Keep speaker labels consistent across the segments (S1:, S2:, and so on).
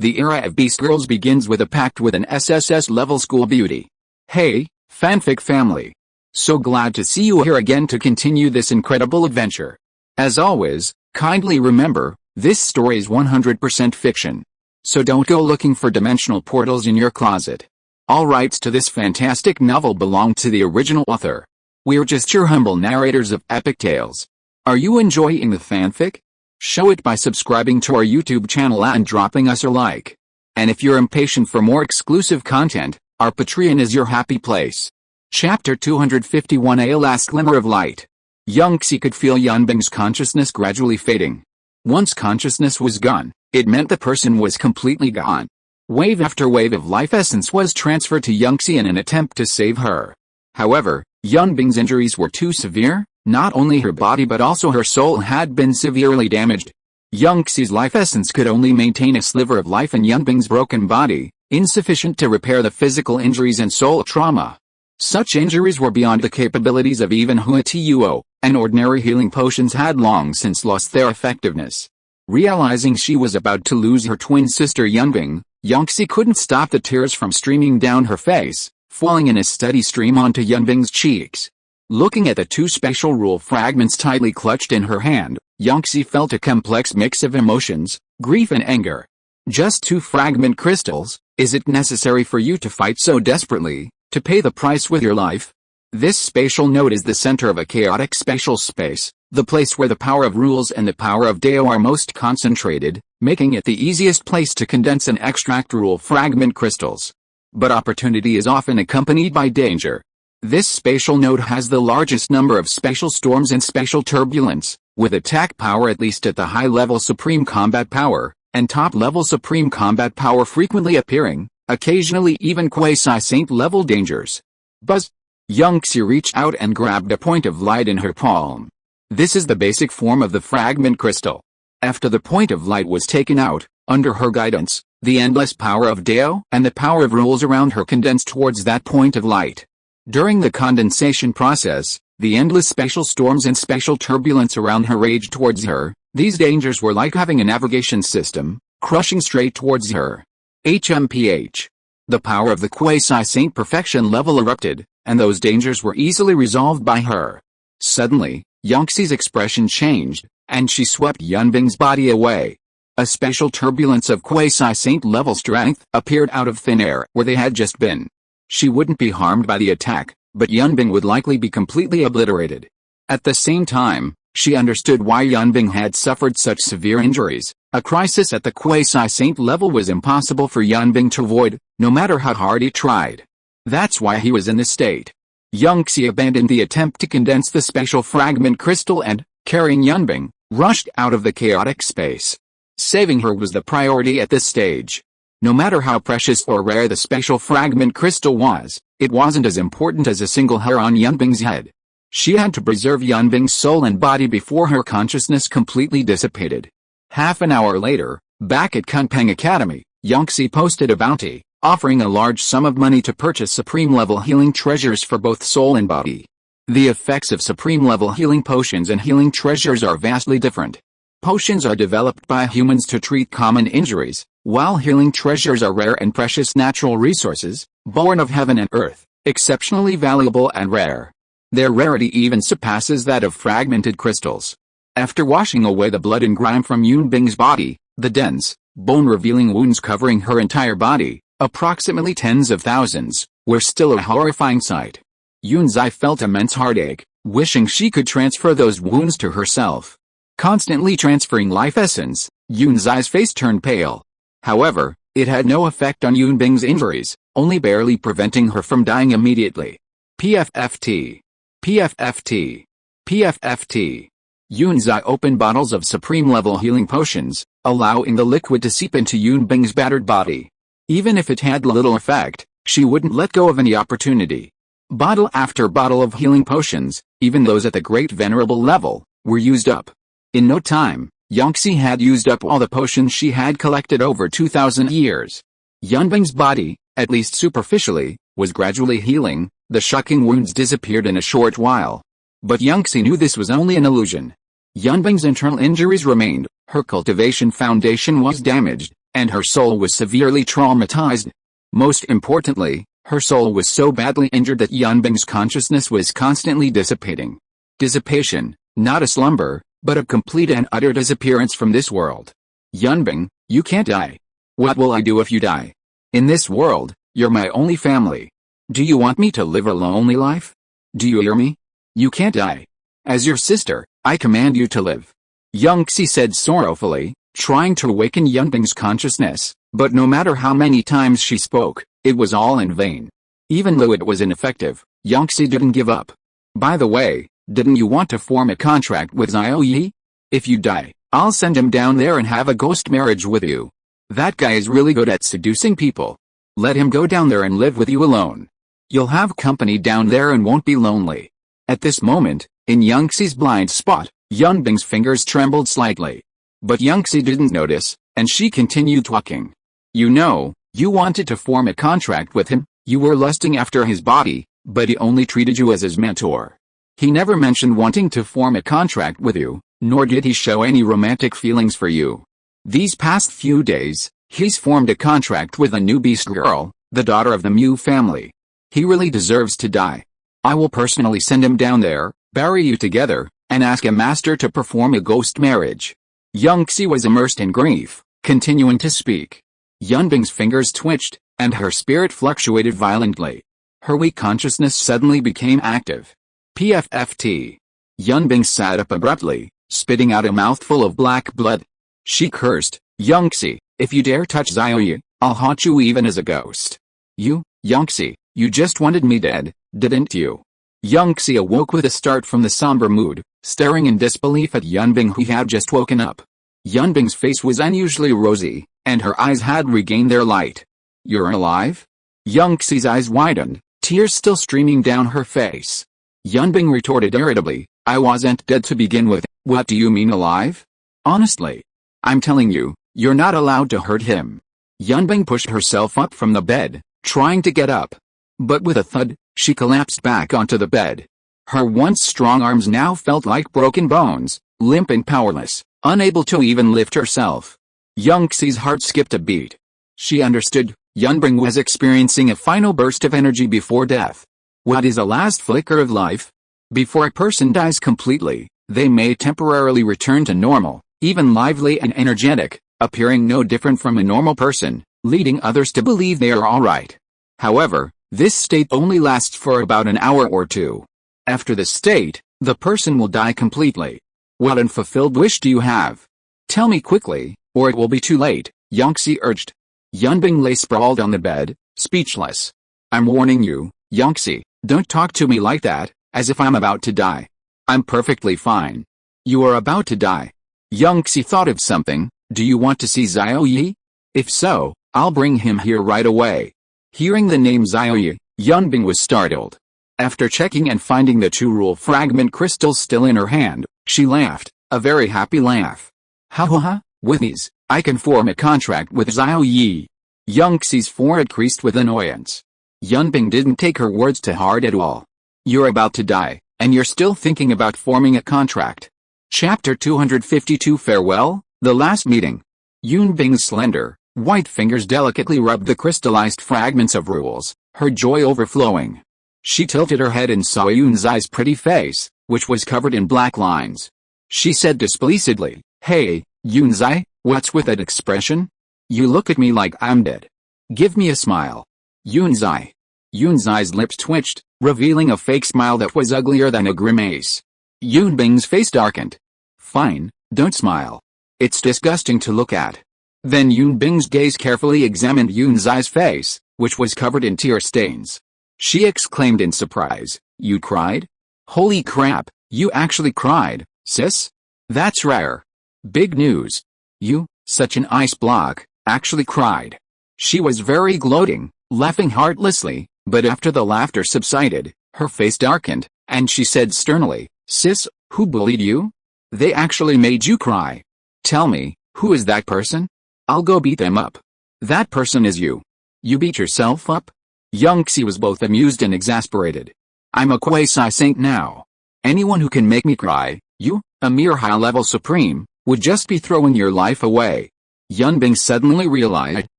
S1: The era of Beast Girls begins with a pact with an SSS-Level School Beauty. Hey, fanfic family! So glad to see you here again to continue this incredible adventure. As always, kindly remember, this story is 100% fiction. So don't go looking for dimensional portals in your closet. All rights to this fantastic novel belong to the original author. We're just your humble narrators of epic tales. Are you enjoying the fanfic? Show it by subscribing to our YouTube channel and dropping us a like. And if you're impatient for more exclusive content, our Patreon is your happy place. Chapter 251. A last glimmer of light. Young Xie could feel Yunbing's consciousness gradually fading. Once consciousness was gone, it meant the person was completely gone. Wave after wave of life essence was transferred to Young Xie in an attempt to save her. However, Yunbing's injuries were too severe. Not only her body but also her soul had been severely damaged. Young Xie's life essence could only maintain a sliver of life in Yunbing's broken body, insufficient to repair the physical injuries and soul trauma. Such injuries were beyond the capabilities of even Hua Tuo, and ordinary healing potions had long since lost their effectiveness. Realizing she was about to lose her twin sister Yunbing, Young Xie couldn't stop the tears from streaming down her face, falling in a steady stream onto Yunbing's cheeks. Looking at the two special rule fragments tightly clutched in her hand, Young Xie felt a complex mix of emotions, grief and anger. Just two fragment crystals, is it necessary for you to fight so desperately, to pay the price with your life? This spatial node is the center of a chaotic spatial space, the place where the power of rules and the power of Dao are most concentrated, making it the easiest place to condense and extract rule fragment crystals. But opportunity is often accompanied by danger. This spatial node has the largest number of spatial storms and spatial turbulence, with attack power at least at the high-level supreme combat power, and top-level supreme combat power frequently appearing, occasionally even quasi-saint level dangers. Buzz! Young Xie reached out and grabbed a point of light in her palm. This is the basic form of the fragment crystal. After the point of light was taken out, under her guidance, the endless power of Dao and the power of rules around her condensed towards that point of light. During the condensation process, the endless spatial storms and spatial turbulence around her raged towards her. These dangers were like having a navigation system, crushing straight towards her. HMPH. The power of the quasi-saint perfection level erupted, and those dangers were easily resolved by her. Suddenly, Young Xie's expression changed, and she swept Yunbing's body away. A special turbulence of quasi-saint level strength appeared out of thin air where they had just been. She wouldn't be harmed by the attack, but Yunbing would likely be completely obliterated. At the same time, she understood why Yunbing had suffered such severe injuries. A crisis at the quasi-saint level was impossible for Yunbing to avoid, no matter how hard he tried. That's why he was in this state. Young Xie abandoned the attempt to condense the special fragment crystal and, carrying Yunbing, rushed out of the chaotic space. Saving her was the priority at this stage. No matter how precious or rare the special fragment crystal was, it wasn't as important as a single hair on Yunbing's head. She had to preserve Yunbing's soul and body before her consciousness completely dissipated. Half an hour later, back at Kunpeng Academy, Young Xie posted a bounty, offering a large sum of money to purchase supreme-level healing treasures for both soul and body. The effects of supreme-level healing potions and healing treasures are vastly different. Potions are developed by humans to treat common injuries, while healing treasures are rare and precious natural resources, born of heaven and earth, exceptionally valuable and rare. Their rarity even surpasses that of fragmented crystals. After washing away the blood and grime from Yunbing's body, the dense, bone-revealing wounds covering her entire body, approximately tens of thousands, were still a horrifying sight. Yunzai felt immense heartache, wishing she could transfer those wounds to herself. Constantly transferring life essence, Yunzai's face turned pale. However, it had no effect on Yunbing's injuries, only barely preventing her from dying immediately. PFFT. PFFT. PFFT. Yunzai opened bottles of supreme-level healing potions, allowing the liquid to seep into Yunbing's battered body. Even if it had little effect, she wouldn't let go of any opportunity. Bottle after bottle of healing potions, even those at the great venerable level, were used up. In no time, Young Xie had used up all the potions she had collected over 2,000 years. Yunbing's body, at least superficially, was gradually healing. The shocking wounds disappeared in a short while. But Young Xie knew this was only an illusion. Yunbing's internal injuries remained, her cultivation foundation was damaged, and her soul was severely traumatized. Most importantly, her soul was so badly injured that Yunbing's consciousness was constantly dissipating. Dissipation, not a slumber, but a complete and utter disappearance from this world. Yunbing, you can't die. What will I do if you die? In this world, you're my only family. Do you want me to live a lonely life? Do you hear me? You can't die. As your sister, I command you to live. Xie said sorrowfully, trying to awaken Yunbing's consciousness, but no matter how many times she spoke, it was all in vain. Even though it was ineffective, Xie didn't give up. By the way, didn't you want to form a contract with Xiao Ye? If you die, I'll send him down there and have a ghost marriage with you. That guy is really good at seducing people. Let him go down there and live with you alone. You'll have company down there and won't be lonely. At this moment, in Xie's blind spot, Yunbing's fingers trembled slightly. But Xie didn't notice, and she continued talking. You know, you wanted to form a contract with him, you were lusting after his body, but he only treated you as his mentor. He never mentioned wanting to form a contract with you, nor did he show any romantic feelings for you. These past few days, he's formed a contract with a new beast girl, the daughter of the Mu family. He really deserves to die. I will personally send him down there, bury you together, and ask a master to perform a ghost marriage. Xie was immersed in grief, continuing to speak. Yunbing's fingers twitched, and her spirit fluctuated violently. Her weak consciousness suddenly became active. PFFT. Yunbing sat up abruptly, spitting out a mouthful of black blood. She cursed, Xie, if you dare touch Xiao Ye, I'll haunt you even as a ghost. You, Xie, you just wanted me dead, didn't you? Xie awoke with a start from the somber mood, staring in disbelief at Yunbing who had just woken up. Yunbing's face was unusually rosy, and her eyes had regained their light. You're alive? Xie's eyes widened, tears still streaming down her face. Yunbing retorted irritably, I wasn't dead to begin with. What do you mean alive? Honestly. I'm telling you, you're not allowed to hurt him. Yunbing pushed herself up from the bed, trying to get up. But with a thud, she collapsed back onto the bed. Her once strong arms now felt like broken bones, limp and powerless, unable to even lift herself. Xie's heart skipped a beat. She understood, Yunbing was experiencing a final burst of energy before death. What is a last flicker of life? Before a person dies completely, they may temporarily return to normal, even lively and energetic, appearing no different from a normal person, leading others to believe they are alright. However, this state only lasts for about an hour or two. After this state, the person will die completely. What unfulfilled wish do you have? Tell me quickly, or it will be too late, Xie urged. Yunbing lay sprawled on the bed, speechless. I'm warning you, Xie, don't talk to me like that, as if I'm about to die. I'm perfectly fine. You are about to die. Xie thought of something. Do you want to see Xiao Ye? If so, I'll bring him here right away. Hearing the name Xiao Ye, Yunbing was startled. After checking and finding the two rule fragment crystals still in her hand, she laughed, a very happy laugh. Ha ha ha, with these, I can form a contract with Xiao Ye. Xie's forehead creased with annoyance. Yunbing didn't take her words to heart at all. You're about to die, and you're still thinking about forming a contract. Chapter 252 Farewell, the Last Meeting. Yunbing's slender, white fingers delicately rubbed the crystallized fragments of rules, her joy overflowing. She tilted her head and saw Yunzai's pretty face, which was covered in black lines. She said displeasedly, Hey, Yunzai, what's with that expression? You look at me like I'm dead. Give me a smile. Yunzai. Yunzai's lips twitched, revealing a fake smile that was uglier than a grimace. Yunbing's face darkened. Fine, don't smile. It's disgusting to look at. Then Yunbing's gaze carefully examined Yunzai's face, which was covered in tear stains. She exclaimed in surprise, You cried? Holy crap, you actually cried, sis? That's rare. Big news. You, such an ice block, actually cried. She was very gloating, laughing heartlessly, but after the laughter subsided, her face darkened, and she said sternly, Sis, who bullied you? They actually made you cry. Tell me, who is that person? I'll go beat them up. That person is you. You beat yourself up? Xie was both amused and exasperated. I'm a quasi-saint now. Anyone who can make me cry, you, a mere high-level supreme, would just be throwing your life away. Yunbing suddenly realized,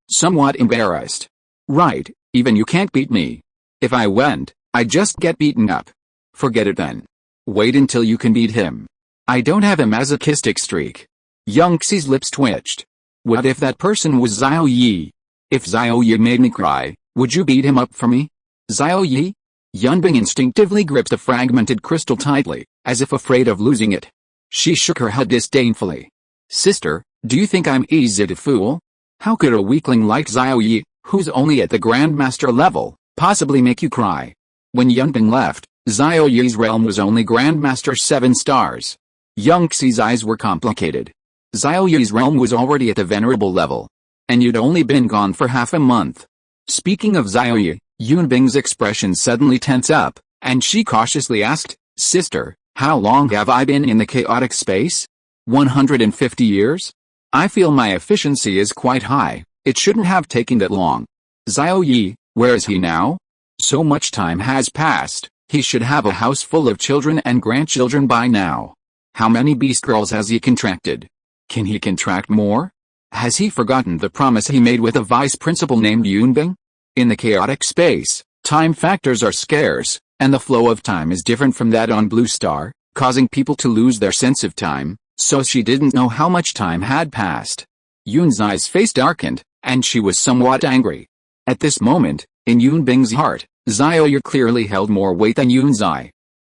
S1: somewhat embarrassed. Right, even you can't beat me. If I went, I'd just get beaten up. Forget it then. Wait until you can beat him. I don't have a masochistic streak. Xie's lips twitched. What if that person was Xiao Ye? If Xiao Ye made me cry, would you beat him up for me? Xiao Ye? Yunbing instinctively gripped the fragmented crystal tightly, as if afraid of losing it. She shook her head disdainfully. Sister, do you think I'm easy to fool? How could a weakling like Xiao Ye, who's only at the Grandmaster level, possibly make you cry? When Yunbing left, Xiao Ye's realm was only Grandmaster 7 stars. Xie's eyes were complicated. Xiao Ye's realm was already at the venerable level. And you'd only been gone for half a month. Speaking of Xiao Ye, Yunbing's expression suddenly tense up, and she cautiously asked, Sister, how long have I been in the chaotic space? 150 years? I feel my efficiency is quite high, it shouldn't have taken that long. Xiao Ye, where is he now? So much time has passed, he should have a house full of children and grandchildren by now. How many beast girls has he contracted? Can he contract more? Has he forgotten the promise he made with a vice principal named Yunbing? In the chaotic space, time factors are scarce, and the flow of time is different from that on Blue Star, causing people to lose their sense of time, so she didn't know how much time had passed. Yun's face darkened, and she was somewhat angry. At this moment, in Yunbing's heart, Xiao Ye clearly held more weight than Yun's.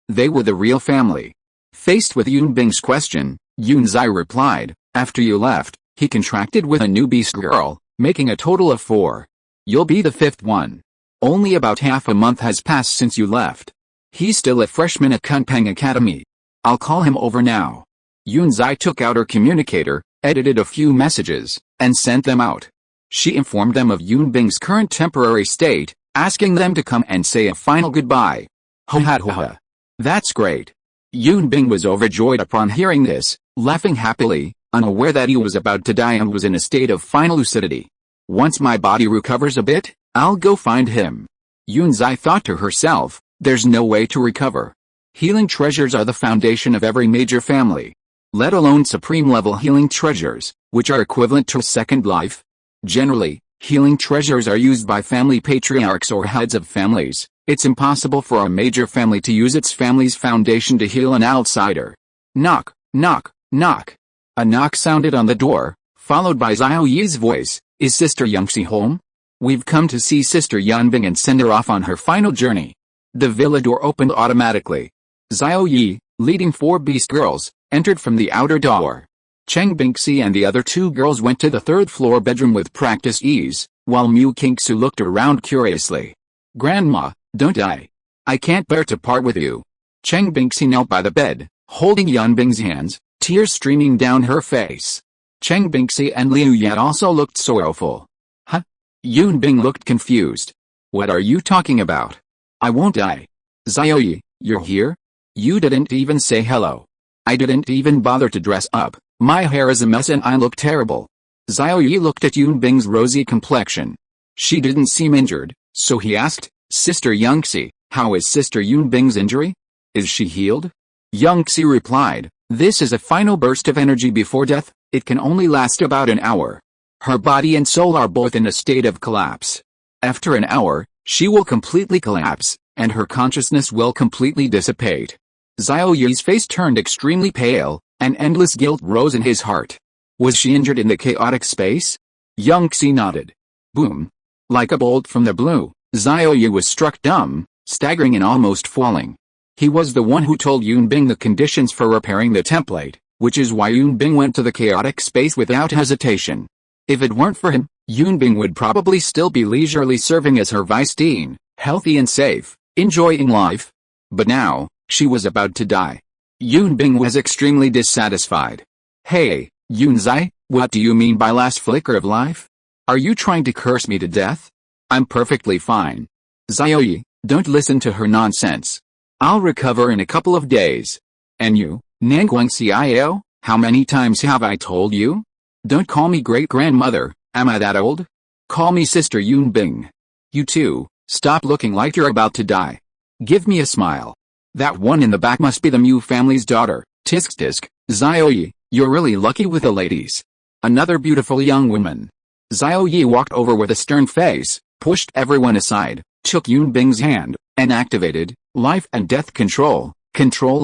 S1: They were the real family. Faced with Yunbing's question, Yun's replied, after you left, he contracted with a new beast girl, making a total of 4. You'll be the 5th one. Only about half a month has passed since you left. He's still a freshman at Kunpeng Academy. I'll call him over now. Yun's took out her communicator, edited a few messages, and sent them out. She informed them of Yunbing's current temporary state, asking them to come and say a final goodbye. Ho. That's great. Yunbing was overjoyed upon hearing this, laughing happily, unaware that he was about to die and was in a state of final lucidity. Once my body recovers a bit, I'll go find him. Yun's thought to herself, there's no way to recover. Healing treasures are the foundation of every major family. Let alone supreme-level healing treasures, which are equivalent to a second life. Generally, healing treasures are used by family patriarchs or heads of families. It's impossible for a major family to use its family's foundation to heal an outsider. Knock, knock, knock. A knock sounded on the door, followed by Xiao Ye's voice. Is Sister Yunxi home? We've come to see Sister Yunbing and send her off on her final journey. The villa door opened automatically. Xiao Ye, leading 4 beast girls, entered from the outer door. Cheng Bingxi and the other 2 girls went to the 3rd floor bedroom with practiced ease, while Mu Qingxu looked around curiously. Grandma, don't die. I can't bear to part with you. Cheng Bingxi knelt by the bed, holding Yunbing's hands, tears streaming down her face. Cheng Bingxi and Liu Yat also looked sorrowful. Huh? Yunbing looked confused. What are you talking about? I won't die. Xiao Ye, you're here? You didn't even say hello. I didn't even bother to dress up, my hair is a mess and I look terrible. Xiao Ye looked at Yunbing's rosy complexion. She didn't seem injured, so he asked, Sister Yunxi, how is Sister Yunbing's injury? Is she healed? Yunxi replied, this is a final burst of energy before death, it can only last about an hour. Her body and soul are both in a state of collapse. After an hour, she will completely collapse, and her consciousness will completely dissipate. Xiao Ye's face turned extremely pale, and endless guilt rose in his heart. Was she injured in the chaotic space? Yunxi nodded. Boom. Like a bolt from the blue, Xiao Ye was struck dumb, staggering and almost falling. He was the one who told Yunbing the conditions for repairing the template, which is why Yunbing went to the chaotic space without hesitation. If it weren't for him, Yunbing would probably still be leisurely serving as her vice dean, healthy and safe, enjoying life. But now, she was about to die. Yunbing was extremely dissatisfied. Hey, Yunzai, what do you mean by last flicker of life? Are you trying to curse me to death? I'm perfectly fine. Xiao Ye, don't listen to her nonsense. I'll recover in a couple of days. And you, Nanguang Xiao, how many times have I told you? Don't call me great-grandmother, am I that old? Call me Sister Yunbing. You too, stop looking like you're about to die. Give me a smile. That one in the back must be the Mu family's daughter, Tisk Tisk. Xiao Ye, you're really lucky with the ladies. Another beautiful young woman. Xiao Ye walked over with a stern face, pushed everyone aside, took Yunbing's hand, and activated life and death control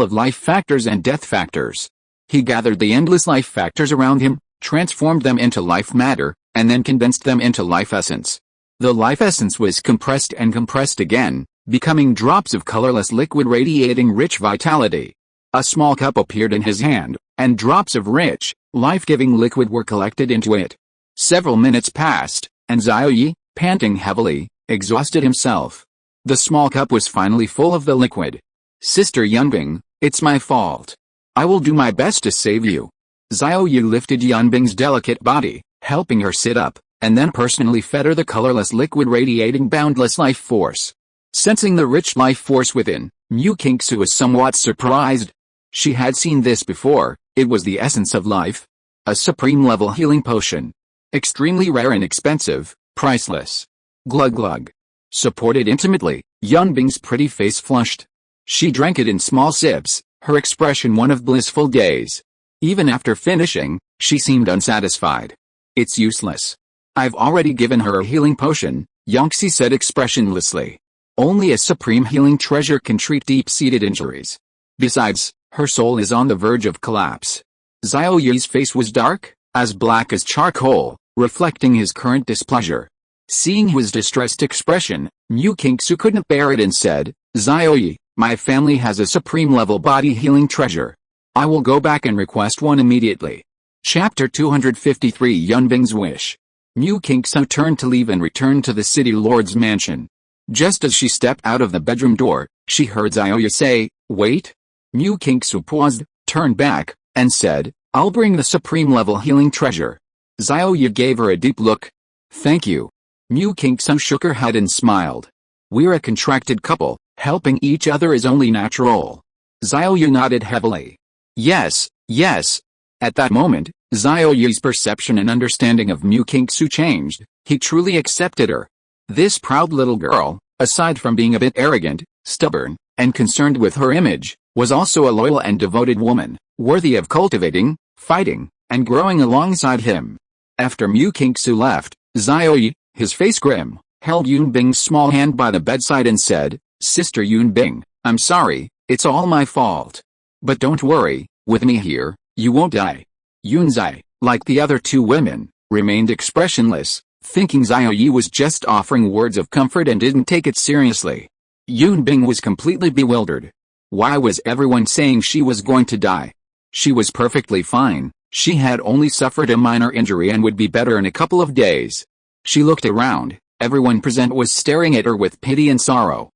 S1: of life factors and death factors. He gathered the endless life factors around him, transformed them into life matter, and then condensed them into life essence. The life essence was compressed and compressed again, becoming drops of colorless liquid radiating rich vitality. A small cup appeared in his hand, and drops of rich, life-giving liquid were collected into it. Several minutes passed, and Xiao Ye, panting heavily, exhausted himself. The small cup was finally full of the liquid. Sister Yunbing, it's my fault. I will do my best to save you. Xiao Ye lifted Yunbing's delicate body, helping her sit up, and then personally fed her the colorless liquid radiating boundless life force. Sensing the rich life force within, Mu Qingsu was somewhat surprised. She had seen this before. It was the essence of life. A supreme-level healing potion. Extremely rare and expensive, priceless. Glug glug. Supported intimately, Yunbing's pretty face flushed. She drank it in small sips, her expression one of blissful days. Even after finishing, she seemed unsatisfied. It's useless. I've already given her a healing potion, Yangxi said expressionlessly. Only a supreme healing treasure can treat deep-seated injuries. Besides, her soul is on the verge of collapse. Xiao Ye's face was dark, as black as charcoal, reflecting his current displeasure. Seeing his distressed expression, Mu Qingsu couldn't bear it and said, Xiao Ye, my family has a supreme-level body healing treasure. I will go back and request one immediately. Chapter 253 Yunbing's Wish. Mu Qingsu turned to leave and returned to the city lord's mansion. Just as she stepped out of the bedroom door, she heard Xiao Ye say, wait. Mu Qingsu paused, turned back, and said, I'll bring the supreme-level healing treasure. Xiao Ye gave her a deep look. Thank you. Mu Qingsu shook her head and smiled. We're a contracted couple, helping each other is only natural. Xiao Ye nodded heavily. Yes, yes. At that moment, Xiao Ye's perception and understanding of Mu Qingsu changed. He truly accepted her. This proud little girl, aside from being a bit arrogant, stubborn, and concerned with her image, was also a loyal and devoted woman, worthy of cultivating, fighting, and growing alongside him. After Mu Qingsu left, Xiao Ye, his face grim, held Yunbing's small hand by the bedside and said, Sister Yunbing, I'm sorry, it's all my fault. But don't worry, with me here, you won't die. Yunzai, like the other two women, remained expressionless, thinking Xiao Ye was just offering words of comfort and didn't take it seriously. Yunbing was completely bewildered. Why was everyone saying she was going to die? She was perfectly fine, she had only suffered a minor injury and would be better in a couple of days. She looked around, everyone present was staring at her with pity and sorrow.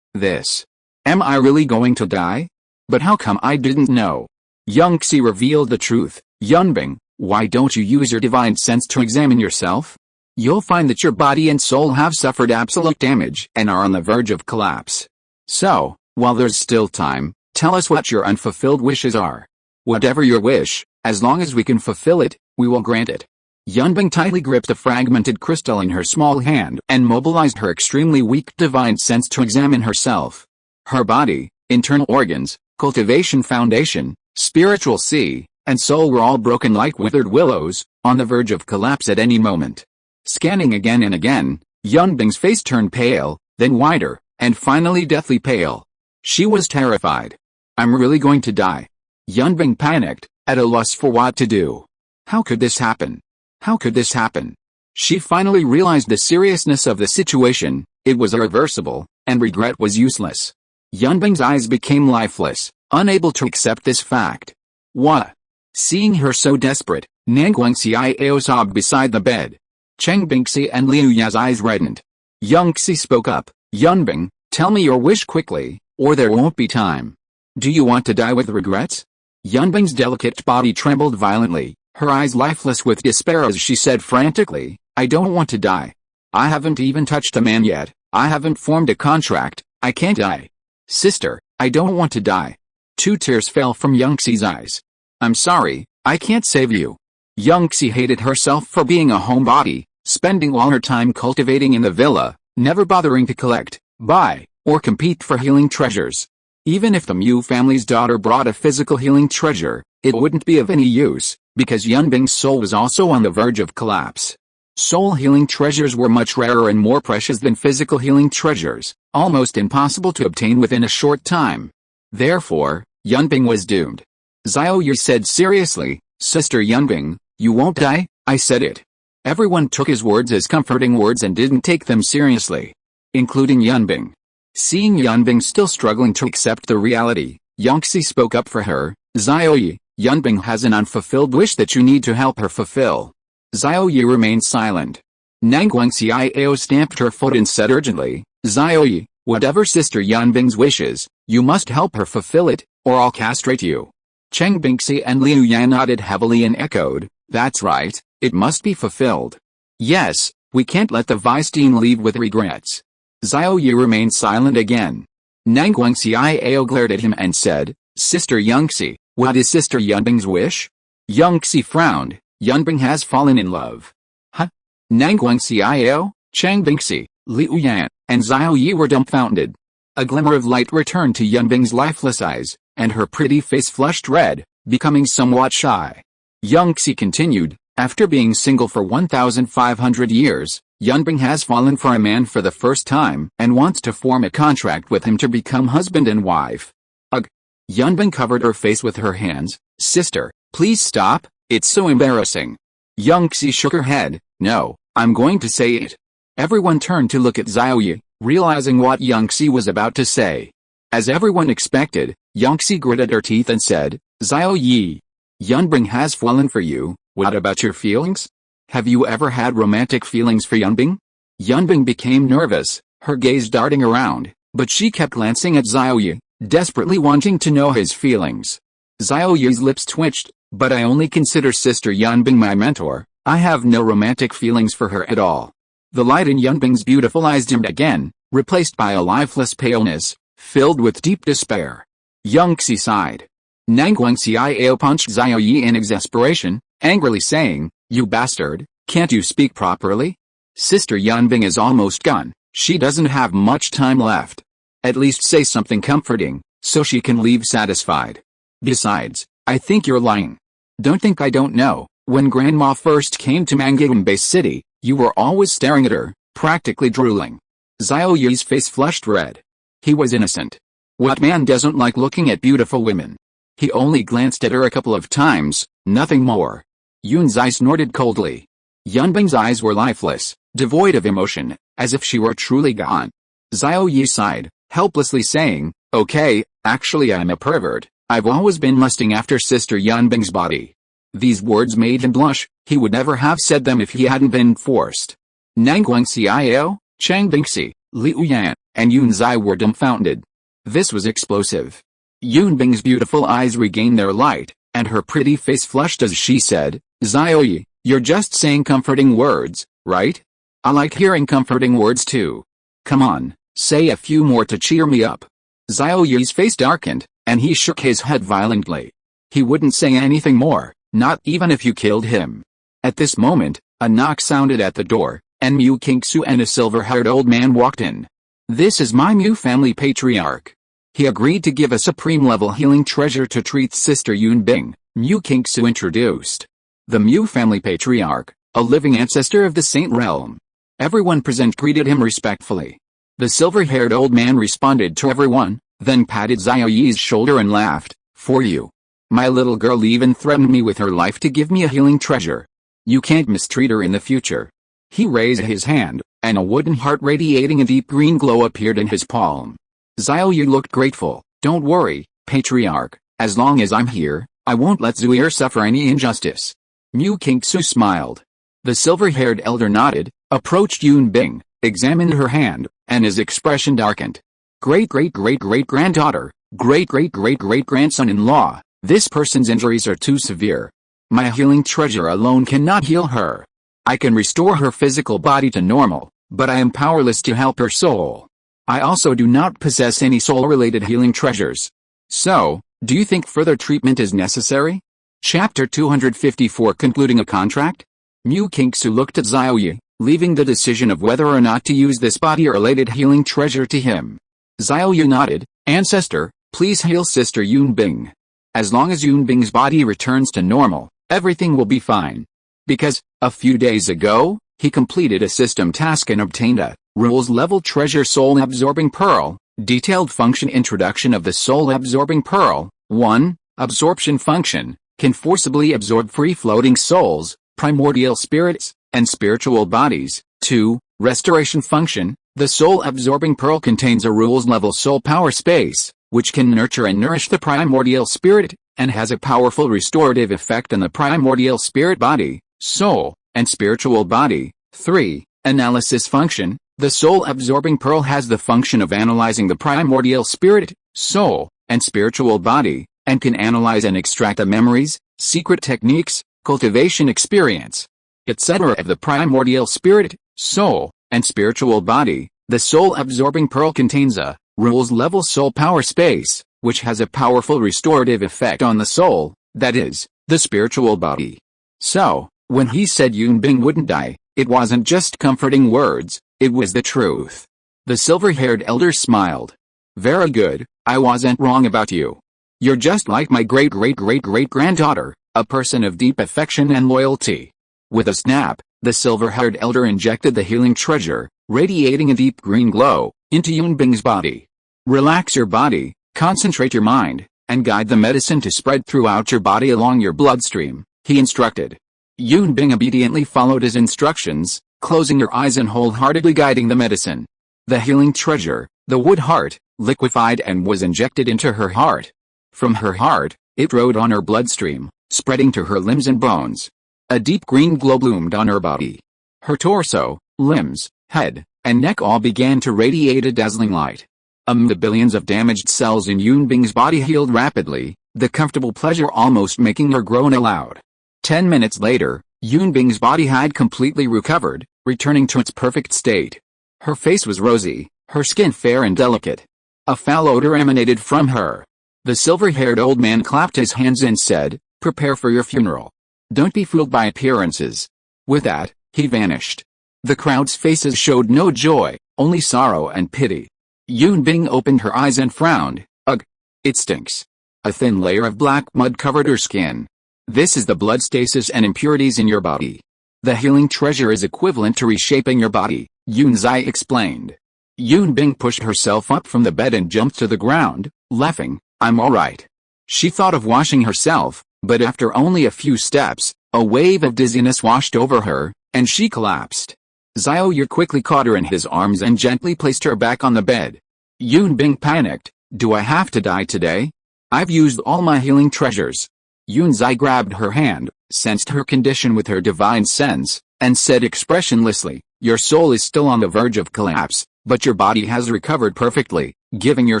S1: This. Am I really going to die? But how come I didn't know? Yangxi revealed the truth. Yunbing, why don't you use your divine sense to examine yourself? You'll find that your body and soul have suffered absolute damage and are on the verge of collapse. So, while there's still time, tell us what your unfulfilled wishes are. Whatever your wish, as long as we can fulfill it, we will grant it. Yunbing tightly gripped a fragmented crystal in her small hand and mobilized her extremely weak divine sense to examine herself. Her body, internal organs, cultivation foundation, spiritual sea, and soul were all broken like withered willows, on the verge of collapse at any moment. Scanning again and again, Yunbing's face turned pale, then whiter, and finally deathly pale. She was terrified. I'm really going to die. Yunbing panicked, at a loss for what to do. How could this happen? How could this happen? She finally realized the seriousness of the situation. It was irreversible, and regret was useless. Yunbing's eyes became lifeless, unable to accept this fact. What? Seeing her so desperate, Nangguangxiao sobbed beside the bed. Cheng Bingxi and Liu Ya's eyes reddened. Yangxi spoke up, Yunbing, tell me your wish quickly, or there won't be time. Do you want to die with regrets? Yunbing's delicate body trembled violently, her eyes lifeless with despair as she said frantically, I don't want to die. I haven't even touched a man yet, I haven't formed a contract, I can't die. Sister, I don't want to die. 2 tears fell from Yangxi's eyes. I'm sorry, I can't save you. Yangxi hated herself for being a homebody, spending all her time cultivating in the villa, never bothering to collect, buy, or compete for healing treasures. Even if the Mu family's daughter brought a physical healing treasure, It wouldn't be of any use, because Yunbing's soul was also on the verge of collapse. Soul healing treasures were much rarer and more precious than physical healing treasures, almost impossible to obtain within a short time. Therefore, Yunbing was doomed. Xiao Ye said seriously, "Sister Yunbing, you won't die." I said it. Everyone took his words as comforting words and didn't take them seriously, including Yunbing. Seeing Yunbing still struggling to accept the reality, Yangxi spoke up for her. "Xiao Ye, Yunbing has an unfulfilled wish that you need to help her fulfill." Xiao Ye remained silent. Nangguang Xiao stamped her foot and said urgently, "Xiao Ye, whatever Sister Yunbing's wishes, you must help her fulfill it, or I'll castrate you." Cheng Bingxi and Liu Yan nodded heavily and echoed, "That's right, it must be fulfilled. Yes, we can't let the Vice-Dean leave with regrets." Xiao Ye remained silent again. Nangguang Xiao glared at him and said, "Sister Yangxi, what is Sister Yunbing's wish?" Yangxi frowned. "Yunbing has fallen in love." "Huh?" Nangguang Xiao, Cheng Bingxi, Liu Yan, and Xiao Ye were dumbfounded. A glimmer of light returned to Yunbing's lifeless eyes, and her pretty face flushed red, becoming somewhat shy. Yangxi continued, "After being single for 1,500 years, Yunbing has fallen for a man for the first time and wants to form a contract with him to become husband and wife." Ugh! Yunbing covered her face with her hands. "Sister, please stop, it's so embarrassing." Yangxi shook her head. "No, I'm going to say it." Everyone turned to look at Xiao Ye, realizing what Yangxi was about to say. As everyone expected, Yangxi gritted her teeth and said, "Xiao Ye, Yunbing has fallen for you. What about your feelings? Have you ever had romantic feelings for Yunbing?" Yunbing became nervous, her gaze darting around, but she kept glancing at Xiao Ye, desperately wanting to know his feelings. Xiao Ye's lips twitched, "But I only consider Sister Yunbing my mentor. I have no romantic feelings for her at all." The light in Yunbing's beautiful eyes dimmed again, replaced by a lifeless paleness, filled with deep despair. Yangxi sighed. Nangguang Xiao punched Xiao Ye in exasperation, angrily saying, "You bastard, can't you speak properly? Sister Yunbing is almost gone, she doesn't have much time left. At least say something comforting, so she can leave satisfied. Besides, I think you're lying. Don't think I don't know, when Grandma first came to Mangayumbei City, you were always staring at her, practically drooling." Xiao Ye's face flushed red. He was innocent. What man doesn't like looking at beautiful women? He only glanced at her a couple of times, nothing more. Yunzai snorted coldly. Yunbing's eyes were lifeless, devoid of emotion, as if she were truly gone. Xiao Ye sighed, helplessly saying, "Okay, actually I'm a pervert. I've always been lusting after Sister Yunbing's body." These words made him blush. He would never have said them if he hadn't been forced. Nangguang Xiao, Cheng Bingxi, Liu Yan, and Yunzai were dumbfounded. This was explosive. Yunbing's beautiful eyes regained their light, and her pretty face flushed as she said, "Xiao Ye, you're just saying comforting words, right? I like hearing comforting words too. Come on, say a few more to cheer me up." Xiao Ye's face darkened, and he shook his head violently. He wouldn't say anything more, not even if you killed him. At this moment, a knock sounded at the door, and Mu Kingsu and a silver-haired old man walked in. "This is my Mu family patriarch. He agreed to give a supreme-level healing treasure to treat Sister Yunbing," Mu Kingsu introduced. The Mu family patriarch, a living ancestor of the Saint realm. Everyone present greeted him respectfully. The silver-haired old man responded to everyone, then patted Xiao Ye's shoulder and laughed, "For you. My little girl even threatened me with her life to give me a healing treasure. You can't mistreat her in the future." He raised his hand, and a wooden heart radiating a deep green glow appeared in his palm. Xiao Ye looked grateful. "Don't worry, patriarch, as long as I'm here, I won't let Zuir suffer any injustice." Mu Kingsu smiled. The silver-haired elder nodded, approached Yunbing, examined her hand, and his expression darkened. "Great-great-great-great-granddaughter, great-great-great-great-grandson-in-law, this person's injuries are too severe. My healing treasure alone cannot heal her. I can restore her physical body to normal, but I am powerless to help her soul. I also do not possess any soul-related healing treasures. So, do you think further treatment is necessary?" Chapter 254 Concluding a Contract? Mu Kingsu looked at Xiao Ye, leaving the decision of whether or not to use this body-related healing treasure to him. Xiao Ye nodded, "Ancestor, please heal Sister Yunbing." As long as Yunbing's body returns to normal, everything will be fine. Because, a few days ago, he completed a system task and obtained a rules-level treasure soul-absorbing pearl. Detailed function introduction of the soul-absorbing pearl. 1. Absorption function, can forcibly absorb free-floating souls, primordial spirits, and spiritual bodies. 2. Restoration function, the soul-absorbing pearl contains a rules-level soul power space, which can nurture and nourish the primordial spirit, and has a powerful restorative effect on the primordial spirit body, soul, and spiritual body. 3. Analysis function, the soul-absorbing pearl has the function of analyzing the primordial spirit, soul, and spiritual body, and can analyze and extract the memories, secret techniques, cultivation experience, etc. of the primordial spirit, soul, and spiritual body. The soul-absorbing pearl contains a rules-level soul power space, which has a powerful restorative effect on the soul, that is, the spiritual body. So, when he said Yunbing wouldn't die, it wasn't just comforting words, it was the truth. The silver-haired elder smiled. Very good, I wasn't wrong about you. You're just like my great-great-great-great-granddaughter, a person of deep affection and loyalty. With a snap, the silver-haired elder injected the healing treasure, radiating a deep green glow, into Yunbing's body. Relax your body, concentrate your mind, and guide the medicine to spread throughout your body along your bloodstream, he instructed. Yunbing obediently followed his instructions, closing her eyes and wholeheartedly guiding the medicine. The healing treasure, the wood heart, liquefied and was injected into her heart. From her heart, it rode on her bloodstream, spreading to her limbs and bones. A deep green glow bloomed on her body. Her torso, limbs, head, and neck all began to radiate a dazzling light. The billions of damaged cells in Yunbing's body healed rapidly, the comfortable pleasure almost making her groan aloud. 10 minutes later, Yunbing's body had completely recovered, returning to its perfect state. Her face was rosy, her skin fair and delicate. A foul odor emanated from her. The silver-haired old man clapped his hands and said, "Prepare for your funeral. Don't be fooled by appearances." With that, he vanished. The crowd's faces showed no joy, only sorrow and pity. Yunbing opened her eyes and frowned. Ugh! It stinks. A thin layer of black mud covered her skin. This is the blood stasis and impurities in your body. The healing treasure is equivalent to reshaping your body, Yunzai explained. Yunbing pushed herself up from the bed and jumped to the ground, laughing. I'm alright. She thought of washing herself, but after only a few steps, a wave of dizziness washed over her, and she collapsed. Xiao Ye quickly caught her in his arms and gently placed her back on the bed. Yunbing panicked. Do I have to die today? I've used all my healing treasures. Yunzai grabbed her hand, sensed her condition with her divine sense, and said expressionlessly, your soul is still on the verge of collapse, but your body has recovered perfectly, giving your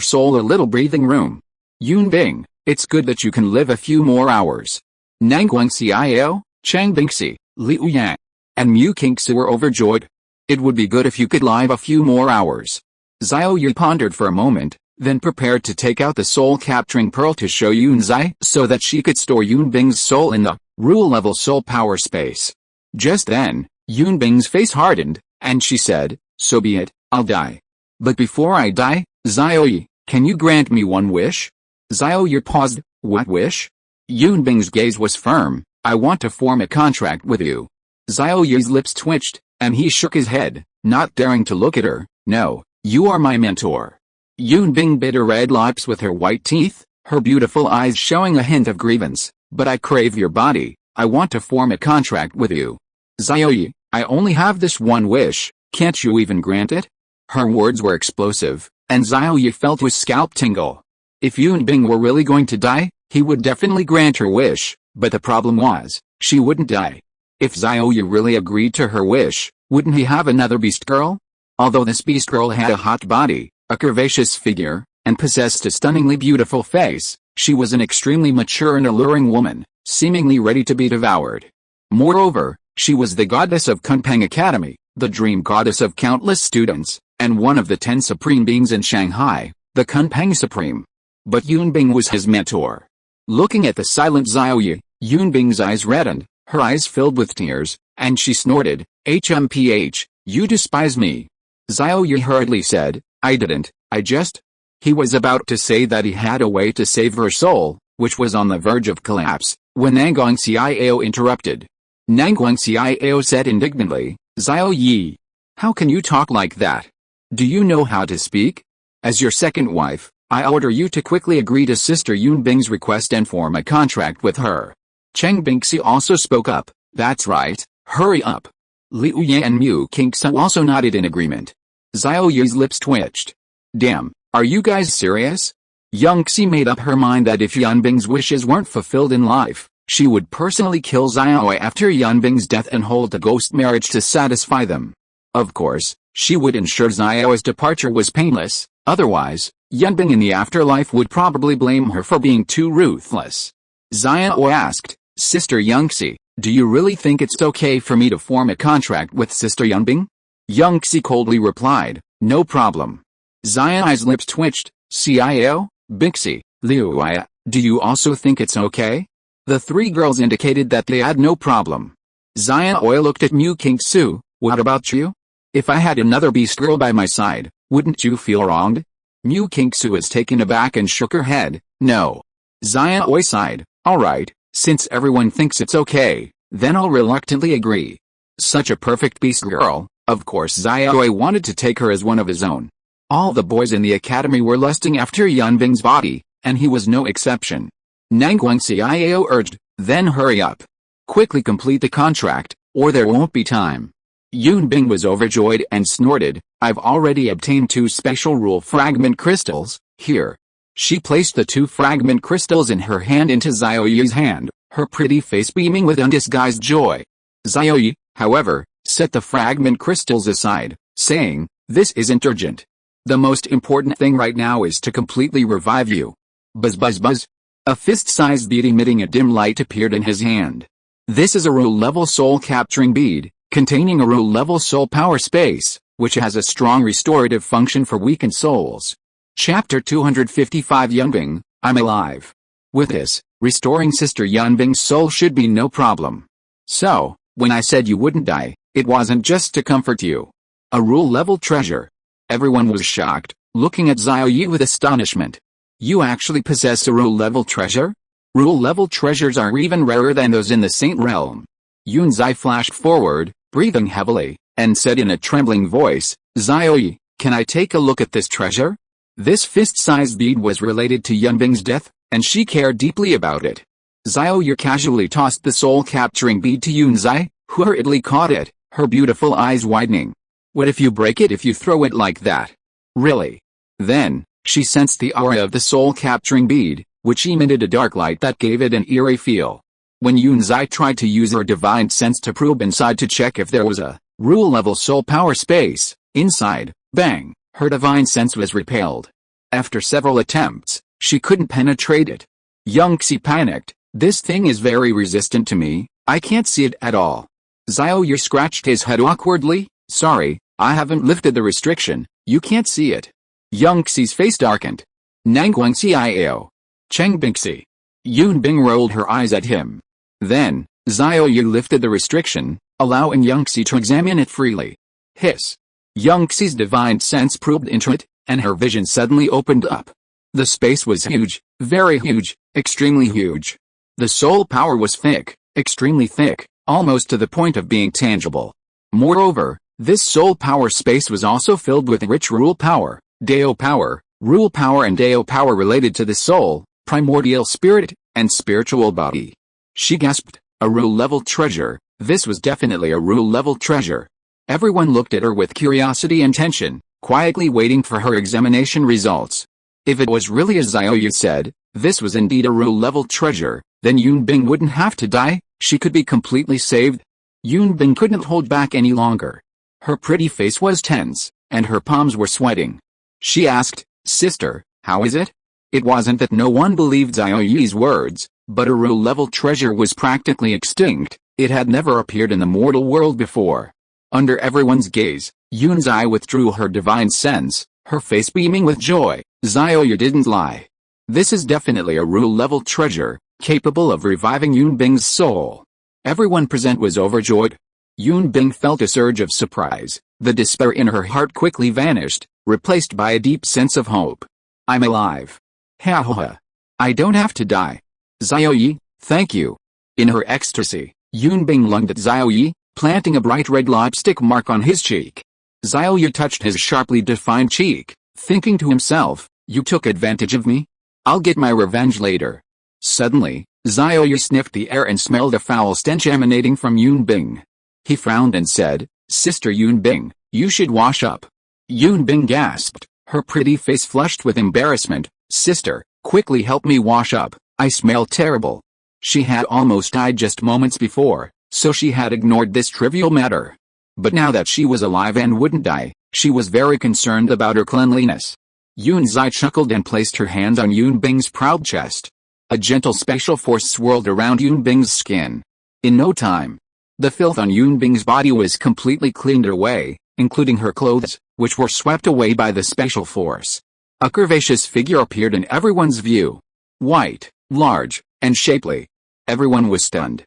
S1: soul a little breathing room. Yunbing, it's good that you can live a few more hours. Nanguang Xiao, Chang Bingxi, Liu Yang, and Mu Qingxi were overjoyed. It would be good if you could live a few more hours. Xiao Ye pondered for a moment, then prepared to take out the soul-capturing pearl to show Yunzai so that she could store Yunbing's soul in the rule-level soul power space. Just then, Yunbing's face hardened, and she said, so be it, I'll die. But before I die, Xiao Ye, can you grant me one wish? Xiao Ye paused. What wish? Yunbing's gaze was firm. I want to form a contract with you. Xiao Ye's lips twitched, and he shook his head, not daring to look at her. No, you are my mentor. Yunbing bit her red lips with her white teeth, her beautiful eyes showing a hint of grievance. But I crave your body. I want to form a contract with you. Xiao Ye, I only have this one wish. Can't you even grant it? Her words were explosive, and Xiao Ye felt his scalp tingle. If Yunbing were really going to die, he would definitely grant her wish, but the problem was, she wouldn't die. If Xiao Ye really agreed to her wish, wouldn't he have another beast girl? Although this beast girl had a hot body, a curvaceous figure, and possessed a stunningly beautiful face, she was an extremely mature and alluring woman, seemingly ready to be devoured. Moreover, she was the goddess of Kunpeng Academy, the dream goddess of countless students, and one of the 10 supreme beings in Shanghai, the Kunpeng Supreme. But Yunbing was his mentor. Looking at the silent Xiao Ye, Yunbing's eyes reddened, her eyes filled with tears, and she snorted, HMPH, you despise me. Xiao Ye hurriedly said, I didn't, I just... He was about to say that he had a way to save her soul, which was on the verge of collapse, when Nanguang Xiao interrupted. Nanguang Xiao said indignantly, Xiao Ye, how can you talk like that? Do you know how to speak? As your second wife, I order you to quickly agree to Sister Yunbing's request and form a contract with her. Cheng Bingxi also spoke up, that's right, hurry up. Liu Ye and Mu Qingsu also nodded in agreement. Xiao Ye's lips twitched. Damn, are you guys serious? Yangxi made up her mind that if Yunbing's wishes weren't fulfilled in life, she would personally kill Xiao Ye after Yunbing's death and hold a ghost marriage to satisfy them. Of course, she would ensure Xiao Ye's departure was painless, otherwise, Yunbing in the afterlife would probably blame her for being too ruthless. Xiao Ye asked, Sister Yangxi, do you really think it's okay for me to form a contract with Sister Yunbing? Yangxi coldly replied, no problem. Xiao Ye's lips twitched, Xiao, Bingxi, Liu Ye, do you also think it's okay? The three girls indicated that they had no problem. Xiao Ye looked at Mu Qingsu, what about you? If I had another beast girl by my side, wouldn't you feel wronged? Mu Qingsu was taken aback and shook her head, no. Xiao Ye sighed, alright, since everyone thinks it's okay, then I'll reluctantly agree. Such a perfect beast girl, of course Xiao Ye wanted to take her as one of his own. All the boys in the academy were lusting after Yunbing's body, and he was no exception. Nanguang Xiao urged, then hurry up. Quickly complete the contract, or there won't be time. Yunbing was overjoyed and snorted, I've already obtained 2 special rule fragment crystals, here. She placed the 2 fragment crystals in her hand into Xiao Ye's hand, her pretty face beaming with undisguised joy. Xiao Ye, however, set the fragment crystals aside, saying, this isn't urgent. The most important thing right now is to completely revive you. Buzz buzz buzz. A fist-sized bead emitting a dim light appeared in his hand. This is a rule-level soul-capturing bead, containing a rule-level soul power space, which has a strong restorative function for weakened souls. Chapter 255 Yunbing, I'm alive. With this, restoring Sister Yunbing's soul should be no problem. So, when I said you wouldn't die, it wasn't just to comfort you. A rule-level treasure. Everyone was shocked, looking at Xiao Ye with astonishment. You actually possess a rule-level treasure? Rule-level treasures are even rarer than those in the Saint Realm. Yunzai flashed forward, breathing heavily, and said in a trembling voice, Xiao Ye, can I take a look at this treasure? This fist-sized bead was related to Yunbing's death, and she cared deeply about it. Xiao Ye casually tossed the soul-capturing bead to Yunzai, who hurriedly caught it, her beautiful eyes widening. What if you break it if you throw it like that? Really? Then, she sensed the aura of the soul-capturing bead, which emitted a dark light that gave it an eerie feel. When Yunzai tried to use her divine sense to probe inside to check if there was a rule-level soul power space inside, bang, her divine sense was repelled. After several attempts, she couldn't penetrate it. Yangxi panicked, this thing is very resistant to me, I can't see it at all. Xiao Ye scratched his head awkwardly, sorry, I haven't lifted the restriction, you can't see it. Yangxi's face darkened. Nanguang Xiao. Cheng Bingxi. Yunbing rolled her eyes at him. Then, Xiao Ye lifted the restriction, allowing Yangxi to examine it freely. Hiss. Yangxi's divine sense probed into it, and her vision suddenly opened up. The space was huge, very huge, extremely huge. The soul power was thick, extremely thick, almost to the point of being tangible. Moreover, this soul power space was also filled with rich rule power, Dao power, rule power and Dao power related to the soul, primordial spirit, and spiritual body. She gasped, a rule-level treasure, this was definitely a rule-level treasure. Everyone looked at her with curiosity and tension, quietly waiting for her examination results. If it was really as Xiao Ye said, this was indeed a rule-level treasure, then Yunbing wouldn't have to die, she could be completely saved. Yunbing couldn't hold back any longer. Her pretty face was tense, and her palms were sweating. She asked, Sister, how is it? It wasn't that no one believed Xiao Ye's words, but a rule-level treasure was practically extinct, it had never appeared in the mortal world before. Under everyone's gaze, Yunzai withdrew her divine sense, her face beaming with joy. Xiao Ye didn't lie. This is definitely a rule-level treasure, capable of reviving Yunbing's soul. Everyone present was overjoyed. Yunbing felt a surge of surprise, the despair in her heart quickly vanished, replaced by a deep sense of hope. I'm alive. Ha ha ha. I don't have to die, Xiao Ye, thank you. In her ecstasy, Yunbing lunged at Xiao Ye, planting a bright red lipstick mark on his cheek. Xiao Ye touched his sharply defined cheek, thinking to himself, you took advantage of me? I'll get my revenge later. Suddenly, Xiao Ye sniffed the air and smelled a foul stench emanating from Yunbing. He frowned and said, Sister Yunbing, you should wash up. Yunbing gasped, her pretty face flushed with embarrassment. Sister, quickly help me wash up, I smell terrible. She had almost died just moments before, so she had ignored this trivial matter. But now that she was alive and wouldn't die, she was very concerned about her cleanliness. Yunzai chuckled and placed her hand on Yunbing's proud chest. A gentle special force swirled around Yunbing's skin. In no time, the filth on Yunbing's body was completely cleaned away, including her clothes, which were swept away by the special force. A curvaceous figure appeared in everyone's view. White, large, and shapely. Everyone was stunned.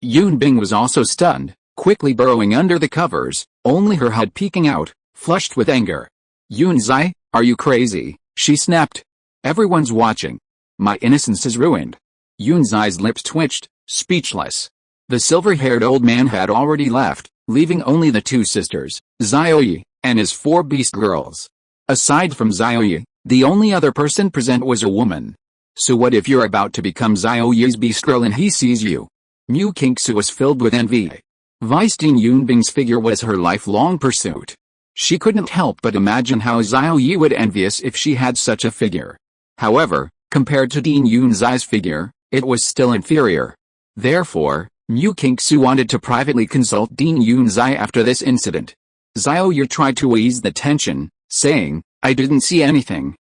S1: Yunbing was also stunned, quickly burrowing under the covers, only her head peeking out, flushed with anger. Yunzai, are you crazy? She snapped. Everyone's watching. My innocence is ruined. Yunzai's lips twitched, speechless. The silver-haired old man had already left, leaving only the two sisters, Xiao Ye, and his four beast girls. Aside from Xiao Ye, the only other person present was a woman. So what if you're about to become Xiao Ye's beast girl and he sees you? Mu Kingsu was filled with envy. Visting Yunbing's figure was her lifelong pursuit. She couldn't help but imagine how Xiao Ye would envious if she had such a figure. However, compared to Dean Yunzai's figure, it was still inferior. Therefore, Mu Kingsu wanted to privately consult Dean Yunzai after this incident. Xiao Ye tried to ease the tension, saying, I didn't see anything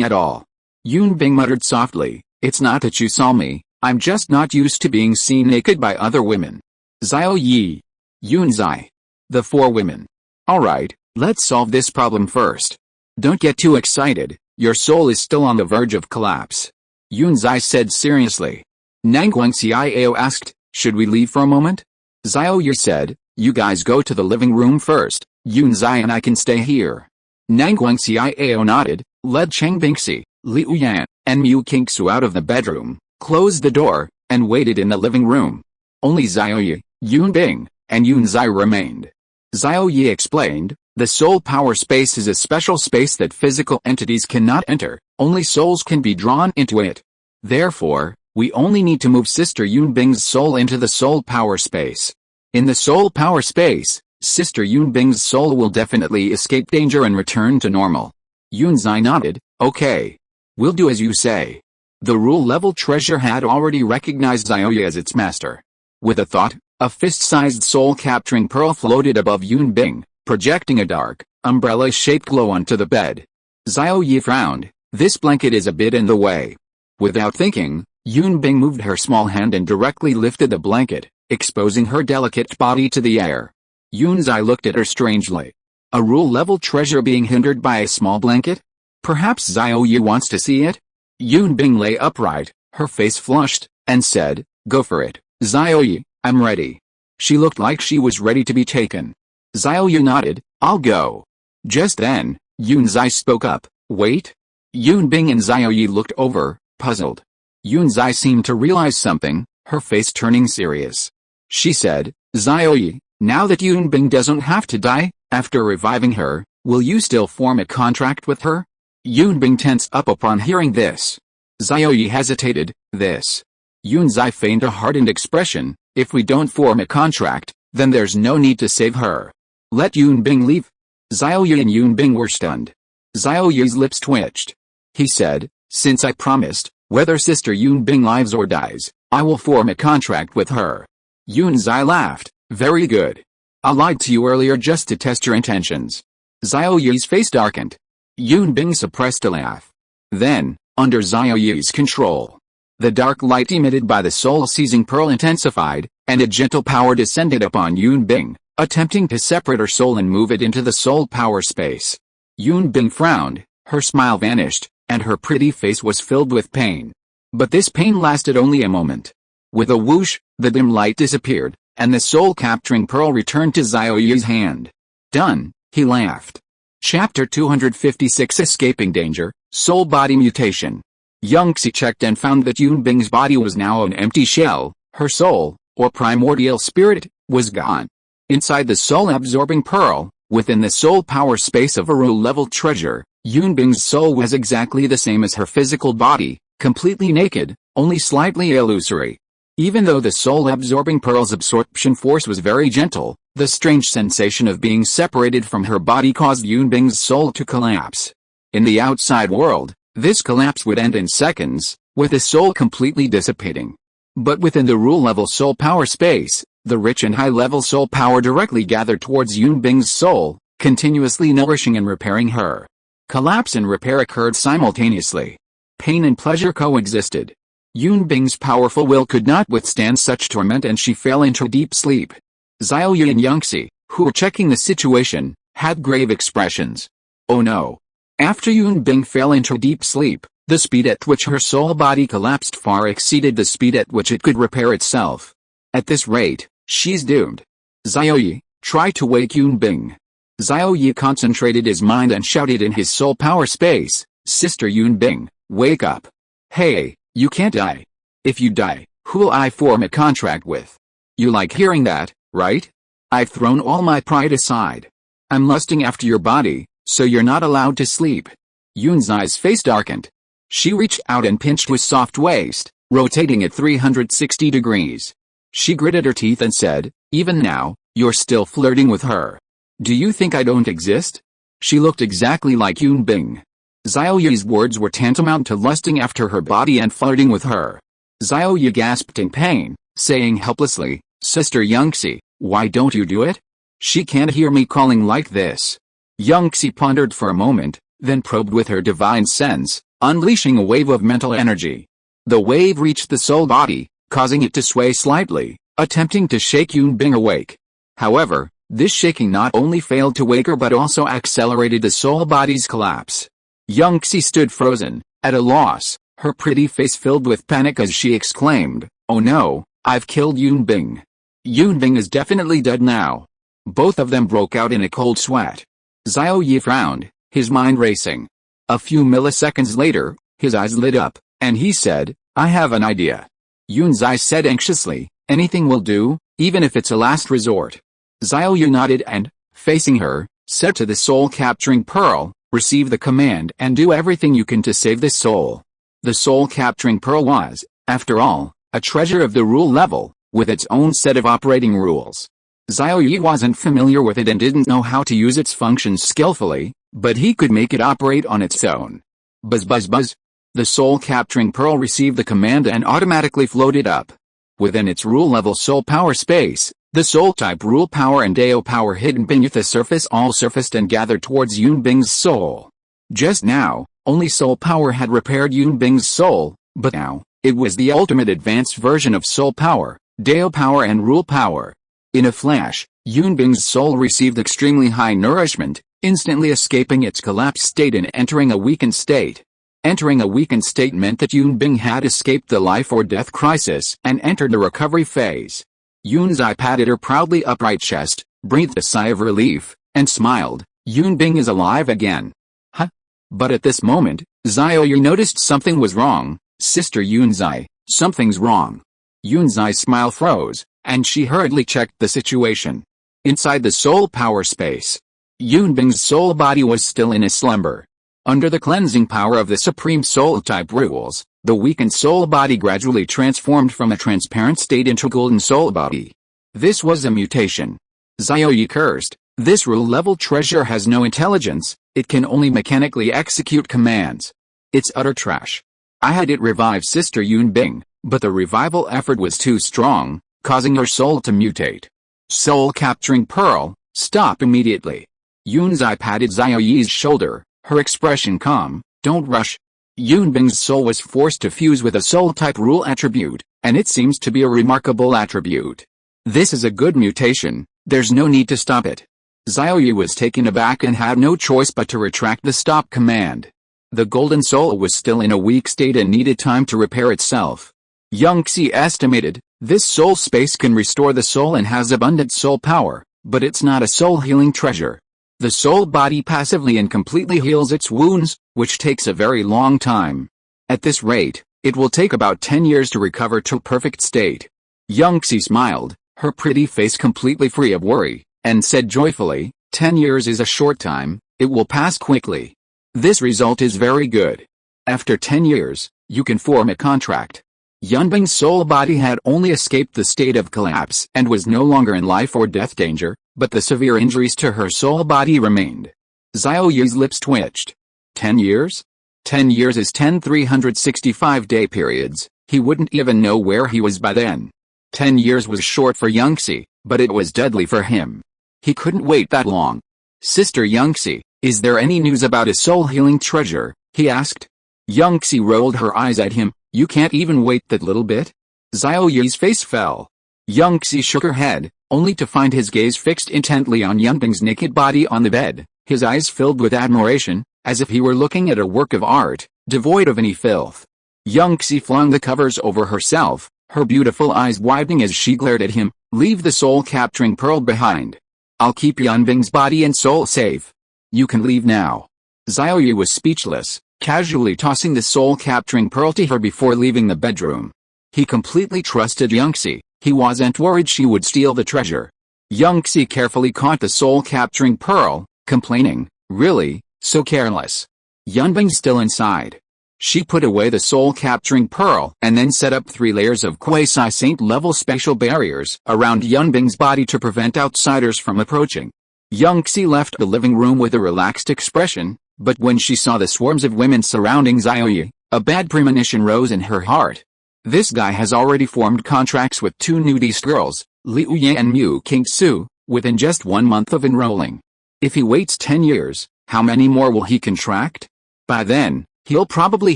S1: at all. Yunbing muttered softly, it's not that you saw me, I'm just not used to being seen naked by other women. Xiao Ye. Yunzai. The four women. Alright, let's solve this problem first. Don't get too excited, your soul is still on the verge of collapse. Yunzai said seriously. Nangguang Xiao asked, should we leave for a moment? Xiao Ye said, you guys go to the living room first, Yunzai and I can stay here. Nangguang Xiao nodded, led Cheng Bingxi, Liu Yan, and Mu Kingsu out of the bedroom, closed the door, and waited in the living room. Only Xiao Ye, Yunbing, and Yunzai remained. Xiao Ye explained, the soul power space is a special space that physical entities cannot enter, only souls can be drawn into it. Therefore, we only need to move Sister Yunbing's soul into the soul power space. In the soul power space, Sister Yunbing's soul will definitely escape danger and return to normal. Yunzai nodded, okay. We'll do as you say. The rule-level treasure had already recognized Xiao Ye as its master. With a thought, a fist-sized soul-capturing pearl floated above Yunbing, projecting a dark, umbrella-shaped glow onto the bed. Xiao Ye frowned, this blanket is a bit in the way. Without thinking, Yunbing moved her small hand and directly lifted the blanket, exposing her delicate body to the air. Yunzai looked at her strangely. A rule-level treasure being hindered by a small blanket? Perhaps Xiao Ye wants to see it? Yunbing lay upright, her face flushed, and said, go for it, Xiao Ye, I'm ready. She looked like she was ready to be taken. Xiao Ye nodded, I'll go. Just then, Yunzai spoke up, wait. Yunbing and Xiao Ye looked over, puzzled. Yunzai seemed to realize something, her face turning serious. She said, Xiao Ye, now that Yunbing doesn't have to die, after reviving her, will you still form a contract with her? Yunbing tensed up upon hearing this. Xiao Ye hesitated, this. Yunzai feigned a hardened expression, if we don't form a contract, then there's no need to save her. Let Yunbing leave. Xiao Ye and Yunbing were stunned. Xiao Ye's lips twitched. He said, since I promised, whether Sister Yunbing lives or dies, I will form a contract with her. Yunzai laughed, very good. I lied to you earlier just to test your intentions. Xiao Ye's face darkened. Yunbing suppressed a laugh. Then, under Xiao Ye's control, the dark light emitted by the soul-seizing pearl intensified, and a gentle power descended upon Yunbing, attempting to separate her soul and move it into the soul power space. Yunbing frowned, her smile vanished, and her pretty face was filled with pain. But this pain lasted only a moment. With a whoosh, the dim light disappeared, and the soul-capturing pearl returned to Xiao Ye's hand. Done, he laughed. Chapter 256 Escaping Danger, Soul Body Mutation. Xie checked and found that Yunbing's body was now an empty shell. Her soul, or primordial spirit, was gone. Inside the soul-absorbing pearl, within the soul power space of a rule-level treasure, Yunbing's soul was exactly the same as her physical body, completely naked, only slightly illusory. Even though the soul-absorbing pearl's absorption force was very gentle, the strange sensation of being separated from her body caused Yunbing's soul to collapse. In the outside world, this collapse would end in seconds, with the soul completely dissipating. But within the rule-level soul power space, the rich and high-level soul power directly gathered towards Yunbing's soul, continuously nourishing and repairing her. Collapse and repair occurred simultaneously. Pain and pleasure coexisted. Yunbing's powerful will could not withstand such torment and she fell into deep sleep. Xiao Ye and Xie, who were checking the situation, had grave expressions. Oh no. After Yunbing fell into deep sleep, the speed at which her soul body collapsed far exceeded the speed at which it could repair itself. At this rate, she's doomed. Xiao Ye, try to wake Yunbing. Xiao Ye concentrated his mind and shouted in his soul power space, Sister Yunbing, wake up. Hey, you can't die. If you die, who'll I form a contract with? You like hearing that, right? I've thrown all my pride aside. I'm lusting after your body, so you're not allowed to sleep. Yunxi's face darkened. She reached out and pinched his soft waist, rotating it 360 degrees. She gritted her teeth and said, even now, you're still flirting with her. Do you think I don't exist? She looked exactly like Yunbing. Xiao Ye's words were tantamount to lusting after her body and flirting with her. Xiao Ye gasped in pain, saying helplessly, Sister Xie, why don't you do it? She can't hear me calling like this. Xie pondered for a moment, then probed with her divine sense, unleashing a wave of mental energy. The wave reached the soul body, causing it to sway slightly, attempting to shake Yunbing awake. However, this shaking not only failed to wake her but also accelerated the soul body's collapse. Xie stood frozen, at a loss, her pretty face filled with panic as she exclaimed, oh no, I've killed Yunbing. Yunbing is definitely dead now. Both of them broke out in a cold sweat. Xiao Ye frowned, his mind racing. A few milliseconds later, his eyes lit up, and he said, I have an idea. Yunxi said anxiously, anything will do, even if it's a last resort. Xiao Ye nodded and, facing her, said to the soul-capturing pearl, receive the command and do everything you can to save this soul. The soul-capturing pearl was, after all, a treasure of the rule level, with its own set of operating rules. Xiao Ye wasn't familiar with it and didn't know how to use its functions skillfully, but he could make it operate on its own. Buzz buzz buzz. The soul-capturing pearl received the command and automatically floated up. Within its rule-level soul power space, the soul-type rule power and Dao power hidden beneath the surface all surfaced and gathered towards Yunbing's soul. Just now, only soul power had repaired Yunbing's soul, but now, it was the ultimate advanced version of soul power, Dao power and rule power. In a flash, Yunbing's soul received extremely high nourishment, instantly escaping its collapsed state and entering a weakened state. Entering a weakened state meant that Yunbing had escaped the life or death crisis and entered the recovery phase. Yunxi patted her proudly upright chest, breathed a sigh of relief, and smiled, Yunbing is alive again. Huh? But at this moment, Xiao Ye noticed something was wrong. Sister Yunxi, something's wrong. Yunxi's smile froze, and she hurriedly checked the situation. Inside the soul power space, Yunbing's soul body was still in a slumber. Under the cleansing power of the supreme soul-type rules, the weakened soul body gradually transformed from a transparent state into golden soul body. This was a mutation. Xiao Ye cursed, this rule-level treasure has no intelligence, it can only mechanically execute commands. It's utter trash. I had it revive Sister Yunbing, but the revival effort was too strong, causing her soul to mutate. Soul-capturing pearl, stop immediately. Yunxi patted Xiao Ye's shoulder, her expression calm, don't rush. Yunbing's soul was forced to fuse with a soul-type rule attribute, and it seems to be a remarkable attribute. This is a good mutation, there's no need to stop it. Xiao Ye was taken aback and had no choice but to retract the stop command. The golden soul was still in a weak state and needed time to repair itself. Xie estimated, this soul space can restore the soul and has abundant soul power, but it's not a soul-healing treasure. The soul body passively and completely heals its wounds, which takes a very long time. At this rate, it will take about 10 years to recover to perfect state. Xie smiled, her pretty face completely free of worry, and said joyfully, 10 years is a short time, it will pass quickly. This result is very good. After 10 years, you can form a contract. Yunbing's soul body had only escaped the state of collapse and was no longer in life or death danger, but the severe injuries to her soul body remained. Xiao Ye's lips twitched. 10 years? 10 years is 10 365-day periods, he wouldn't even know where he was by then. 10 years was short for Xie, but it was deadly for him. He couldn't wait that long. Sister Xie, is there any news about a soul-healing treasure? He asked. Xie rolled her eyes at him. You can't even wait that little bit? Xiao Ye's face fell. Xie shook her head, only to find his gaze fixed intently on Yunbing's naked body on the bed, his eyes filled with admiration, as if he were looking at a work of art, devoid of any filth. Xie flung the covers over herself, her beautiful eyes widening as she glared at him. Leave the soul-capturing pearl behind. I'll keep Yunbing's body and soul safe. You can leave now. Xiao Ye was speechless, casually tossing the soul-capturing pearl to her before leaving the bedroom. He completely trusted Xie, he wasn't worried she would steal the treasure. Xie carefully caught the soul-capturing pearl, complaining, really, so careless. Yunbing's still inside. She put away the soul-capturing pearl and then set up 3 layers of quasi-saint-level spatial barriers around Yunbing's body to prevent outsiders from approaching. Xie left the living room with a relaxed expression, but when she saw the swarms of women surrounding Xiao Ye, a bad premonition rose in her heart. This guy has already formed contracts with 2 nudist girls, Liu Ye and Mu Qingsu, within just 1 month of enrolling. If he waits 10 years, how many more will he contract? By then, he'll probably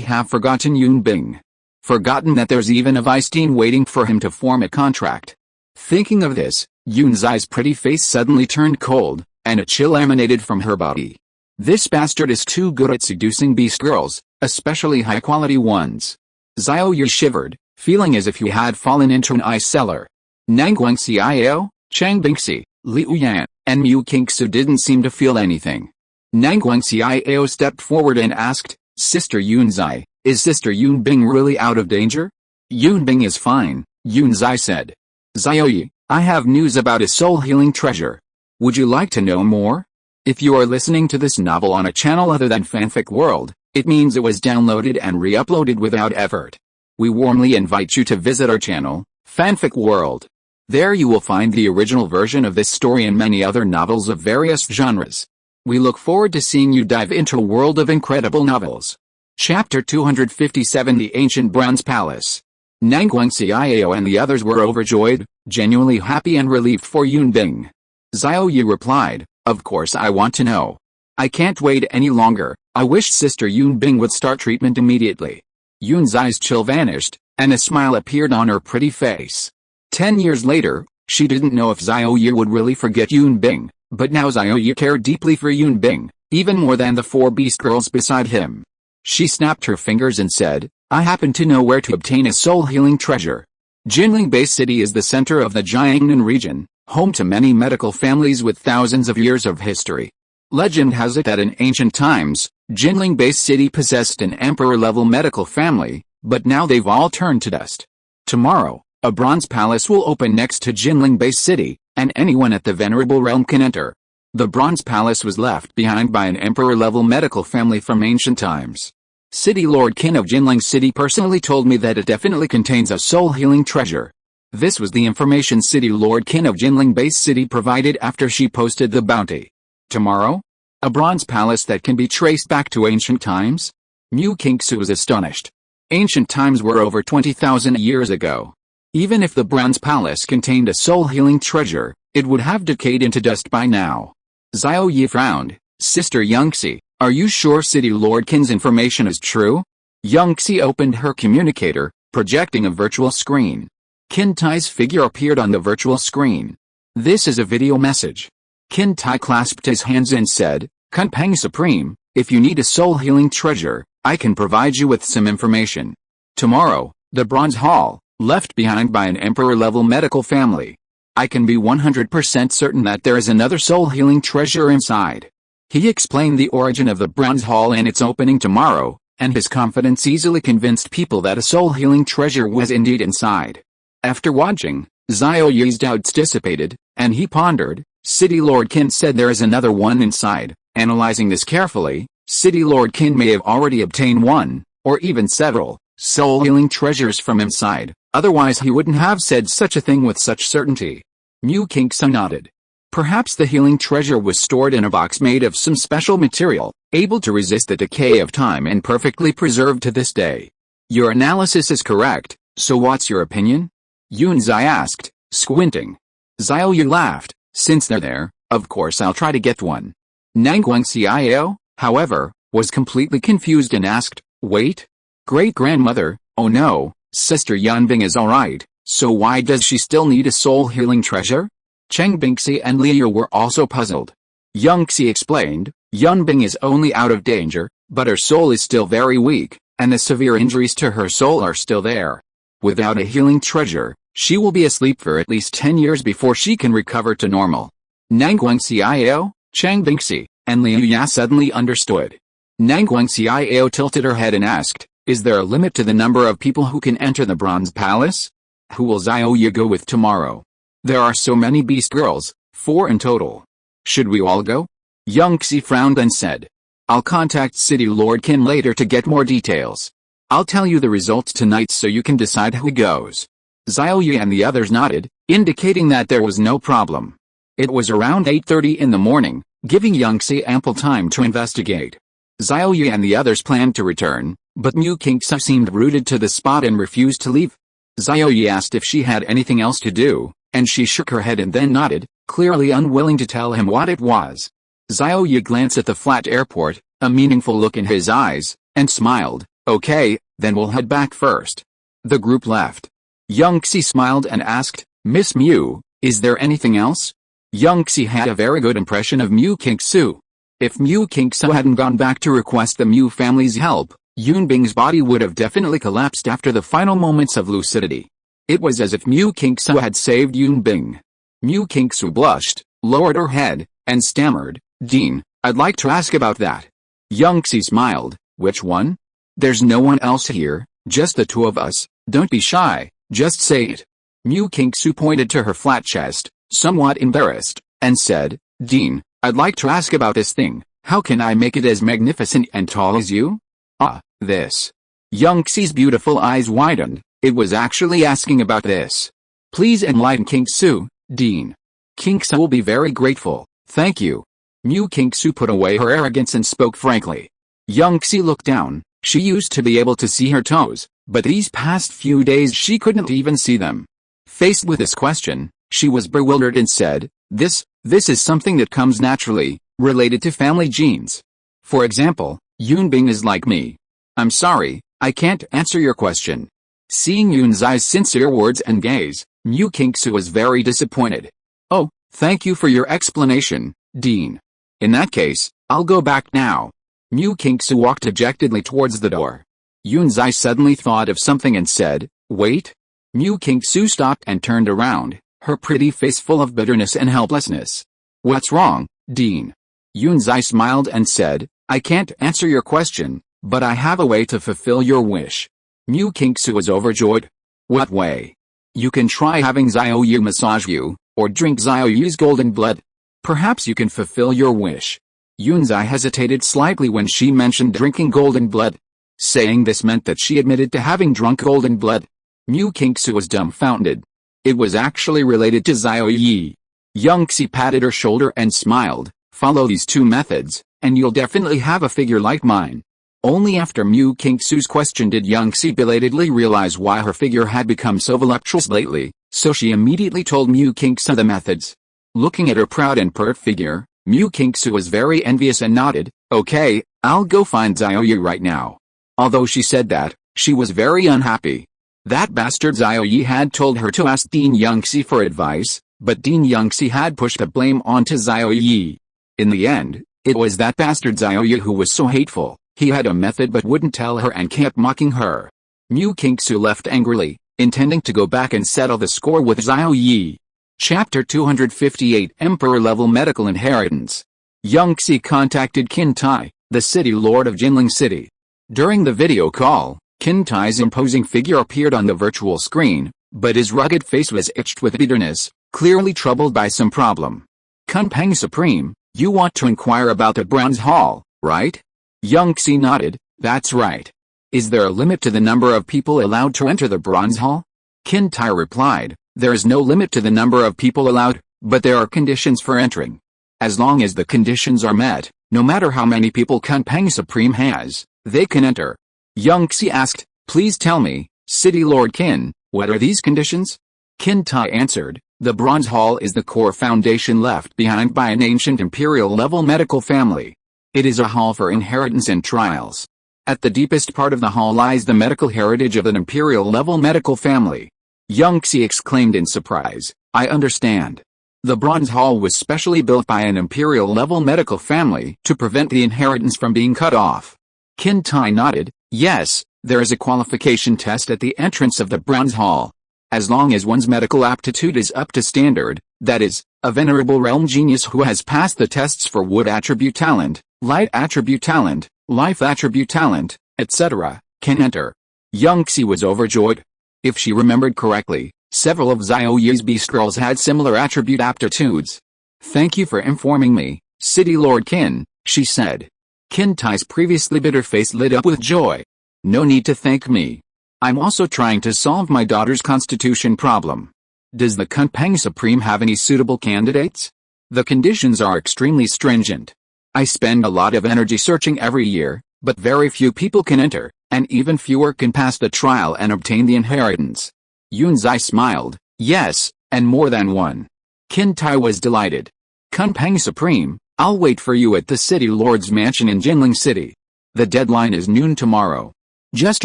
S1: have forgotten Yunbing. Forgotten that there's even a Weistein waiting for him to form a contract. Thinking of this, Yunzai's pretty face suddenly turned cold, and a chill emanated from her body. This bastard is too good at seducing beast girls, especially high-quality ones. Xiao Ye shivered, feeling as if he had fallen into an ice cellar. Nangguangxiao, Chang Bingxi, Liu Yan, and Mu Qingsu didn't seem to feel anything. Nangguangxiao stepped forward and asked, Sister Yunzai, is Sister Yunbing really out of danger? Yunbing is fine, Yunzai said. Xiao Ye, I have news about a soul-healing treasure. Would you like to know more? If you are listening to this novel on a channel other than Fanfic World, it means it was downloaded and re-uploaded without effort. We warmly invite you to visit our channel, Fanfic World. There you will find the original version of this story and many other novels of various genres. We look forward to seeing you dive into a world of incredible novels. Chapter 257 The Ancient Bronze Palace. Nangguangxiao and the others were overjoyed, genuinely happy and relieved for Yunbing. Xiao Ye replied, of course I want to know. I can't wait any longer, I wish Sister Yunbing would start treatment immediately. Yunzai's chill vanished, and a smile appeared on her pretty face. 10 years later, she didn't know if Xiao Ye would really forget Yunbing, but now Xiao Ye cared deeply for Yunbing, even more than the 4 beast girls beside him. She snapped her fingers and said, I happen to know where to obtain a soul-healing treasure. Jinling Bay City is the center of the Jiangnan region, home to many medical families with thousands of years of history. Legend has it that in ancient times, Jinling Bay City possessed an emperor-level medical family, but now they've all turned to dust. Tomorrow, a bronze palace will open next to Jinling Bay City, and anyone at the venerable realm can enter. The bronze palace was left behind by an emperor-level medical family from ancient times. City Lord Qin of Jinling City personally told me that it definitely contains a soul-healing treasure. This was the information City Lord Qin of Jinling Bay City provided after she posted the bounty. Tomorrow? A bronze palace that can be traced back to ancient times? Mu Qingsu was astonished. Ancient times were over 20,000 years ago. Even if the bronze palace contained a soul-healing treasure, it would have decayed into dust by now. Xiao Ye frowned. Sister Xie, are you sure City Lord Qin's information is true? Xie opened her communicator, projecting a virtual screen. Qin Tai's figure appeared on the virtual screen. This is a video message. Qin Tai clasped his hands and said, Kunpeng Supreme, if you need a soul-healing treasure, I can provide you with some information. Tomorrow, the Bronze Hall, left behind by an emperor-level medical family. I can be 100% certain that there is another soul-healing treasure inside. He explained the origin of the Bronze Hall and its opening tomorrow, and his confidence easily convinced people that a soul-healing treasure was indeed inside. After watching, Xiao Ye's doubts dissipated, and he pondered. City Lord Qin said there is another one inside. Analyzing this carefully, City Lord Qin may have already obtained one, or even several, soul-healing treasures from inside, otherwise he wouldn't have said such a thing with such certainty. Mu Qingsu nodded. Perhaps the healing treasure was stored in a box made of some special material, able to resist the decay of time and perfectly preserved to this day. Your analysis is correct, so what's your opinion? Yunzai asked, squinting. Xiao Ye laughed. Since they're there, of course I'll try to get one. Nangguangxiao, however, was completely confused and asked, wait? Great-grandmother, oh no, Sister Yunbing is alright, so why does she still need a soul-healing treasure? Cheng Bingxi and Liu were also puzzled. Yunxi explained, Yunbing is only out of danger, but her soul is still very weak, and the severe injuries to her soul are still there. Without a healing treasure, she will be asleep for at least 10 years before she can recover to normal. Nangguangxiao, Cheng Bingxi, and Liu Ya suddenly understood. Nangguangxiao tilted her head and asked, is there a limit to the number of people who can enter the Bronze Palace? Who will Xiao Ye go with tomorrow? There are so many beast girls, 4 in total. Should we all go? Yunxi frowned and said, I'll contact City Lord Qin later to get more details. I'll tell you the results tonight so you can decide who goes. Xiao Ye and the others nodded, indicating that there was no problem. It was around 8:30 in the morning, giving Yunxi ample time to investigate. Xiao Ye and the others planned to return, but Mu Qingsu seemed rooted to the spot and refused to leave. Xiao Ye asked if she had anything else to do, and she shook her head and then nodded, clearly unwilling to tell him what it was. Xiao Ye glanced at the flat airport, a meaningful look in his eyes, and smiled. Okay, then we'll head back first. The group left. Yunxi smiled and asked, Miss Mu, is there anything else? Yunxi had a very good impression of Mu Qingsu. If Mu Qingsu hadn't gone back to request the Mu family's help, Yunbing's body would have definitely collapsed after the final moments of lucidity. It was as if Mu Qingsu had saved Yunbing. Mu Qingsu blushed, lowered her head, and stammered, Dean, I'd like to ask about that. Yunxi smiled, which one? There's no one else here, just the two of us, don't be shy, just say it. Mu Qingsu pointed to her flat chest, somewhat embarrassed, and said, Dean, I'd like to ask about this thing, how can I make it as magnificent and tall as you? Ah, this. Yunxi's beautiful eyes widened, it was actually asking about this. Please enlighten Qingsu, Dean. Qingsu will be very grateful, thank you. Mu Qingsu put away her arrogance and spoke frankly. Yunxi looked down, she used to be able to see her toes, but these past few days she couldn't even see them. Faced with this question, she was bewildered and said, This is something that comes naturally, related to family genes. For example, Yunbing is like me. I'm sorry, I can't answer your question. Seeing Yunzai's sincere words and gaze, Mu Qingsu was very disappointed. Oh, thank you for your explanation, Dean. In that case, I'll go back now. Mu Qingsu walked dejectedly towards the door. Yunzai suddenly thought of something and said, Wait. Mu Qingsu stopped and turned around, her pretty face full of bitterness and helplessness. What's wrong, Dean? Yunzai smiled and said, I can't answer your question, but I have a way to fulfill your wish. Mu Qingsu was overjoyed. What way? You can try having Xiao Ye massage you, or drink Xiao Ye's golden blood. Perhaps you can fulfill your wish. Yunzai hesitated slightly when she mentioned drinking golden blood. Saying this meant that she admitted to having drunk golden blood. Mu Qingsu was dumbfounded. It was actually related to Xiao Ye. Yunxi patted her shoulder and smiled. Follow these 2 methods, and you'll definitely have a figure like mine. Only after Mu Qingsu's question did Yunxi belatedly realize why her figure had become so voluptuous lately, so she immediately told Mu Qingsu the methods. Looking at her proud and pert figure, Mu Qingsu was very envious and nodded, Okay, I'll go find Xiao Ye right now. Although she said that, she was very unhappy. That bastard Xiao Ye had told her to ask Dean Yunxi for advice, but Dean Yunxi had pushed the blame onto Xiao Ye. In the end, it was that bastard Xiao Ye who was so hateful. He had a method but wouldn't tell her and kept mocking her. Mu Qingsu left angrily, intending to go back and settle the score with Xiao Ye. Chapter 258 Emperor-Level Medical Inheritance. Yunxi contacted Qin Tai, the city lord of Jinling City. During the video call, Qin Tai's imposing figure appeared on the virtual screen, but his rugged face was itched with bitterness, clearly troubled by some problem. Kunpeng Supreme, you want to inquire about the Bronze Hall, right? Young Xie nodded, that's right. Is there a limit to the number of people allowed to enter the Bronze Hall? Qin Tai replied, there is no limit to the number of people allowed, but there are conditions for entering. As long as the conditions are met, no matter how many people Kunpeng Supreme has, they can enter. Young Xie asked, please tell me, City Lord Qin, what are these conditions? Qin Tai answered, the Bronze Hall is the core foundation left behind by an ancient imperial-level medical family. It is a hall for inheritance and trials. At the deepest part of the hall lies the medical heritage of an imperial-level medical family. Young Xie exclaimed in surprise, I understand. The Bronze Hall was specially built by an imperial-level medical family to prevent the inheritance from being cut off. Qin Tai nodded, yes, there is a qualification test at the entrance of the Bronze Hall. As long as one's medical aptitude is up to standard, that is, a venerable realm genius who has passed the tests for wood attribute talent, light attribute talent, life attribute talent, etc., can enter. Young Xie was overjoyed. If she remembered correctly, several of Xiao Ye's beast girls had similar attribute aptitudes. Thank you for informing me, City Lord Qin, she said. Qin Tai's previously bitter face lit up with joy. No need to thank me. I'm also trying to solve my daughter's constitution problem. Does the Kunpeng Supreme have any suitable candidates? The conditions are extremely stringent. I spend a lot of energy searching every year, but very few people can enter, and even fewer can pass the trial and obtain the inheritance. Yunzai smiled, yes, and more than one. Qin Tai was delighted. Kunpeng Supreme, I'll wait for you at the City Lord's mansion in Jinling City. The deadline is noon tomorrow. Just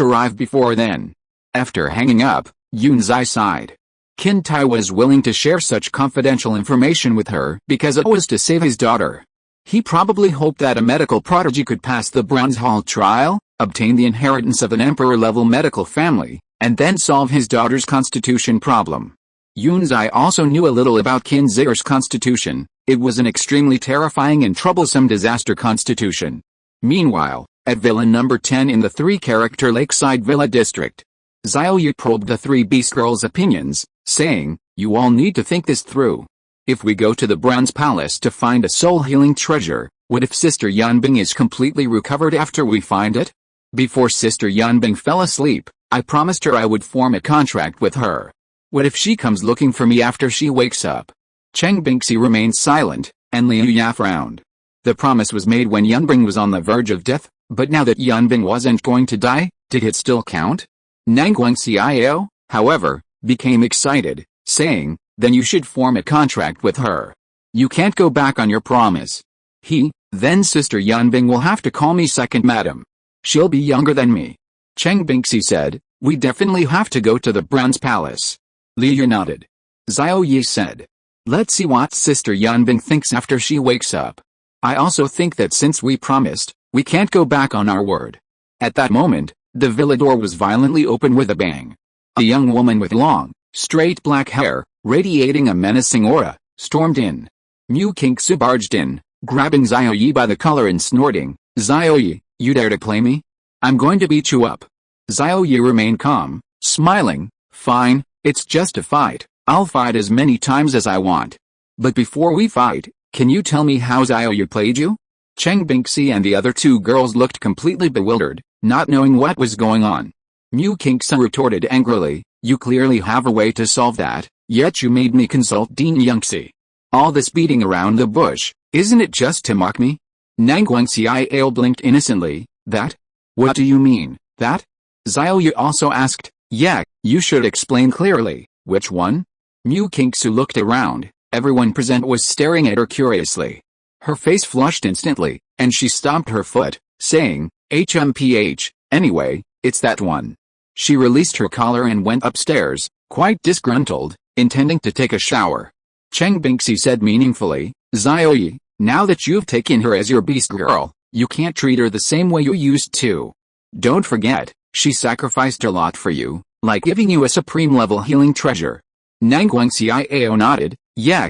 S1: arrive before then. After hanging up, Yunzai sighed. Qin Tai was willing to share such confidential information with her because it was to save his daughter. He probably hoped that a medical prodigy could pass the Bronze Hall trial, obtain the inheritance of an emperor-level medical family, and then solve his daughter's constitution problem. Yunzai also knew a little about Qin Zier's constitution. It was an extremely terrifying and troublesome disaster constitution. Meanwhile, at Villa number 10 in the three-character Lakeside Villa district, Xiao Ye probed the three beast girls' opinions, saying, you all need to think this through. If we go to the Bronze Palace to find a soul-healing treasure, what if Sister Yanbing is completely recovered after we find it? Before Sister Yanbing fell asleep, I promised her I would form a contract with her. What if she comes looking for me after she wakes up? Cheng Bingxi remained silent, and Liu Ya frowned. The promise was made when Yanbing was on the verge of death, but now that Yanbing wasn't going to die, did it still count? Nangguang Xiao, however, became excited, saying, then you should form a contract with her. You can't go back on your promise. Then Sister Yanbing will have to call me second madam. She'll be younger than me. Cheng Bingxi said, we definitely have to go to the Bronze Palace. Liu nodded. Xiao Ye said, let's see what Sister Yanbing thinks after she wakes up. I also think that since we promised, we can't go back on our word. At that moment, the villa door was violently opened with a bang. A young woman with long, straight black hair, radiating a menacing aura, stormed in. Mu Qingxu barged in, grabbing Xiao Ye by the collar and snorting, Xiao Ye, you dare to play me? I'm going to beat you up. Xiao Ye remained calm, smiling, fine, it's just a fight, I'll fight as many times as I want. But before we fight, can you tell me how Xiao Ye played you? Cheng Bingxi and the other two girls looked completely bewildered, not knowing what was going on. Mu Qingxu retorted angrily, you clearly have a way to solve that, yet you made me consult Dean Yangxi. All this beating around the bush, isn't it just to mock me? Nangguang Xiao blinked innocently, that? What do you mean, that? Xiao Ye also asked, yeah, you should explain clearly, which one? Mu Qingxu looked around, everyone present was staring at her curiously. Her face flushed instantly, and she stomped her foot, saying, HMPH, anyway, it's that one. She released her collar and went upstairs, quite disgruntled, intending to take a shower. Cheng Bingxi said meaningfully, Xiao Ye, now that you've taken her as your beast girl, you can't treat her the same way you used to. Don't forget, she sacrificed a lot for you, like giving you a supreme-level healing treasure. Nangguang Xiao nodded, yeah,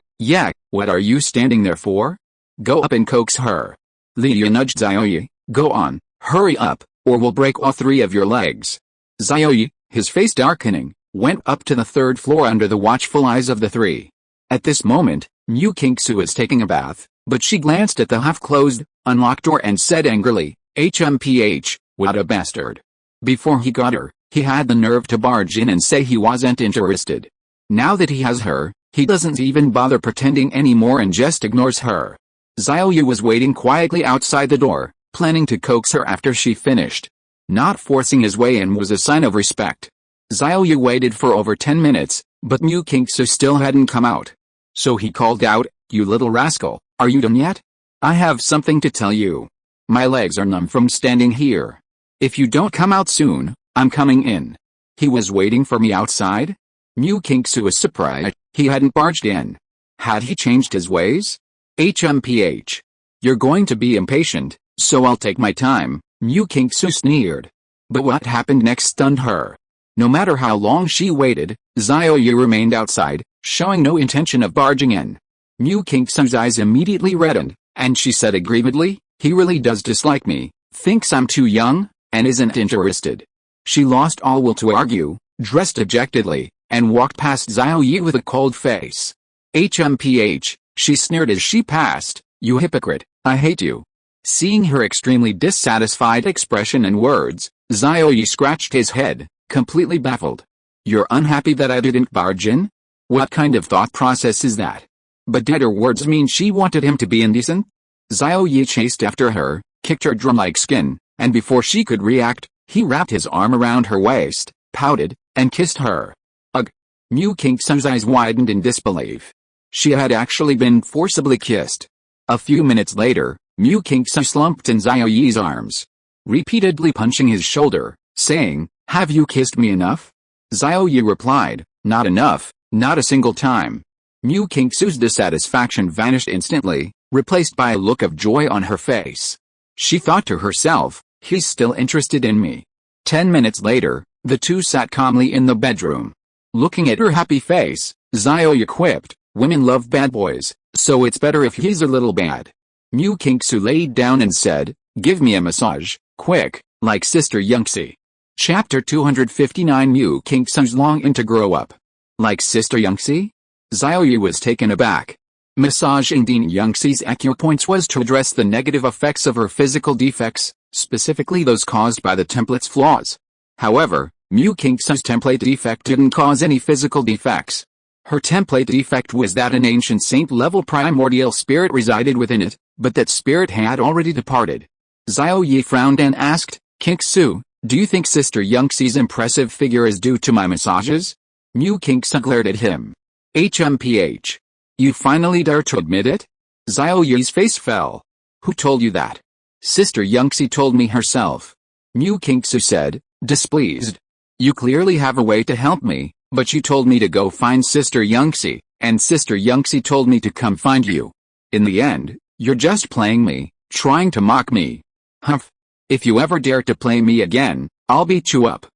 S1: what are you standing there for? Go up and coax her. Liu nudged Xiao Ye, go on, hurry up, or we'll break all 3 of your legs. Xiao Ye, his face darkening, went up to the 3rd floor under the watchful eyes of the 3. At this moment, Mu Qingsu was taking a bath, but she glanced at the half-closed, unlocked door and said angrily, HMPH, what a bastard. Before he got her, he had the nerve to barge in and say he wasn't interested. Now that he has her, he doesn't even bother pretending anymore and just ignores her. Xiao Ye was waiting quietly outside the door, planning to coax her after she finished. Not forcing his way in was a sign of respect. Xiao Ye waited for over 10 minutes, but Mu Qingsu still hadn't come out. So he called out, "You little rascal, are you done yet? I have something to tell you. My legs are numb from standing here. If you don't come out soon, I'm coming in." He was waiting for me outside? Mu Qingsu was surprised. He hadn't barged in. Had he changed his ways? HMPH. You're going to be impatient, so I'll take my time, Mu Qingsu sneered. But what happened next stunned her. No matter how long she waited, Xiao Ye remained outside, showing no intention of barging in. Mu Qingsu's eyes immediately reddened, and she said aggrievedly, "He really does dislike me, thinks I'm too young, and isn't interested." She lost all will to argue, dressed dejectedly, and walked past Xiao Ye with a cold face. HMPH, she sneered as she passed, "You hypocrite, I hate you." Seeing her extremely dissatisfied expression and words, Xiao Ye scratched his head, completely baffled. "You're unhappy that I didn't barge in? What kind of thought process is that?" But did her words mean she wanted him to be indecent? Xiao Ye chased after her, kicked her drum-like skin, and before she could react, he wrapped his arm around her waist, pouted, and kissed her. Ugh! Mu Qingsu's eyes widened in disbelief. She had actually been forcibly kissed. A few minutes later, Mu Qingsu slumped in Xiao Ye's arms, repeatedly punching his shoulder, saying, "Have you kissed me enough?" Xiao Ye replied, "Not enough, not a single time." Mu Qingsu's dissatisfaction vanished instantly, replaced by a look of joy on her face. She thought to herself, "He's still interested in me." 10 minutes later, the two sat calmly in the bedroom. Looking at her happy face, Xiao Ye quipped, "Women love bad boys, so it's better if he's a little bad." Mu Qingsu laid down and said, "Give me a massage, quick, like Sister Yangxi." Chapter 259 Mu Qingsu's longing to grow up. Like Sister Yangxi? Xiao Ye was taken aback. Massaging Dean Yangxi's acupoints was to address the negative effects of her physical defects, specifically those caused by the template's flaws. However, Mu Qingsu's template defect didn't cause any physical defects. Her template defect was that an ancient saint-level primordial spirit resided within it, but that spirit had already departed. Xiao Ye frowned and asked, "Qingsu, do you think Sister Yangxi's impressive figure is due to my massages?" Mu Qingsu glared at him. HMPH. You finally dare to admit it? Xiao Ye's face fell. Who told you that? Sister Yangxi told me herself. Mu Qingsu said, displeased. You clearly have a way to help me, but you told me to go find Sister Yangxi, and Sister Yangxi told me to come find you. In the end, you're just playing me, trying to mock me. Humph. If you ever dare to play me again, I'll beat you up.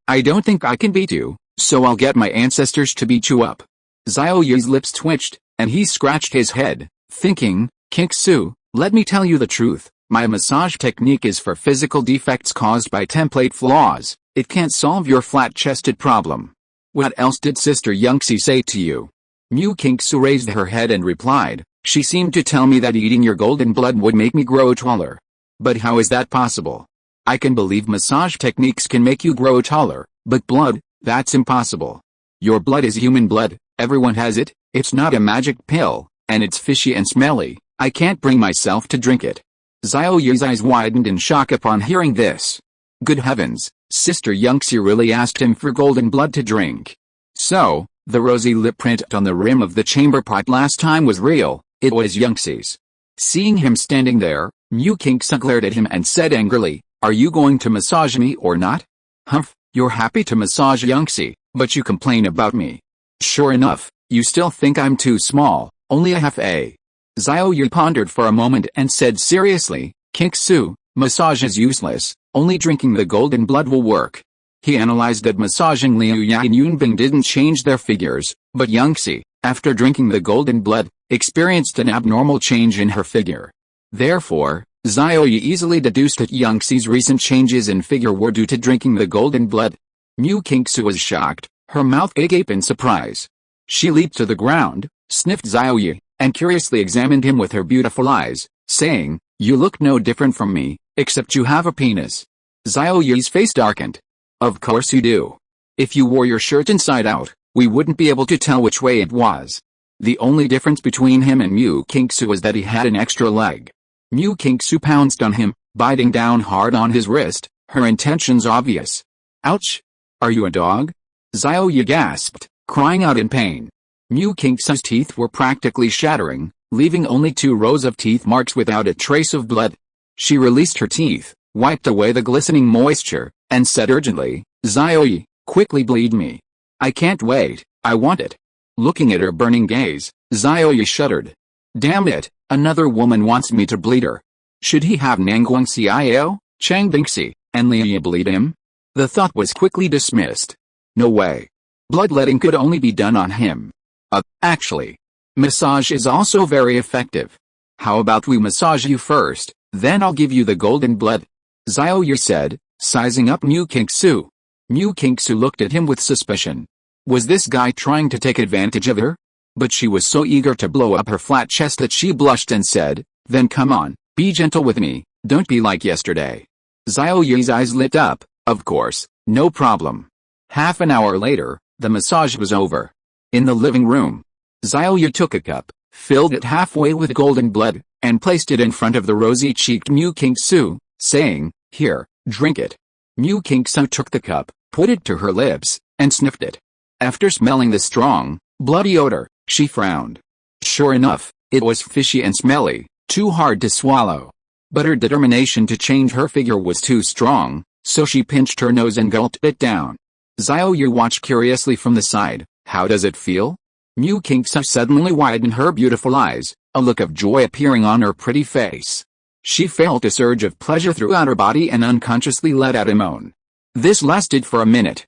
S1: I don't think I can beat you, so I'll get my ancestors to beat you up. Xiao Ye's lips twitched, and he scratched his head, thinking, Qingsu, let me tell you the truth, my massage technique is for physical defects caused by template flaws, it can't solve your flat-chested problem. What else did Sister Yangxi say to you? Mu Qingsu raised her head and replied, she seemed to tell me that eating your golden blood would make me grow taller. But how is that possible? I can believe massage techniques can make you grow taller, but blood, that's impossible. Your blood is human blood, everyone has it, it's not a magic pill, and it's fishy and smelly, I can't bring myself to drink it. Xiao Ye's eyes widened in shock upon hearing this. Good heavens, Sister Yangxi really asked him for golden blood to drink. So, the rosy lip print on the rim of the chamber pot last time was real, it was Yangxi's. Seeing him standing there, Mu Qingsu glared at him and said angrily, are you going to massage me or not? Humph, you're happy to massage Yangxi, but you complain about me. Sure enough, you still think I'm too small, only a half a. Xiao Ye pondered for a moment and said seriously, Qingsu, massage is useless, only drinking the golden blood will work. He analyzed that massaging Liu Ya and Yunbing didn't change their figures, but Yangxi, after drinking the golden blood, experienced an abnormal change in her figure. Therefore, Xiao Ye easily deduced that Yangxi's recent changes in figure were due to drinking the golden blood. Mu Qingsu was shocked, her mouth agape in surprise. She leaped to the ground, sniffed Xiao Ye, and curiously examined him with her beautiful eyes, saying, "You look no different from me, except you have a penis." Xiao Ye's face darkened. "Of course you do. If you wore your shirt inside out, we wouldn't be able to tell which way it was." The only difference between him and Mu Qingsu was that he had an extra leg. Mu Qingsu pounced on him, biting down hard on his wrist, her intentions obvious. "Ouch! Are you a dog?" Xiao Ye gasped, crying out in pain. Mu Qingsu's teeth were practically shattering, leaving only 2 rows of teeth marks without a trace of blood. She released her teeth, wiped away the glistening moisture, and said urgently, "Xiao Ye, quickly bleed me. I can't wait, I want it." Looking at her burning gaze, Xiao Ye shuddered. "Damn it, another woman wants me to bleed her. Should he have Nangguang Xiao, Chang Bingxi, and Liye bleed him?" The thought was quickly dismissed. No way. Bloodletting could only be done on him. Actually, massage is also very effective. How about we massage you first, then I'll give you the golden blood," Xiao Ye said, sizing up Mu Qingsu. Mu Qingsu looked at him with suspicion. Was this guy trying to take advantage of her? But she was so eager to blow up her flat chest that she blushed and said, "Then come on, be gentle with me, don't be like yesterday." Xiao Ye's eyes lit up. "Of course, no problem." Half an hour later, the massage was over. In the living room, Xiao Ye took a cup, filled it halfway with golden blood, and placed it in front of the rosy-cheeked Mu Qingsu, saying, "Here, drink it." Mu Qingsu took the cup, put it to her lips, and sniffed it. After smelling the strong, bloody odor, she frowned. Sure enough, it was fishy and smelly, too hard to swallow. But her determination to change her figure was too strong, so she pinched her nose and gulped it down. Xiao Ye watched curiously from the side. "How does it feel?" Mu Qingsu suddenly widened her beautiful eyes, a look of joy appearing on her pretty face. She felt a surge of pleasure throughout her body and unconsciously let out a moan. This lasted for a minute.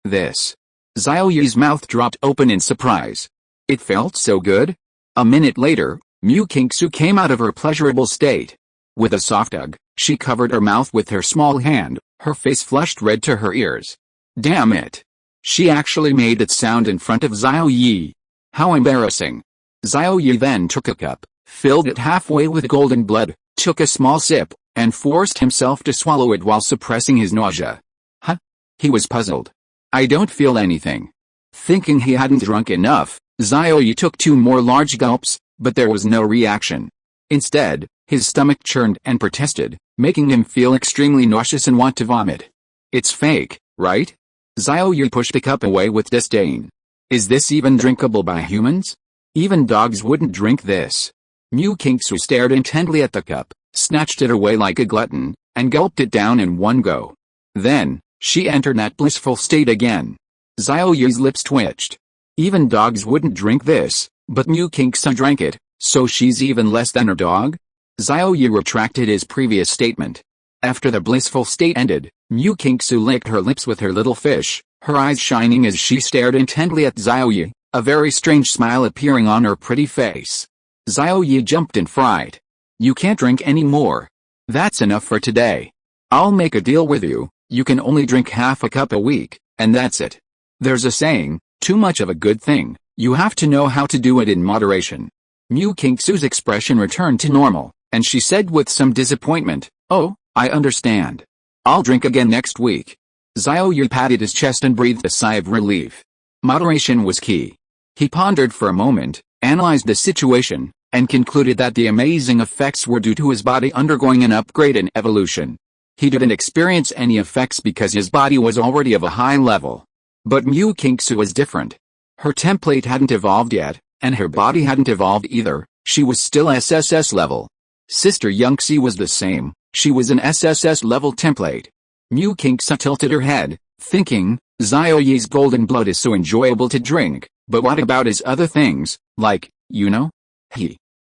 S1: This. Xiao Ye's mouth dropped open in surprise. It felt so good. A minute later, Mu Qingsu came out of her pleasurable state. With a soft hug, she covered her mouth with her small hand, her face flushed red to her ears. Damn it! She actually made it sound in front of Xiao Ye. How embarrassing. Xiao Ye then took a cup, filled it halfway with golden blood, took a small sip, and forced himself to swallow it while suppressing his nausea. Huh? He was puzzled. "I don't feel anything." Thinking he hadn't drunk enough, Xiao Ye took 2 more large gulps, but there was no reaction. Instead, his stomach churned and protested, making him feel extremely nauseous and want to vomit. "It's fake, right?" Xiao Ye pushed the cup away with disdain. "Is this even drinkable by humans? Even dogs wouldn't drink this." Mu Qingsu stared intently at the cup, snatched it away like a glutton, and gulped it down in one go. Then, she entered that blissful state again. Xiao Ye's lips twitched. Even dogs wouldn't drink this, but Mu Qingsu drank it, so she's even less than a dog? Xiao Ye retracted his previous statement. After the blissful state ended, Mu Qingsu licked her lips with her little fish, her eyes shining as she stared intently at Xiao Ye, a very strange smile appearing on her pretty face. Xiao Ye jumped in fright. "You can't drink any more. That's enough for today. I'll make a deal with you, you can only drink half a cup a week, and that's it. There's a saying, too much of a good thing, you have to know how to do it in moderation." Mu Qingsu's expression returned to normal, and she said with some disappointment, "Oh, I understand. I'll drink again next week." Xiao Ye patted his chest and breathed a sigh of relief. Moderation was key. He pondered for a moment, analyzed the situation, and concluded that the amazing effects were due to his body undergoing an upgrade and evolution. He didn't experience any effects because his body was already of a high level. But Mu Qingsu was different. Her template hadn't evolved yet, and her body hadn't evolved either. She was still SSS level. Sister Yangxi was the same. She was an SSS level template. Mu Qingsu tilted her head, thinking, Xiao Ye's golden blood is so enjoyable to drink, but what about his other things, like, you know?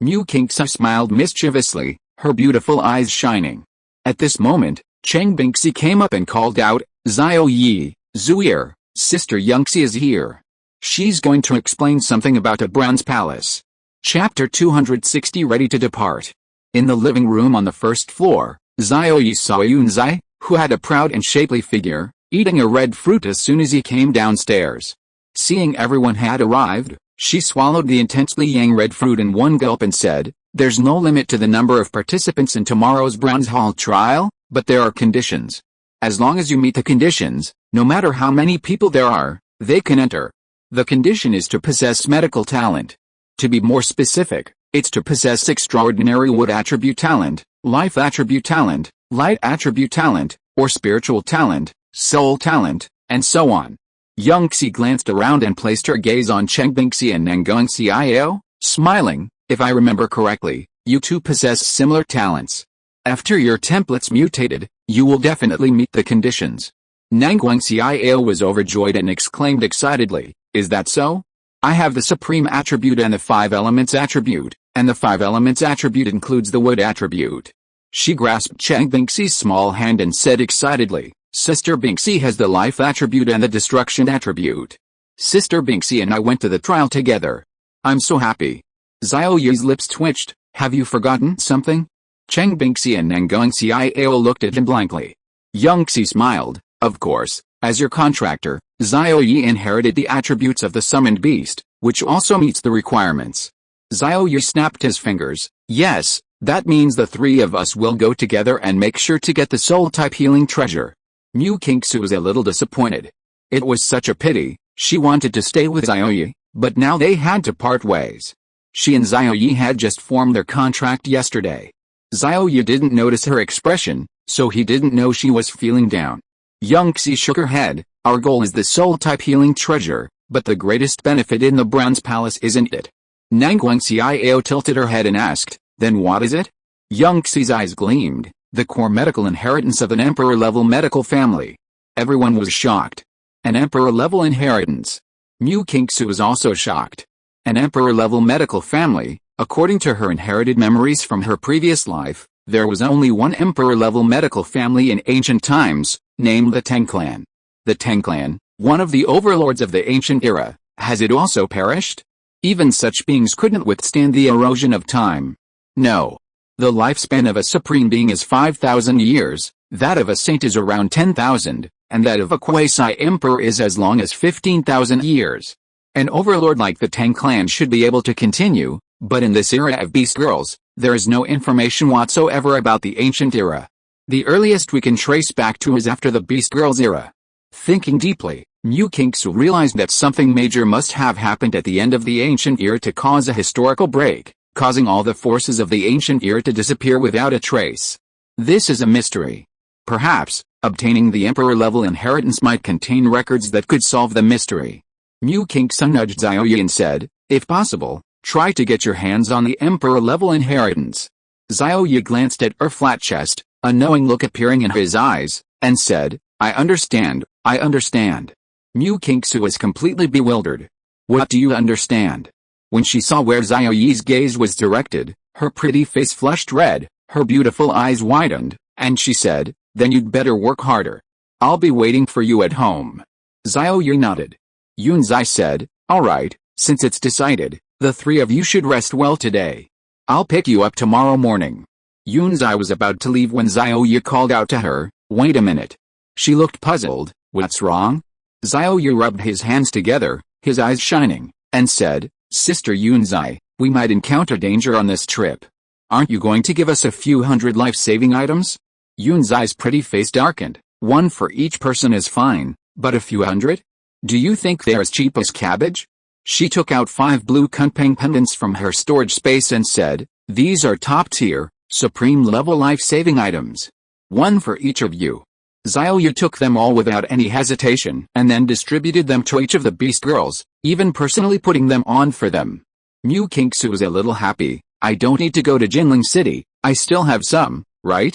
S1: Mu Qingsu smiled mischievously, her beautiful eyes shining. At this moment, Chang Bingxi came up and called out, "Xiao Ye, Zuir, Sister Yangxi is here. She's going to explain something about a bronze palace." Chapter 260 Ready to depart. In the living room on the first floor, Xiao Ye saw Yunzai, who had a proud and shapely figure, eating a red fruit as soon as he came downstairs. Seeing everyone had arrived, she swallowed the intensely yang red fruit in one gulp and said, "There's no limit to the number of participants in tomorrow's bronze hall trial, but there are conditions. As long as you meet the conditions, no matter how many people there are, they can enter. The condition is to possess medical talent. To be more specific, it's to possess extraordinary wood attribute talent, life attribute talent, light attribute talent, or spiritual talent, soul talent, and so on." Young Xie glanced around and placed her gaze on Cheng Bingxi and Nanguang Xiao, smiling, "If I remember correctly, you two possess similar talents. After your templates mutated, you will definitely meet the conditions." Nanguang Xiao was overjoyed and exclaimed excitedly, "Is that so? I have the supreme attribute and the 5 elements attribute, and the 5 elements attribute includes the wood attribute." She grasped Cheng Bingxi's small hand and said excitedly, "Sister Bingxi has the life attribute and the destruction attribute. Sister Bingxi and I went to the trial together. I'm so happy." Xiao Ye's lips twitched. "Have you forgotten something?" Cheng Bingxi and Nanguang Xiao looked at him blankly. Young Xie smiled, "Of course, as your contractor, Xiao Ye inherited the attributes of the summoned beast, which also meets the requirements." Xiao Ye snapped his fingers. "Yes, that means the 3 of us will go together and make sure to get the soul-type healing treasure." Mu Qingsu was a little disappointed. It was such a pity, she wanted to stay with Xiao Ye, but now they had to part ways. She and Xiao Ye had just formed their contract yesterday. Xiao Ye didn't notice her expression, so he didn't know she was feeling down. Young Xie shook her head. "Our goal is the soul-type healing treasure, but the greatest benefit in the Bronze Palace isn't it?" Nanguang Xiao tilted her head and asked, "Then what is it?" Young Xie's eyes gleamed. "The core medical inheritance of an emperor-level medical family." Everyone was shocked. An emperor-level inheritance. Mu Qingsu was also shocked. An emperor-level medical family. According to her inherited memories from her previous life, there was only one emperor-level medical family in ancient times, named the Tang clan. The Tang clan, one of the overlords of the ancient era, has it also perished? Even such beings couldn't withstand the erosion of time. No. The lifespan of a supreme being is 5,000 years, that of a saint is around 10,000, and that of a quasi-emperor is as long as 15,000 years. An overlord like the Tang clan should be able to continue, but in this era of beast girls, there is no information whatsoever about the ancient era. The earliest we can trace back to is after the beast girls era. Thinking deeply, Mu Qingsu realized that something major must have happened at the end of the ancient era to cause a historical break, causing all the forces of the ancient era to disappear without a trace. This is a mystery. Perhaps, obtaining the emperor-level inheritance might contain records that could solve the mystery. Mu Qingsu nudged Xiao Ye and said, "If possible, try to get your hands on the emperor-level inheritance." Xiao Ye glanced at her flat chest, a knowing look appearing in his eyes, and said, I understand. Mu Qingsu was completely bewildered. "What do you understand?" When she saw where Xiao Ye's gaze was directed, her pretty face flushed red, her beautiful eyes widened, and she said, "Then you'd better work harder. I'll be waiting for you at home." Xiao Ye nodded. Yunzai said, "All right, since it's decided, the 3 of you should rest well today. I'll pick you up tomorrow morning." Yunzai was about to leave when Xiao Ye called out to her, "Wait a minute." She looked puzzled. "What's wrong?" Xiao Ye rubbed his hands together, his eyes shining, and said, "Sister Yunzai, we might encounter danger on this trip. Aren't you going to give us a few hundred life-saving items?" Yunzai's pretty face darkened. "1 for each person is fine, but a few hundred? Do you think they're as cheap as cabbage?" She took out 5 blue kunpeng pendants from her storage space and said, "These are top-tier, supreme-level life-saving items. 1 for each of you." Xiao Ye took them all without any hesitation and then distributed them to each of the beast girls, even personally putting them on for them. Mu Qingsu was a little happy. "I don't need to go to Jinling City, I still have some, right?"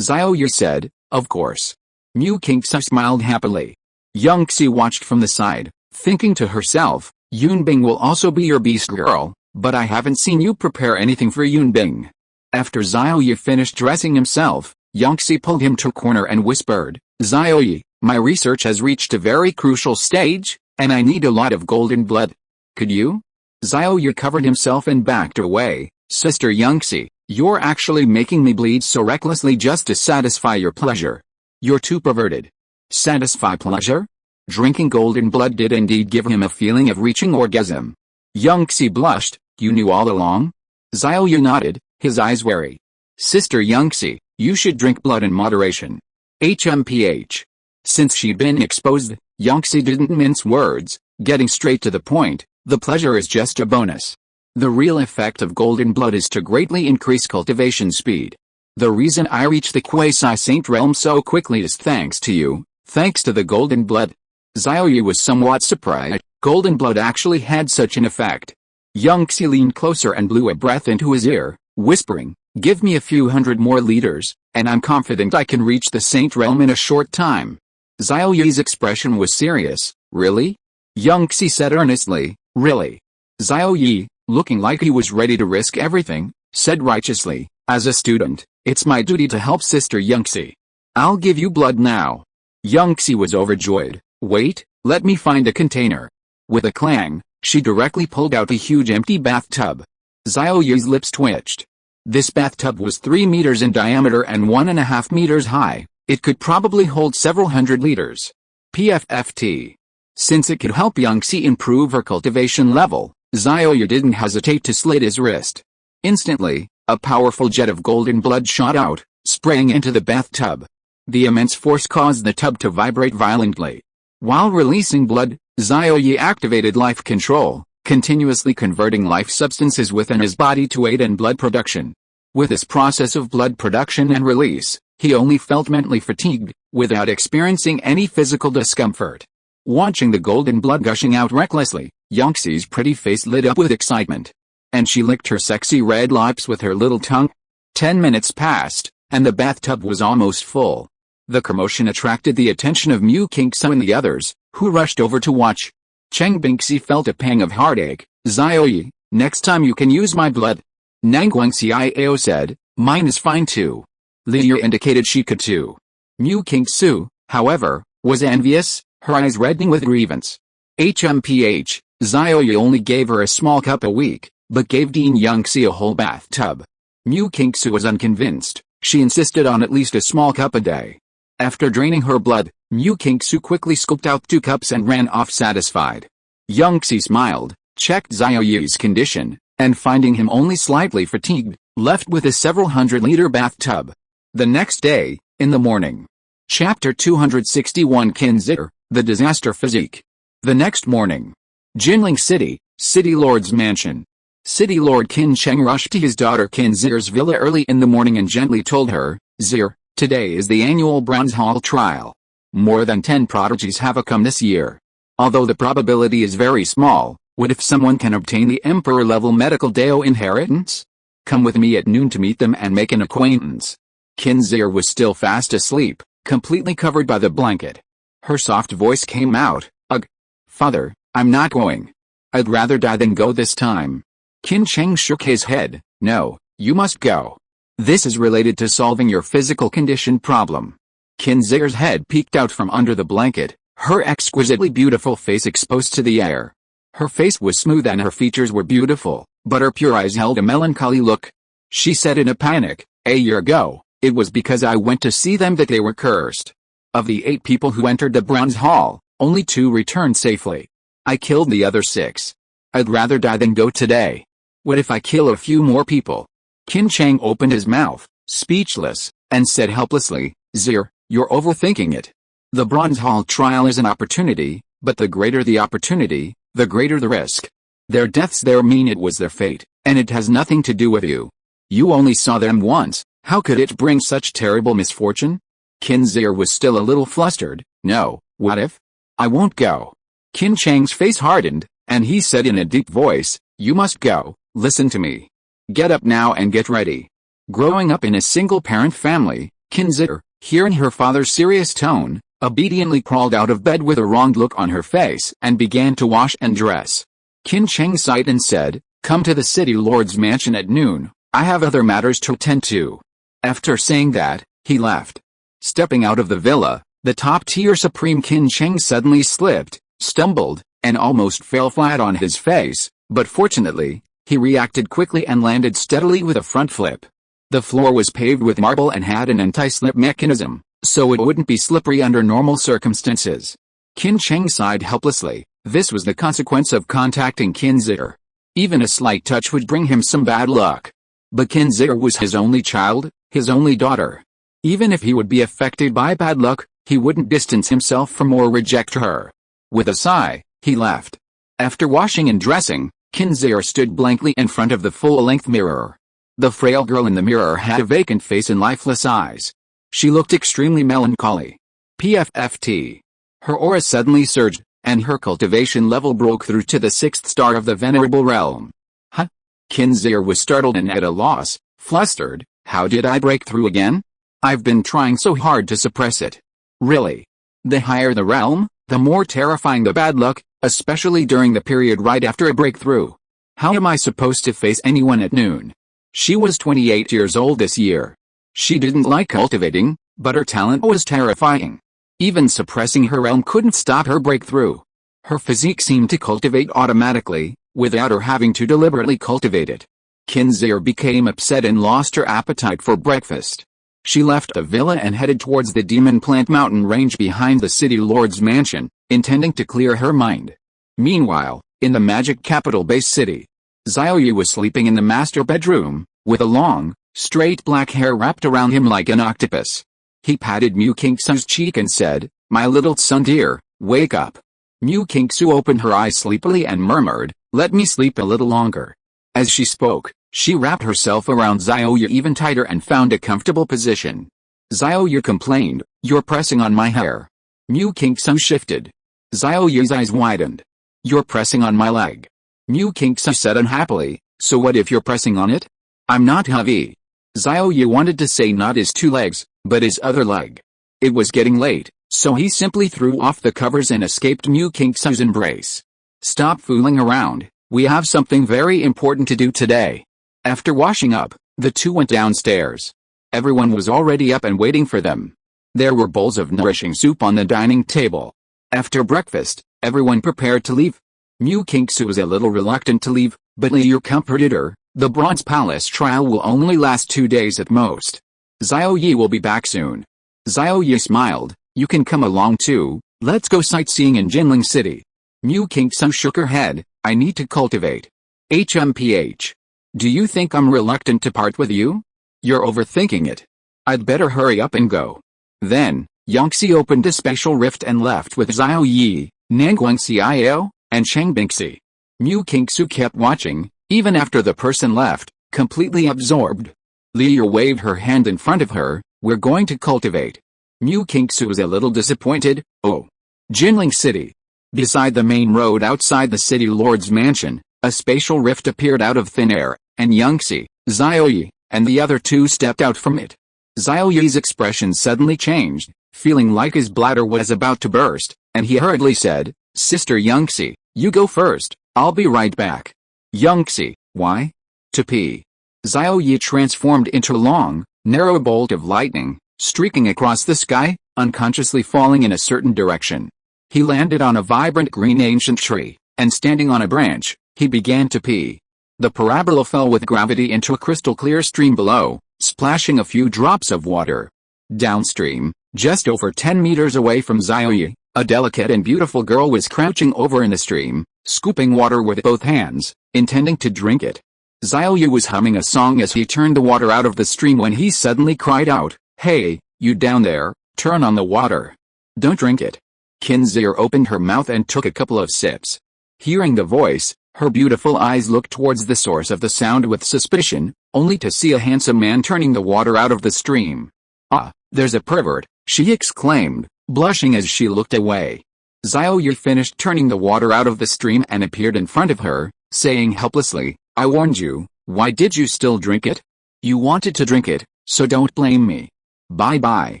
S1: Xiao Ye said, "Of course." Mu Qingsu smiled happily. Young Xie watched from the side, thinking to herself, "Yunbing will also be your beast girl, but I haven't seen you prepare anything for Yunbing." After Xiao Ye finished dressing himself, Young Xie pulled him to a corner and whispered, "Xiao Ye, my research has reached a very crucial stage, and I need a lot of golden blood. Could you?" Xiao Ye covered himself and backed away. "Sister Young Xie, You're actually making me bleed so recklessly just to satisfy your pleasure. You're too perverted. Satisfy pleasure? Drinking golden blood did indeed give him a feeling of reaching orgasm. Young Xie blushed. You knew all along? Xiao Ye nodded, his eyes wary. Sister Young Xie, you should drink blood in moderation. HMPH. Since she'd been exposed, Young Xie didn't mince words, getting straight to the point. The pleasure is just a bonus. The real effect of golden blood is to greatly increase cultivation speed. The reason I reached the quasi-saint realm so quickly is thanks to you, thanks to the golden blood. Xiao Ye was somewhat surprised. Golden blood actually had such an effect. Young Xie leaned closer and blew a breath into his ear, whispering, give me a few hundred more liters, and I'm confident I can reach the saint realm in a short time. Xiao Ye's expression was serious. Really? Young Xie said earnestly, really? Xiao Ye, looking like he was ready to risk everything, said righteously, as a student, it's my duty to help Sister Young Xie. I'll give you blood now. Young Xie was overjoyed. Wait, let me find a container. With a clang, she directly pulled out a huge empty bathtub. Xiao Ye's lips twitched. This bathtub was 3 meters in diameter and 1.5 meters high. It could probably hold several hundred liters. PFFT. Since it could help Young Xie improve her cultivation level, Xiao Ye didn't hesitate to slit his wrist. Instantly, a powerful jet of golden blood shot out, spraying into the bathtub. The immense force caused the tub to vibrate violently. While releasing blood, Xiao Ye activated life control, continuously converting life substances within his body to aid in blood production. With this process of blood production and release, he only felt mentally fatigued, without experiencing any physical discomfort. Watching the golden blood gushing out recklessly, Young Xie's pretty face lit up with excitement. And she licked her sexy red lips with her little tongue. 10 minutes passed, and the bathtub was almost full. The commotion attracted the attention of Mu Qingsu and the others, who rushed over to watch. Cheng Bingxi felt a pang of heartache. Xiao Ye, next time you can use my blood. Nangguang Xiao said, mine is fine too. Li Ye indicated she could too. Mu Qingsu, however, was envious, her eyes reddening with grievance. HMPH, Xiao Ye only gave her a small cup a week, but gave Dean Young Xie a whole bathtub. Mu Qingsu was unconvinced. She insisted on at least a small cup a day. After draining her blood, Mu Qingsu quickly scooped out 2 cups and ran off satisfied. Young Xie smiled, checked Xiao Ye's condition, and finding him only slightly fatigued, left with a several hundred-liter bathtub. The next day, in the morning. Chapter 261 Qinzir, the Disaster Physique. The next morning. Jinling City, City Lord's Mansion. City Lord Qin Cheng rushed to his daughter Qinzir's villa early in the morning and gently told her, Zir, today is the annual Bronze Hall trial. More than 10 prodigies have come this year. Although the probability is very small, what if someone can obtain the Emperor-level medical Dao inheritance? Come with me at noon to meet them and make an acquaintance. Qinzir was still fast asleep, completely covered by the blanket. Her soft voice came out, Ugh. Father, I'm not going. I'd rather die than go this time. Qin Cheng shook his head, no, you must go. This is related to solving your physical condition problem. Qinzir's head peeked out from under the blanket, her exquisitely beautiful face exposed to the air. Her face was smooth and her features were beautiful, but her pure eyes held a melancholy look. She said in a panic, a year ago, it was because I went to see them that they were cursed. Of the 8 people who entered the Bronze Hall, only 2 returned safely. I killed the other 6. I'd rather die than go today. What if I kill a few more people? Qin Cheng opened his mouth, speechless, and said helplessly, Zir, you're overthinking it. The Bronze Hall trial is an opportunity, but the greater the opportunity, the greater the risk. Their deaths there mean it was their fate, and it has nothing to do with you. You only saw them once, how could it bring such terrible misfortune? Qinzir was still a little flustered, no, what if? I won't go. Qin Cheng's face hardened, and he said in a deep voice, you must go, listen to me. Get up now and get ready. Growing up in a single-parent family, Qinzir, hearing her father's serious tone, obediently crawled out of bed with a wronged look on her face and began to wash and dress. Qin Cheng sighed and said, come to the city lord's mansion at noon, I have other matters to attend to. After saying that, he left. Stepping out of the villa, the top-tier Supreme Qin Cheng suddenly slipped, stumbled, and almost fell flat on his face, but fortunately, he reacted quickly and landed steadily with a front flip. The floor was paved with marble and had an anti-slip mechanism, so it wouldn't be slippery under normal circumstances. Qin Cheng sighed helplessly. This was the consequence of contacting Qin Zir. Even a slight touch would bring him some bad luck. But Qin Zir was his only child, his only daughter. Even if he would be affected by bad luck, he wouldn't distance himself from or reject her. With a sigh, he left. After washing and dressing, Qin Zir stood blankly in front of the full-length mirror. The frail girl in the mirror had a vacant face and lifeless eyes. She looked extremely melancholy. PFFT. Her aura suddenly surged, and her cultivation level broke through to the 6th star of the venerable realm. Huh? Qin Zir was startled and at a loss, flustered. How did I break through again? I've been trying so hard to suppress it. Really? The higher the realm, the more terrifying the bad luck, especially during the period right after a breakthrough. How am I supposed to face anyone at noon? She was 28 years old this year. She didn't like cultivating, but her talent was terrifying. Even suppressing her realm couldn't stop her breakthrough. Her physique seemed to cultivate automatically, without her having to deliberately cultivate it. Qin Zir became upset and lost her appetite for breakfast. She left the villa and headed towards the Demon Plant Mountain range behind the city lord's mansion, intending to clear her mind. Meanwhile, in the magic capital base city, Xiao Ye was sleeping in the master bedroom, with a long, straight black hair wrapped around him like an octopus. He patted Mu Qingsu's cheek and said, "My little son dear, wake up." Mu Qingsu opened her eyes sleepily and murmured, "Let me sleep a little longer." As she spoke, she wrapped herself around Xiao Ye even tighter and found a comfortable position. Xiao Ye complained, "You're pressing on my hair." Mu Qingsu shifted. Xiao Ye's eyes widened. "You're pressing on my leg." Mu Qingsu said unhappily, "So what if you're pressing on it?" "I'm not heavy." Xiao Ye wanted to say not his two legs, but his other leg. It was getting late, so he simply threw off the covers and escaped Mu Qingsu's embrace. "Stop fooling around, we have something very important to do today." After washing up, the two went downstairs. Everyone was already up and waiting for them. There were bowls of nourishing soup on the dining table. After breakfast, everyone prepared to leave. Mu Qingsu was a little reluctant to leave, but Liu comforted her. "The Bronze Palace trial will only last 2 days at most. Xiao Ye will be back soon." Xiao Ye smiled, "You can come along too, let's go sightseeing in Jinling City." Mu Qingsu shook her head, "I need to cultivate. HMPH. Do you think I'm reluctant to part with you? You're overthinking it. I'd better hurry up and go." Then, Yangxi opened a spatial rift and left with Xiao Ye, Nanguangxiao, and Cheng Bingxi. Mu Qingsu kept watching, even after the person left, completely absorbed. Liu waved her hand in front of her, "We're going to cultivate." Mu Qingsu was a little disappointed. "Oh." Jinling City. Beside the main road outside the city lord's mansion, a spatial rift appeared out of thin air, and Yangxi, Xiao Ye, and the other two stepped out from it. Xiao Ye's expression suddenly changed, feeling like his bladder was about to burst, and he hurriedly said, "Sister Yangxi, you go first, I'll be right back." "Yangxi, why?" "To pee." Xiao Ye transformed into a long, narrow bolt of lightning, streaking across the sky, unconsciously falling in a certain direction. He landed on a vibrant green ancient tree, and standing on a branch, he began to pee. The parabola fell with gravity into a crystal-clear stream below, splashing a few drops of water. Downstream, just over 10 meters away from Xiao Ye, a delicate and beautiful girl was crouching over in the stream, scooping water with both hands, intending to drink it. Xiao Ye was humming a song as he turned the water out of the stream when he suddenly cried out, "Hey, you down there, turn on the water. Don't drink it." Qin Zir opened her mouth and took a couple of sips. Hearing the voice, her beautiful eyes looked towards the source of the sound with suspicion, only to see a handsome man turning the water out of the stream. "Ah, there's a pervert," she exclaimed, blushing as she looked away. Xiao Ye finished turning the water out of the stream and appeared in front of her, saying helplessly, "I warned you, why did you still drink it? You wanted to drink it, so don't blame me. Bye-bye."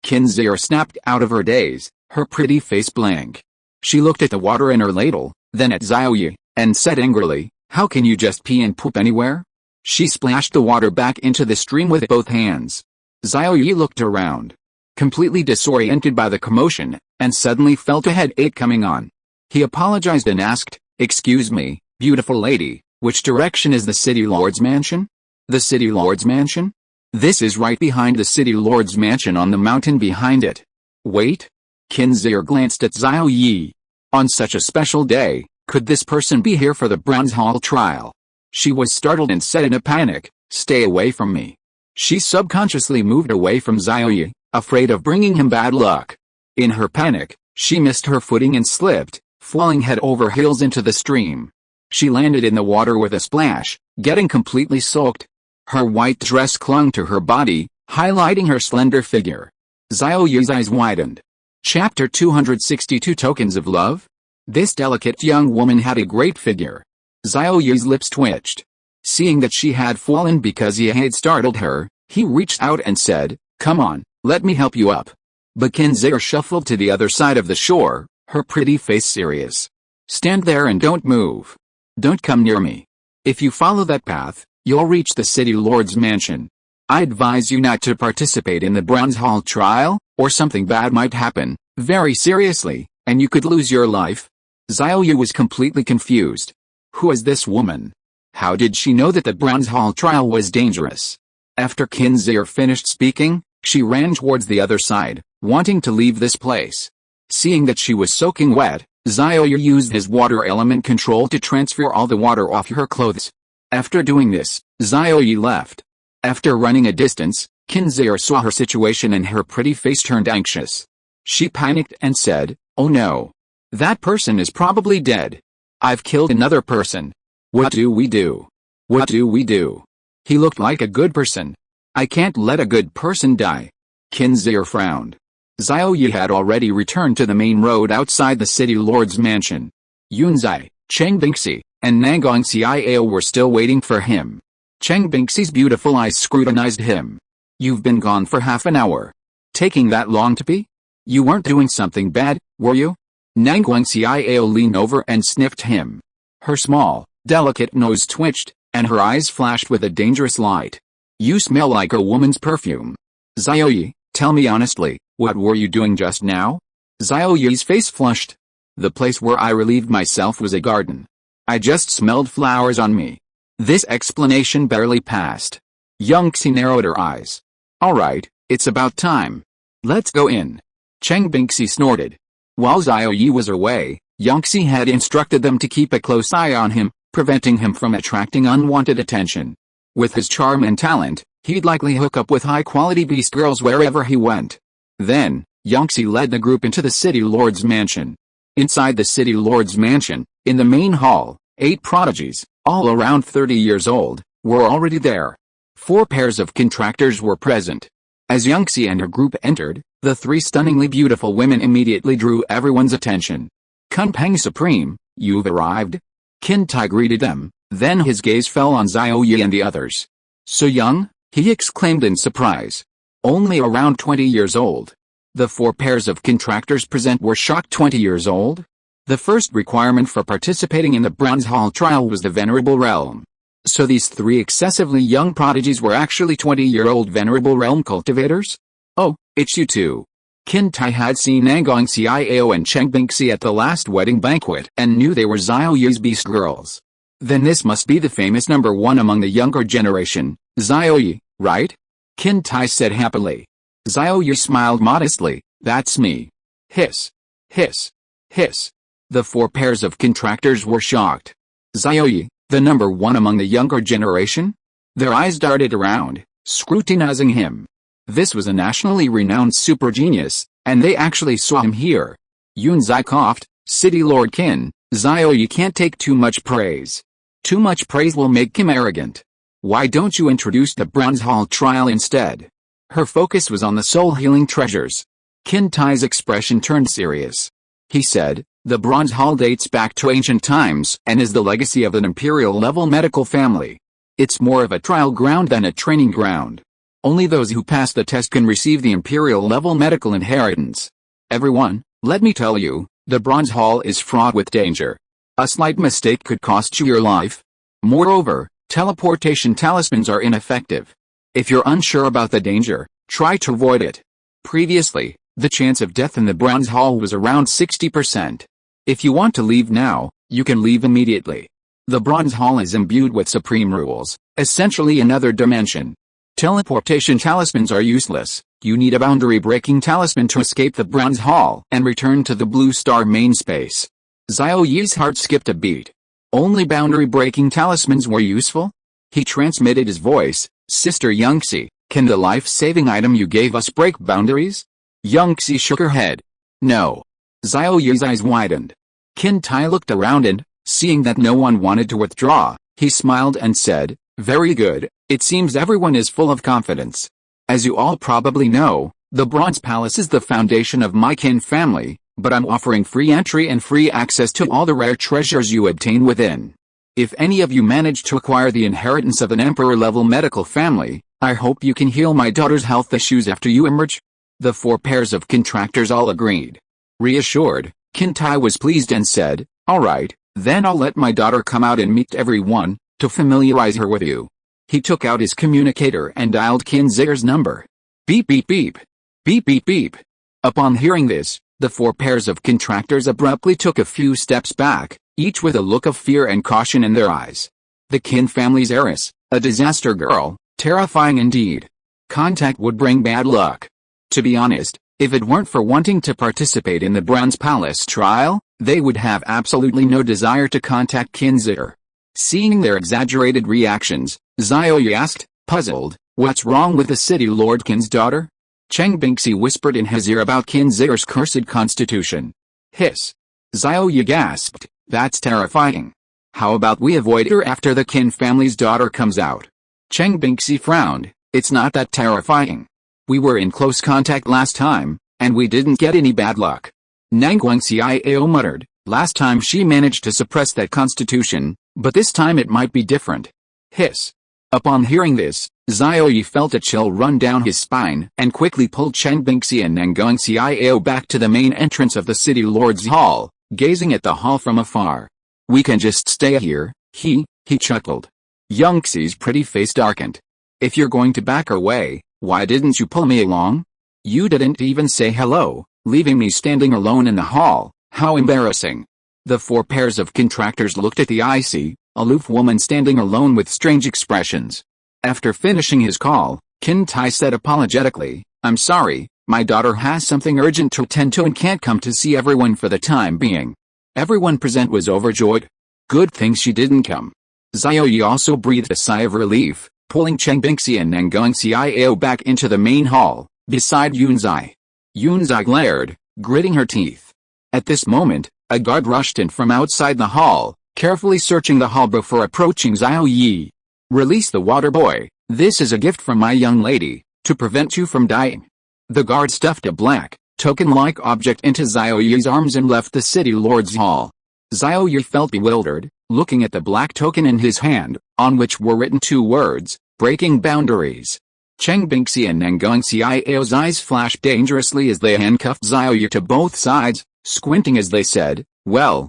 S1: Qin Zir snapped out of her daze, her pretty face blank. She looked at the water in her ladle, then at Xiao Ye, and said angrily, "How can you just pee and poop anywhere?" She splashed the water back into the stream with both hands. Xiao Ye looked around, completely disoriented by the commotion, and suddenly felt a headache coming on. He apologized and asked, "Excuse me, beautiful lady, which direction is the city lord's mansion?" "The city lord's mansion?" This is right behind the city lord's mansion on the mountain behind it. Wait? Qin Zhe glanced at Xiao Ye. On such a special day, could this person be here for the Bronze Hall trial? She was startled and said in a panic, "Stay away from me." She subconsciously moved away from Xiao Ye, afraid of bringing him bad luck. In her panic, she missed her footing and slipped, falling head over heels into the stream. She landed in the water with a splash, getting completely soaked. Her white dress clung to her body, highlighting her slender figure. Xiao Ye's eyes widened. Chapter 262 Tokens of Love? This delicate young woman had a great figure. Xiao Ye's lips twitched. Seeing that she had fallen because he had startled her, he reached out and said, "Come on, let me help you up." But Qin Zhe shuffled to the other side of the shore, her pretty face serious. "Stand there and don't move. Don't come near me. If you follow that path, you'll reach the city lord's mansion. I advise you not to participate in the Bronze Hall trial, or something bad might happen, very seriously, and you could lose your life." Xiao Ye was completely confused. Who is this woman? How did she know that the Bronze Hall trial was dangerous? After Qin Zhe finished speaking, she ran towards the other side, wanting to leave this place. Seeing that she was soaking wet, Xiao Ye used his water element control to transfer all the water off her clothes. After doing this, Xiao Ye left. After running a distance, Qin Zhe saw her situation and her pretty face turned anxious. She panicked and said, "Oh no. That person is probably dead. I've killed another person. What do we do? What do we do? He looked like a good person. I can't let a good person die." Qin Zhe frowned. Xiao Ye had already returned to the main road outside the city lord's mansion. Yunzai, Cheng Bingxi, and Nangong Xiao were still waiting for him. Cheng Bingxi's beautiful eyes scrutinized him. "You've been gone for half an hour. Taking that long to be? You weren't doing something bad, were you?" Nangong Xiao leaned over and sniffed him. Her small, delicate nose twitched, and her eyes flashed with a dangerous light. "You smell like a woman's perfume. Xiao Ye, tell me honestly, what were you doing just now?" Xiao Ye's face flushed. "The place where I relieved myself was a garden. I just smelled flowers on me." This explanation barely passed. Yangxi narrowed her eyes. "Alright, it's about time. Let's go in." Cheng Bingxi snorted. While Xiao Ye was away, Yangxi had instructed them to keep a close eye on him, preventing him from attracting unwanted attention. With his charm and talent, he'd likely hook up with high-quality beast girls wherever he went. Then, Yangxi led the group into the city lord's mansion. Inside the city lord's mansion, in the main hall, 8 prodigies, all around 30 years old, were already there. 4 pairs of contractors were present. As Yangxi and her group entered, the 3 stunningly beautiful women immediately drew everyone's attention. "Kunpeng Supreme, you've arrived?" Qin Tai greeted them, then his gaze fell on Xiao Ye and the others. "So young?" he exclaimed in surprise. "Only around 20 years old." The 4 pairs of contractors present were shocked. 20 years old? The first requirement for participating in the Bronze Hall trial was the Venerable Realm. So these 3 excessively young prodigies were actually 20-year-old Venerable Realm cultivators? "Oh, it's you two." Qin Tai had seen Nangong Xiao and Cheng Bingxi at the last wedding banquet and knew they were Xiao Ye's beast girls. Then this must be the famous number 1 among the younger generation, Xiao Ye, right? Qin Tai said happily. Xiao Ye smiled modestly. "That's me." Hiss. Hiss. Hiss. The 4 pairs of contractors were shocked. Xiao Ye, the number 1 among the younger generation? Their eyes darted around, scrutinizing him. This was a nationally renowned super genius, and they actually saw him here. Yunzai coughed. "City Lord Qin, Xiao Ye can't take too much praise. Too much praise will make him arrogant. Why don't you introduce the Bronze Hall trial instead?" Her focus was on the soul-healing treasures. Qin Tai's expression turned serious. He said, "The Bronze Hall dates back to ancient times and is the legacy of an imperial-level medical family. It's more of a trial ground than a training ground. Only those who pass the test can receive the imperial-level medical inheritance. Everyone, let me tell you, the Bronze Hall is fraught with danger. A slight mistake could cost you your life. Moreover, teleportation talismans are ineffective. If you're unsure about the danger, try to avoid it." Previously, the chance of death in the Bronze Hall was around 60%. If you want to leave now, you can leave immediately. The Bronze Hall is imbued with supreme rules, essentially another dimension. Teleportation talismans are useless. You need a boundary-breaking talisman to escape the Bronze Hall and return to the Blue Star main space. Xiao Ye's heart skipped a beat. Only boundary-breaking talismans were useful? He transmitted his voice. Sister Yangxi, can the life-saving item you gave us break boundaries? Yangxi shook her head. No. Xiao Ye's eyes widened. Qin Tai looked around and, seeing that no one wanted to withdraw, he smiled and said, very good, it seems everyone is full of confidence. As you all probably know, the Bronze Palace is the foundation of my Qin family, but I'm offering free entry and free access to all the rare treasures you obtain within. If any of you manage to acquire the inheritance of an emperor-level medical family, I hope you can heal my daughter's health issues after you emerge. The 4 pairs of contractors all agreed. Reassured, Qin Tai was pleased and said, all right, then I'll let my daughter come out and meet everyone, to familiarize her with you. He took out his communicator and dialed Qin Zier's number. Beep beep beep. Beep beep beep. Upon hearing this, the 4 pairs of contractors abruptly took a few steps back, each with a look of fear and caution in their eyes. The Qin family's heiress, a disaster girl, terrifying indeed. Contact would bring bad luck. To be honest, if it weren't for wanting to participate in the Bronze Palace trial, they would have absolutely no desire to contact Qin Zier. Seeing their exaggerated reactions, Xiao Ye asked, puzzled, what's wrong with the city lord Qin's daughter? Cheng Bingxi whispered in his ear about Qin Zier's cursed constitution. Hiss. Xiao Ye gasped, that's terrifying. How about we avoid her after the Qin family's daughter comes out? Cheng Bingxi frowned, it's not that terrifying. We were in close contact last time, and we didn't get any bad luck. Nangguang Xiao muttered, last time she managed to suppress that constitution, but this time it might be different. Hiss. Upon hearing this, Xiao Ye felt a chill run down his spine and quickly pulled Cheng Bingxi and Nangguang Xiao back to the main entrance of the city lord's hall, gazing at the hall from afar. We can just stay here, he chuckled. Yangxi's pretty face darkened. If you're going to back away, why didn't you pull me along? You didn't even say hello, leaving me standing alone in the hall, how embarrassing. The 4 pairs of contractors looked at the icy, aloof woman standing alone with strange expressions. After finishing his call, Qin Tai said apologetically, I'm sorry, my daughter has something urgent to attend to and can't come to see everyone for the time being. Everyone present was overjoyed. Good thing she didn't come. Xiao Ye also breathed a sigh of relief, pulling Cheng Bingxi and Nangguang Xiao back into the main hall, beside Yunzai. Yunzai glared, gritting her teeth. At this moment, a guard rushed in from outside the hall, carefully searching the hall before approaching Xiao Ye. Release the water boy, this is a gift from my young lady, to prevent you from dying. The guard stuffed a black, token-like object into Xiao Ye's arms and left the city lord's hall. Xiao Ye felt bewildered, looking at the black token in his hand, on which were written 2 words, breaking boundaries. Cheng Bingxi and Nangguang Xiao's eyes flashed dangerously as they handcuffed Xiao Ye to both sides, squinting as they said, well,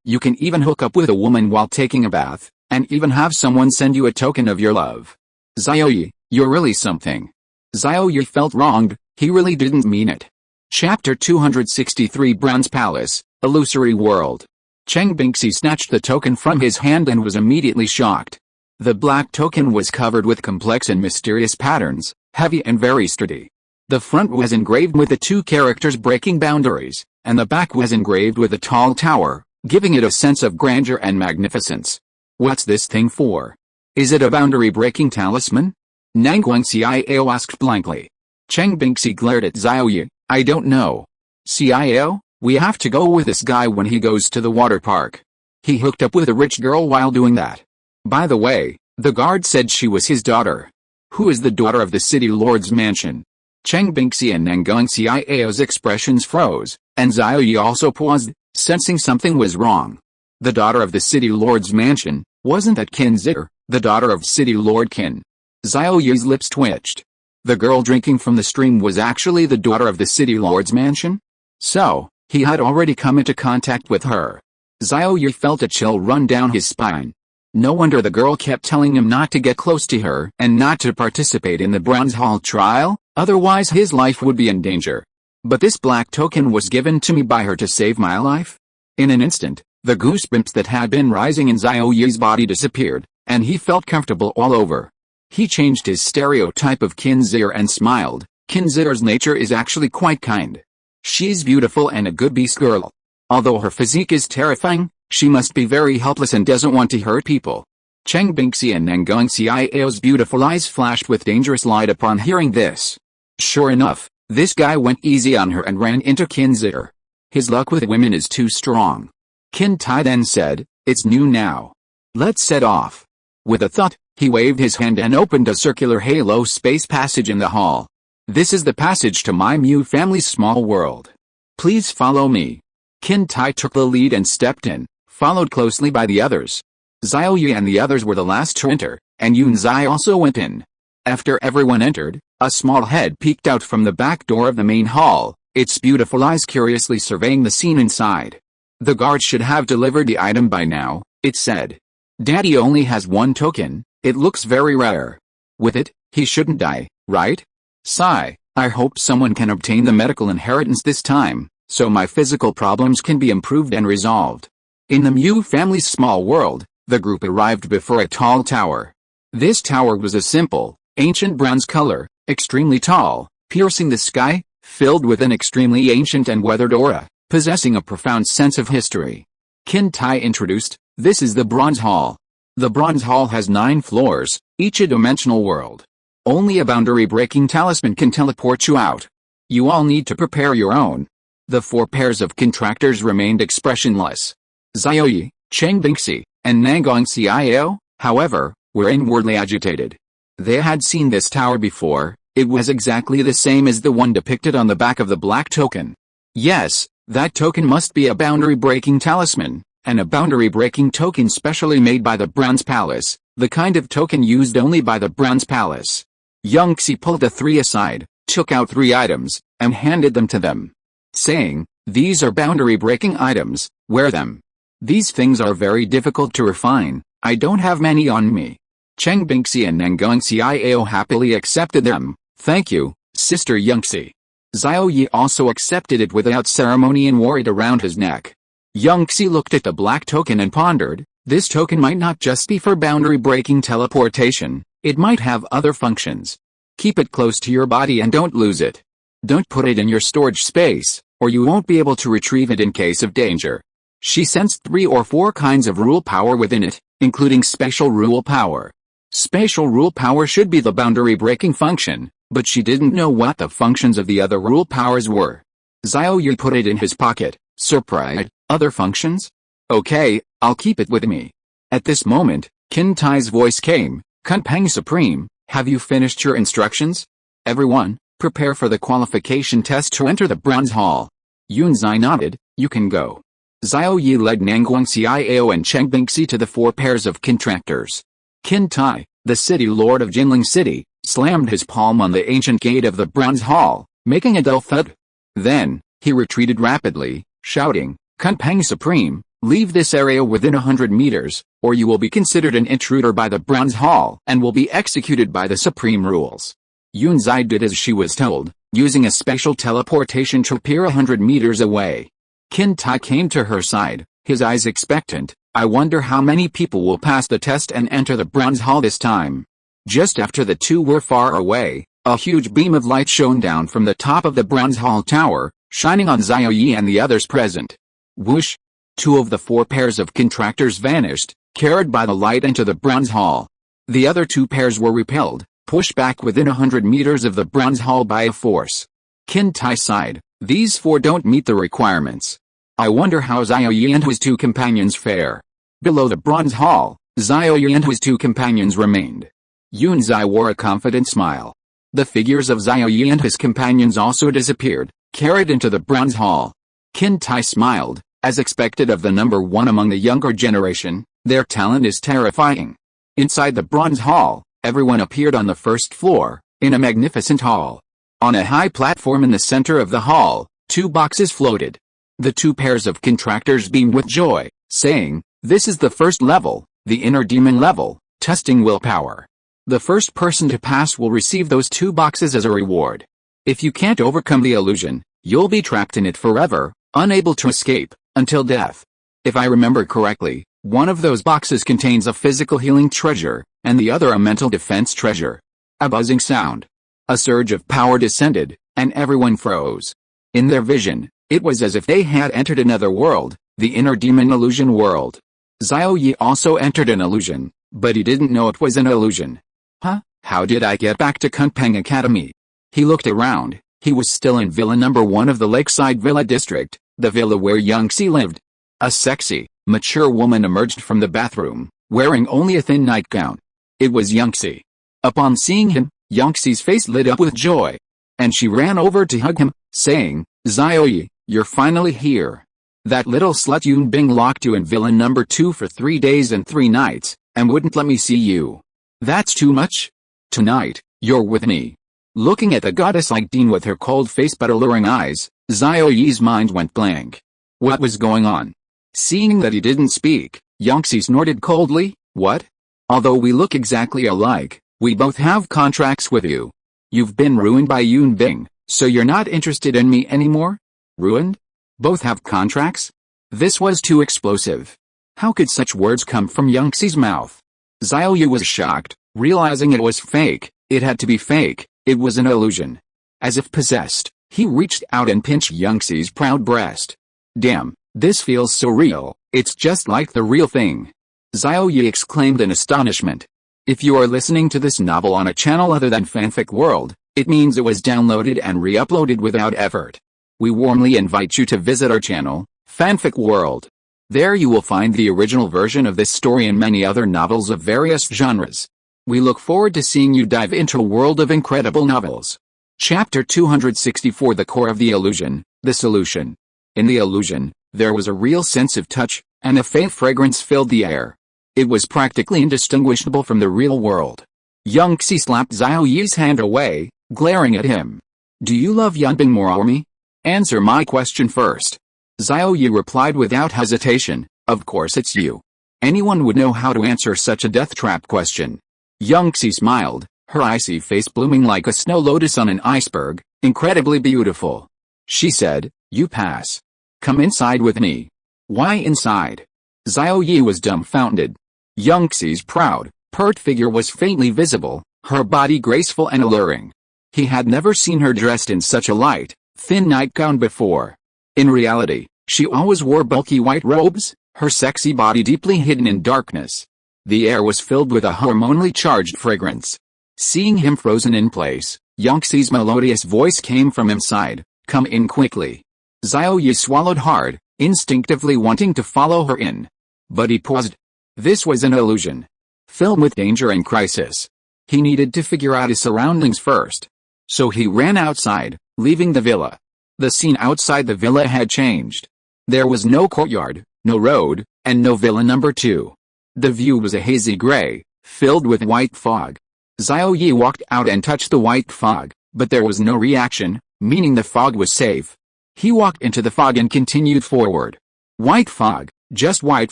S1: you can even hook up with a woman while taking a bath, and even have someone send you a token of your love. Xiao Ye, you're really something. Xiao Ye felt wronged, he really didn't mean it. Chapter 263 Bronze Palace, Illusory World. Cheng Bingxi snatched the token from his hand and was immediately shocked. The black token was covered with complex and mysterious patterns, heavy and very sturdy. The front was engraved with the 2 characters breaking boundaries, and the back was engraved with a tall tower, giving it a sense of grandeur and magnificence. What's this thing for? Is it a boundary-breaking talisman? Nangguang Xiao asked blankly. Cheng Bingxi glared at Xiao Ye, I don't know. Xiao, we have to go with this guy when he goes to the water park. He hooked up with a rich girl while doing that. By the way, the guard said she was his daughter. Who is the daughter of the city lord's mansion? Cheng Bingxi and Nangguang Xiao's expressions froze, and Xiao Ye also paused, sensing something was wrong. The daughter of the city lord's mansion, wasn't that Qin Zier, the daughter of city lord Qin? Xiao Ye's lips twitched. The girl drinking from the stream was actually the daughter of the city lord's mansion? So, he had already come into contact with her. Xiao Ye felt a chill run down his spine. No wonder the girl kept telling him not to get close to her and not to participate in the Bronze Hall trial, otherwise his life would be in danger. But this black token was given to me by her to save my life? In an instant, the goosebumps that had been rising in Xiao Ye's body disappeared, and he felt comfortable all over. He changed his stereotype of Xie and smiled. Xie's nature is actually quite kind. She's beautiful and a good beast girl. Although her physique is terrifying, she must be very helpless and doesn't want to hurt people. Cheng Bingxi and Nangong Xiao's beautiful eyes flashed with dangerous light upon hearing this. Sure enough, this guy went easy on her and ran into Xie. His luck with women is too strong. Qin Tai then said, "It's new now. Let's set off." With a thought, he waved his hand and opened a circular halo space passage in the hall. "This is the passage to my Mu family's small world. Please follow me." Qin Tai took the lead and stepped in, followed closely by the others. Xiao Ye and the others were the last to enter, and Yunzai also went in. After everyone entered, a small head peeked out from the back door of the main hall, its beautiful eyes curiously surveying the scene inside. "The guard should have delivered the item by now," it said. "Daddy only has one token, it looks very rare. With it, he shouldn't die, right? Sigh, I hope someone can obtain the medical inheritance this time, so my physical problems can be improved and resolved." In the Mu family's small world, the group arrived before a tall tower. This tower was a simple, ancient bronze color, extremely tall, piercing the sky, filled with an extremely ancient and weathered aura, possessing a profound sense of history. Qin Tai introduced, "This is the Bronze Hall. The Bronze Hall has 9 floors, each a dimensional world. Only a boundary-breaking talisman can teleport you out. You all need to prepare your own." The 4 pairs of contractors remained expressionless. Xiao Ye, Cheng Bingxi, and Nangong Xiao, however, were inwardly agitated. They had seen this tower before. It was exactly the same as the one depicted on the back of the black token. Yes, that token must be a boundary-breaking talisman, and a boundary-breaking token specially made by the Bronze Palace, the kind of token used only by the Bronze Palace. Young Xie pulled the 3 aside, took out 3 items, and handed them to them, saying, "These are boundary-breaking items, wear them. These things are very difficult to refine, I don't have many on me." Cheng Bingxi and Nangong Xiao happily accepted them. "Thank you, Sister Yangxi." Xiao Ye also accepted it without ceremony and wore it around his neck. Yangxi looked at the black token and pondered, this token might not just be for boundary-breaking teleportation, it might have other functions. Keep it close to your body and don't lose it. Don't put it in your storage space, or you won't be able to retrieve it in case of danger. She sensed 3 or 4 kinds of rule power within it, including spatial rule power. Spatial rule power should be the boundary-breaking function, but she didn't know what the functions of the other rule powers were. Xiao Ye put it in his pocket, surprised. "Other functions? Okay, I'll keep it with me." At this moment, Qin Tai's voice came, "Kunpeng Supreme, have you finished your instructions? Everyone, prepare for the qualification test to enter the Bronze Hall." Yunzai nodded, "You can go." Xiao Ye led Nangong Xiao and Cheng Bingxi to the 4 pairs of contractors. Qin Tai, the city lord of Jinling City, slammed his palm on the ancient gate of the Bronze Hall, making a dull thud. Then, he retreated rapidly, shouting, "Kunpeng Supreme, leave this area within 100 meters, or you will be considered an intruder by the Bronze Hall and will be executed by the supreme rules." Yunzai did as she was told, using a special teleportation to appear 100 meters away. Qin Tai came to her side, his eyes expectant. "I wonder how many people will pass the test and enter the Bronze Hall this time." Just after the 2 were far away, a huge beam of light shone down from the top of the Bronze Hall tower, shining on Xiao Ye and the others present. Whoosh! 2 of the 4 pairs of contractors vanished, carried by the light into the Bronze Hall. The other 2 pairs were repelled, pushed back within 100 meters of the Bronze Hall by a force. Qin Tai sighed, "These 4 don't meet the requirements. I wonder how Xiao Ye and his 2 companions fare." Below the Bronze Hall, Xiao Ye and his 2 companions remained. Yunzai wore a confident smile. The figures of Xiao Ye and his companions also disappeared, carried into the Bronze Hall. Qin Tai smiled, as expected of the number 1 among the younger generation, their talent is terrifying. Inside the Bronze Hall, everyone appeared on the 1st floor, in a magnificent hall. On a high platform in the center of the hall, 2 boxes floated. The 2 pairs of contractors beamed with joy, saying, "This is the 1st level, the inner demon level, testing willpower. The first person to pass will receive those 2 boxes as a reward. If you can't overcome the illusion, you'll be trapped in it forever, unable to escape, until death. If I remember correctly, one of those boxes contains a physical healing treasure, and the other a mental defense treasure. A buzzing sound. A surge of power descended, and everyone froze. In their vision, it was as if they had entered another world, the inner demon illusion world. Xiao Ye also entered an illusion, but he didn't know it was an illusion. Huh? How did I get back to Kunpeng Academy? He looked around. He was still in Villa number 1 of the Lakeside Villa District, the villa where young Xie lived. A sexy, mature woman emerged from the bathroom, wearing only a thin nightgown. It was young Xie. Upon seeing him, young Xie's face lit up with joy. And she ran over to hug him, saying, Xiao Ye, you're finally here. That little slut Yun Bing locked you in Villa number 2 for 3 days and 3 nights, and wouldn't let me see you. That's too much? Tonight, you're with me. Looking at the goddess like Dean with her cold face but alluring eyes, Xiao Ye's mind went blank. What was going on? Seeing that he didn't speak, young Xie snorted coldly, what? Although we look exactly alike, we both have contracts with you. You've been ruined by Yun Bing, so you're not interested in me anymore? Ruined? Both have contracts? This was too explosive. How could such words come from young Xie's mouth? Xiao Ye was shocked, realizing it was fake. It had to be fake. It was an illusion. As if possessed, he reached out and pinched young Xie's proud breast. Damn, this feels so real, it's just like the real thing. Xiao Ye exclaimed in astonishment. If you are listening to this novel on a channel other than Fanfic World, it means it was downloaded and re-uploaded without effort. We warmly invite you to visit our channel, Fanfic World. There you will find the original version of this story and many other novels of various genres. We look forward to seeing you dive into a world of incredible novels. Chapter 264 The Core of the Illusion, The Solution. In the illusion, there was a real sense of touch, and a faint fragrance filled the air. It was practically indistinguishable from the real world. Young Xie slapped Xiao Ye's hand away, glaring at him. Do you love Yunbing more or me? Answer my question first. Xiao Ye replied without hesitation, of course it's you. Anyone would know how to answer such a death trap question. Young Xie smiled, her icy face blooming like a snow lotus on an iceberg, incredibly beautiful. She said, you pass. Come inside with me. Why inside? Xiao Ye was dumbfounded. Young Xie's proud, pert figure was faintly visible, her body graceful and alluring. He had never seen her dressed in such a light, thin nightgown before. In reality, she always wore bulky white robes, her sexy body deeply hidden in darkness. The air was filled with a hormonally charged fragrance. Seeing him frozen in place, young Xie's melodious voice came from inside, come in quickly. Xiao Ye swallowed hard, instinctively wanting to follow her in. But he paused. This was an illusion. Filled with danger and crisis. He needed to figure out his surroundings first. So he ran outside, leaving the villa. The scene outside the villa had changed. There was no courtyard, no road, and no Villa number 2. The view was a hazy gray, filled with white fog. Xiao Ye walked out and touched the white fog, but there was no reaction, meaning the fog was safe. He walked into the fog and continued forward. White fog, just white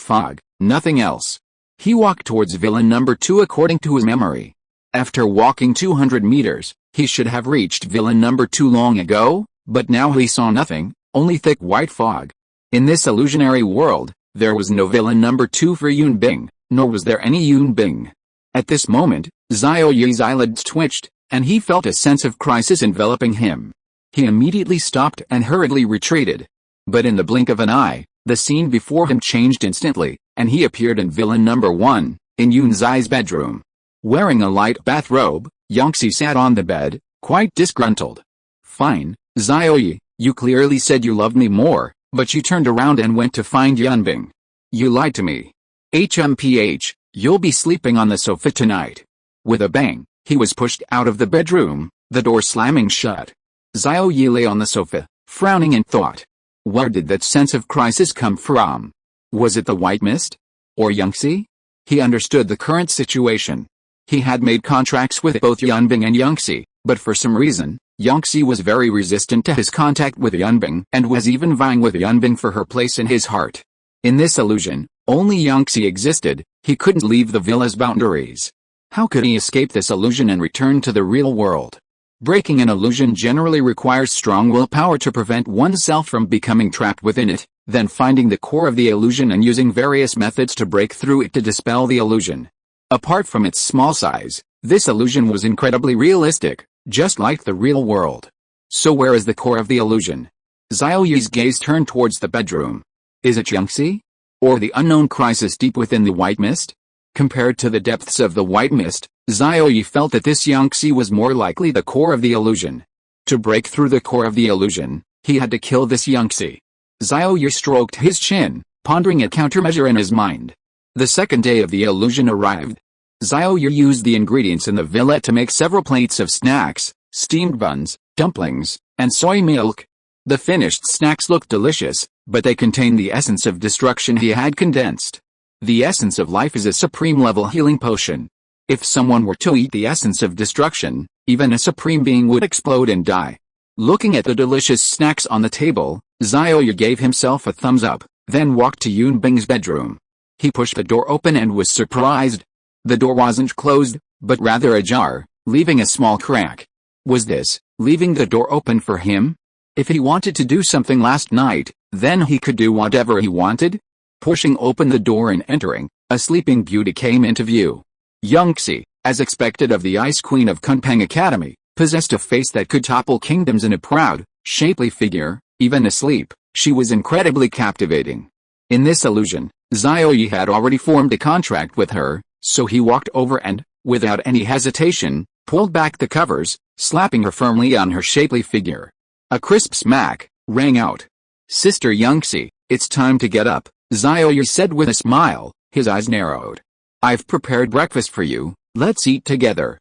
S1: fog, nothing else. He walked towards Villa number 2 according to his memory. After walking 200 meters, he should have reached Villa number 2 long ago, but now he saw nothing, only thick white fog. In this illusionary world, there was no Villa number 2 for Yun Bing, nor was there any Yun Bing. At this moment, Xiao Ye's eyelids twitched, and he felt a sense of crisis enveloping him. He immediately stopped and hurriedly retreated. But in the blink of an eye, the scene before him changed instantly, and he appeared in Villa number 1, in Yun Zai's bedroom. Wearing a light bathrobe, Young Xie sat on the bed, quite disgruntled. Fine, Xiao Ye, you clearly said you loved me more, but you turned around and went to find Yunbing. You lied to me. HMPH, you'll be sleeping on the sofa tonight. With a bang, he was pushed out of the bedroom, the door slamming shut. Xiao Ye lay on the sofa, frowning in thought. Where did that sense of crisis come from? Was it the white mist? Or Young Xie? He understood the current situation. He had made contracts with both Yunbing and Young Xie, but for some reason, Young Xie was very resistant to his contact with Yunbing and was even vying with Yunbing for her place in his heart. In this illusion, only Young Xie existed. He couldn't leave the villa's boundaries. How could he escape this illusion and return to the real world? Breaking an illusion generally requires strong willpower to prevent oneself from becoming trapped within it, then finding the core of the illusion and using various methods to break through it to dispel the illusion. Apart from its small size, this illusion was incredibly realistic, just like the real world. So where is the core of the illusion? Xiao Ye's gaze turned towards the bedroom. Is it Yangxi? Or the unknown crisis deep within the white mist? Compared to the depths of the white mist, Xiao Ye felt that this Yangxi was more likely the core of the illusion. To break through the core of the illusion, he had to kill this Yangxi. Xiao Ye stroked his chin, pondering a countermeasure in his mind. The second day of the illusion arrived. Xiao Ye used the ingredients in the villa to make several plates of snacks, steamed buns, dumplings, and soy milk. The finished snacks looked delicious, but they contained the essence of destruction he had condensed. The essence of life is a supreme-level healing potion. If someone were to eat the essence of destruction, even a supreme being would explode and die. Looking at the delicious snacks on the table, Xiao Ye gave himself a thumbs up, then walked to Yun Bing's bedroom. He pushed the door open and was surprised. The door wasn't closed, but rather ajar, leaving a small crack. Was this, leaving the door open for him? If he wanted to do something last night, then he could do whatever he wanted? Pushing open the door and entering, a sleeping beauty came into view. Yangxi, as expected of the Ice Queen of Kunpeng Academy, possessed a face that could topple kingdoms in a proud, shapely figure. Even asleep, she was incredibly captivating. In this illusion, Xiao Ye had already formed a contract with her, so he walked over and, without any hesitation, pulled back the covers, slapping her firmly on her shapely figure. A crisp smack rang out. "Sister Yangxi, it's time to get up," Xiao Ye said with a smile, his eyes narrowed. "I've prepared breakfast for you, let's eat together."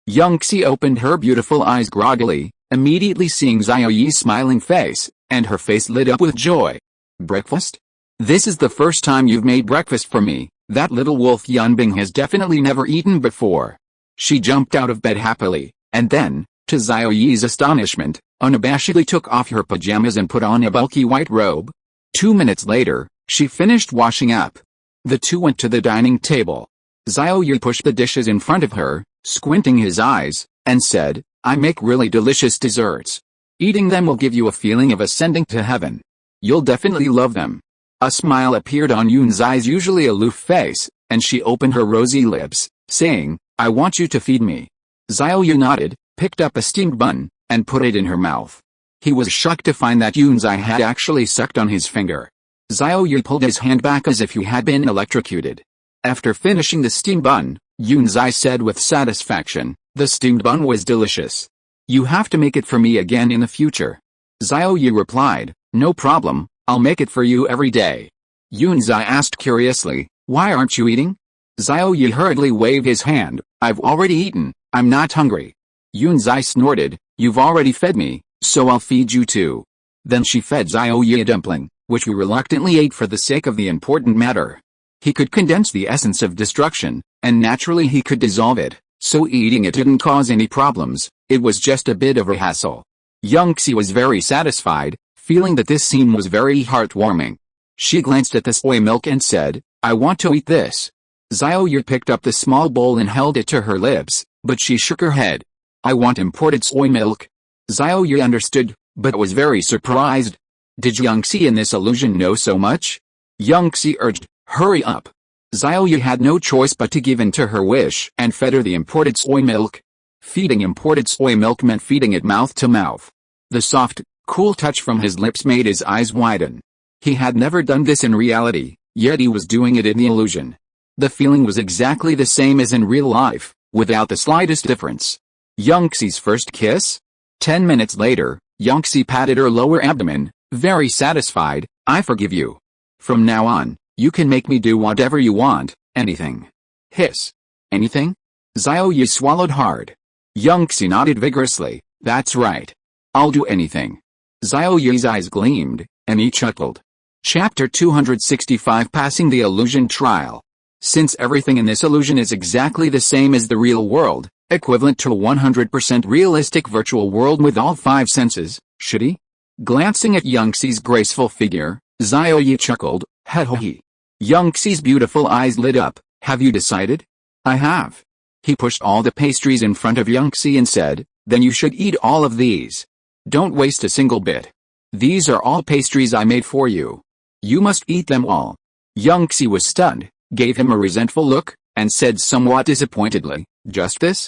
S1: Yangxi opened her beautiful eyes groggily, immediately seeing Xiao Ye's smiling face, and her face lit up with joy. "Breakfast? This is the first time you've made breakfast for me. That little wolf Yunbing has definitely never eaten before." She jumped out of bed happily, and then, to Xiao Ye's astonishment, unabashedly took off her pajamas and put on a bulky white robe. 2 minutes later, she finished washing up. The two went to the dining table. Xiao Ye pushed the dishes in front of her, squinting his eyes, and said, "I make really delicious desserts. Eating them will give you a feeling of ascending to heaven. You'll definitely love them." A smile appeared on Yun Zai's usually aloof face, and she opened her rosy lips, saying, "I want you to feed me." Xiao Ye nodded, picked up a steamed bun, and put it in her mouth. He was shocked to find that Yun Zai had actually sucked on his finger. Xiao Ye pulled his hand back as if he had been electrocuted. After finishing the steamed bun, Yun Zai said with satisfaction, "The steamed bun was delicious. You have to make it for me again in the future." Xiao Ye replied, "No problem, I'll make it for you every day." Yun Zai asked curiously, "Why aren't you eating?" Xiao Ye hurriedly waved his hand, "I've already eaten, I'm not hungry." Yun Zai snorted, "You've already fed me, so I'll feed you too." Then she fed Xiao Ye a dumpling, which he reluctantly ate for the sake of the important matter. He could condense the essence of destruction, and naturally he could dissolve it, so eating it didn't cause any problems, it was just a bit of a hassle. Yangxi was very satisfied, feeling that this scene was very heartwarming. She glanced at the soy milk and said, "I want to eat this." Xiao Ye picked up the small bowl and held it to her lips, but she shook her head. "I want imported soy milk." Xiao Ye understood, but was very surprised. Did Yangxi in this illusion know so much? Yangxi urged, "Hurry up." Xiao Ye had no choice but to give in to her wish and fed her the imported soy milk. Feeding imported soy milk meant feeding it mouth to mouth. The soft, cool touch from his lips made his eyes widen. He had never done this in reality, yet he was doing it in the illusion. The feeling was exactly the same as in real life, without the slightest difference. Yangxi's first kiss? 10 minutes later, Yangxi patted her lower abdomen, very satisfied. "I forgive you. From now on, you can make me do whatever you want, anything." Hiss. "Anything?" Xiao Ye swallowed hard. Yangxi nodded vigorously, "That's right. I'll do anything." Xiao Ye's eyes gleamed, and he chuckled. Chapter 265 Passing the Illusion Trial. Since everything in this illusion is exactly the same as the real world, equivalent to a 100% realistic virtual world with all 5 senses, should he? Glancing at Yangxi's graceful figure, Xiao Ye chuckled, "He." Yangxi's beautiful eyes lit up, "Have you decided?" "I have." He pushed all the pastries in front of Yangxi and said, "Then you should eat all of these. Don't waste a single bit. These are all pastries I made for you. You must eat them all." Yangxi was stunned, gave him a resentful look, and said somewhat disappointedly, "Just this?"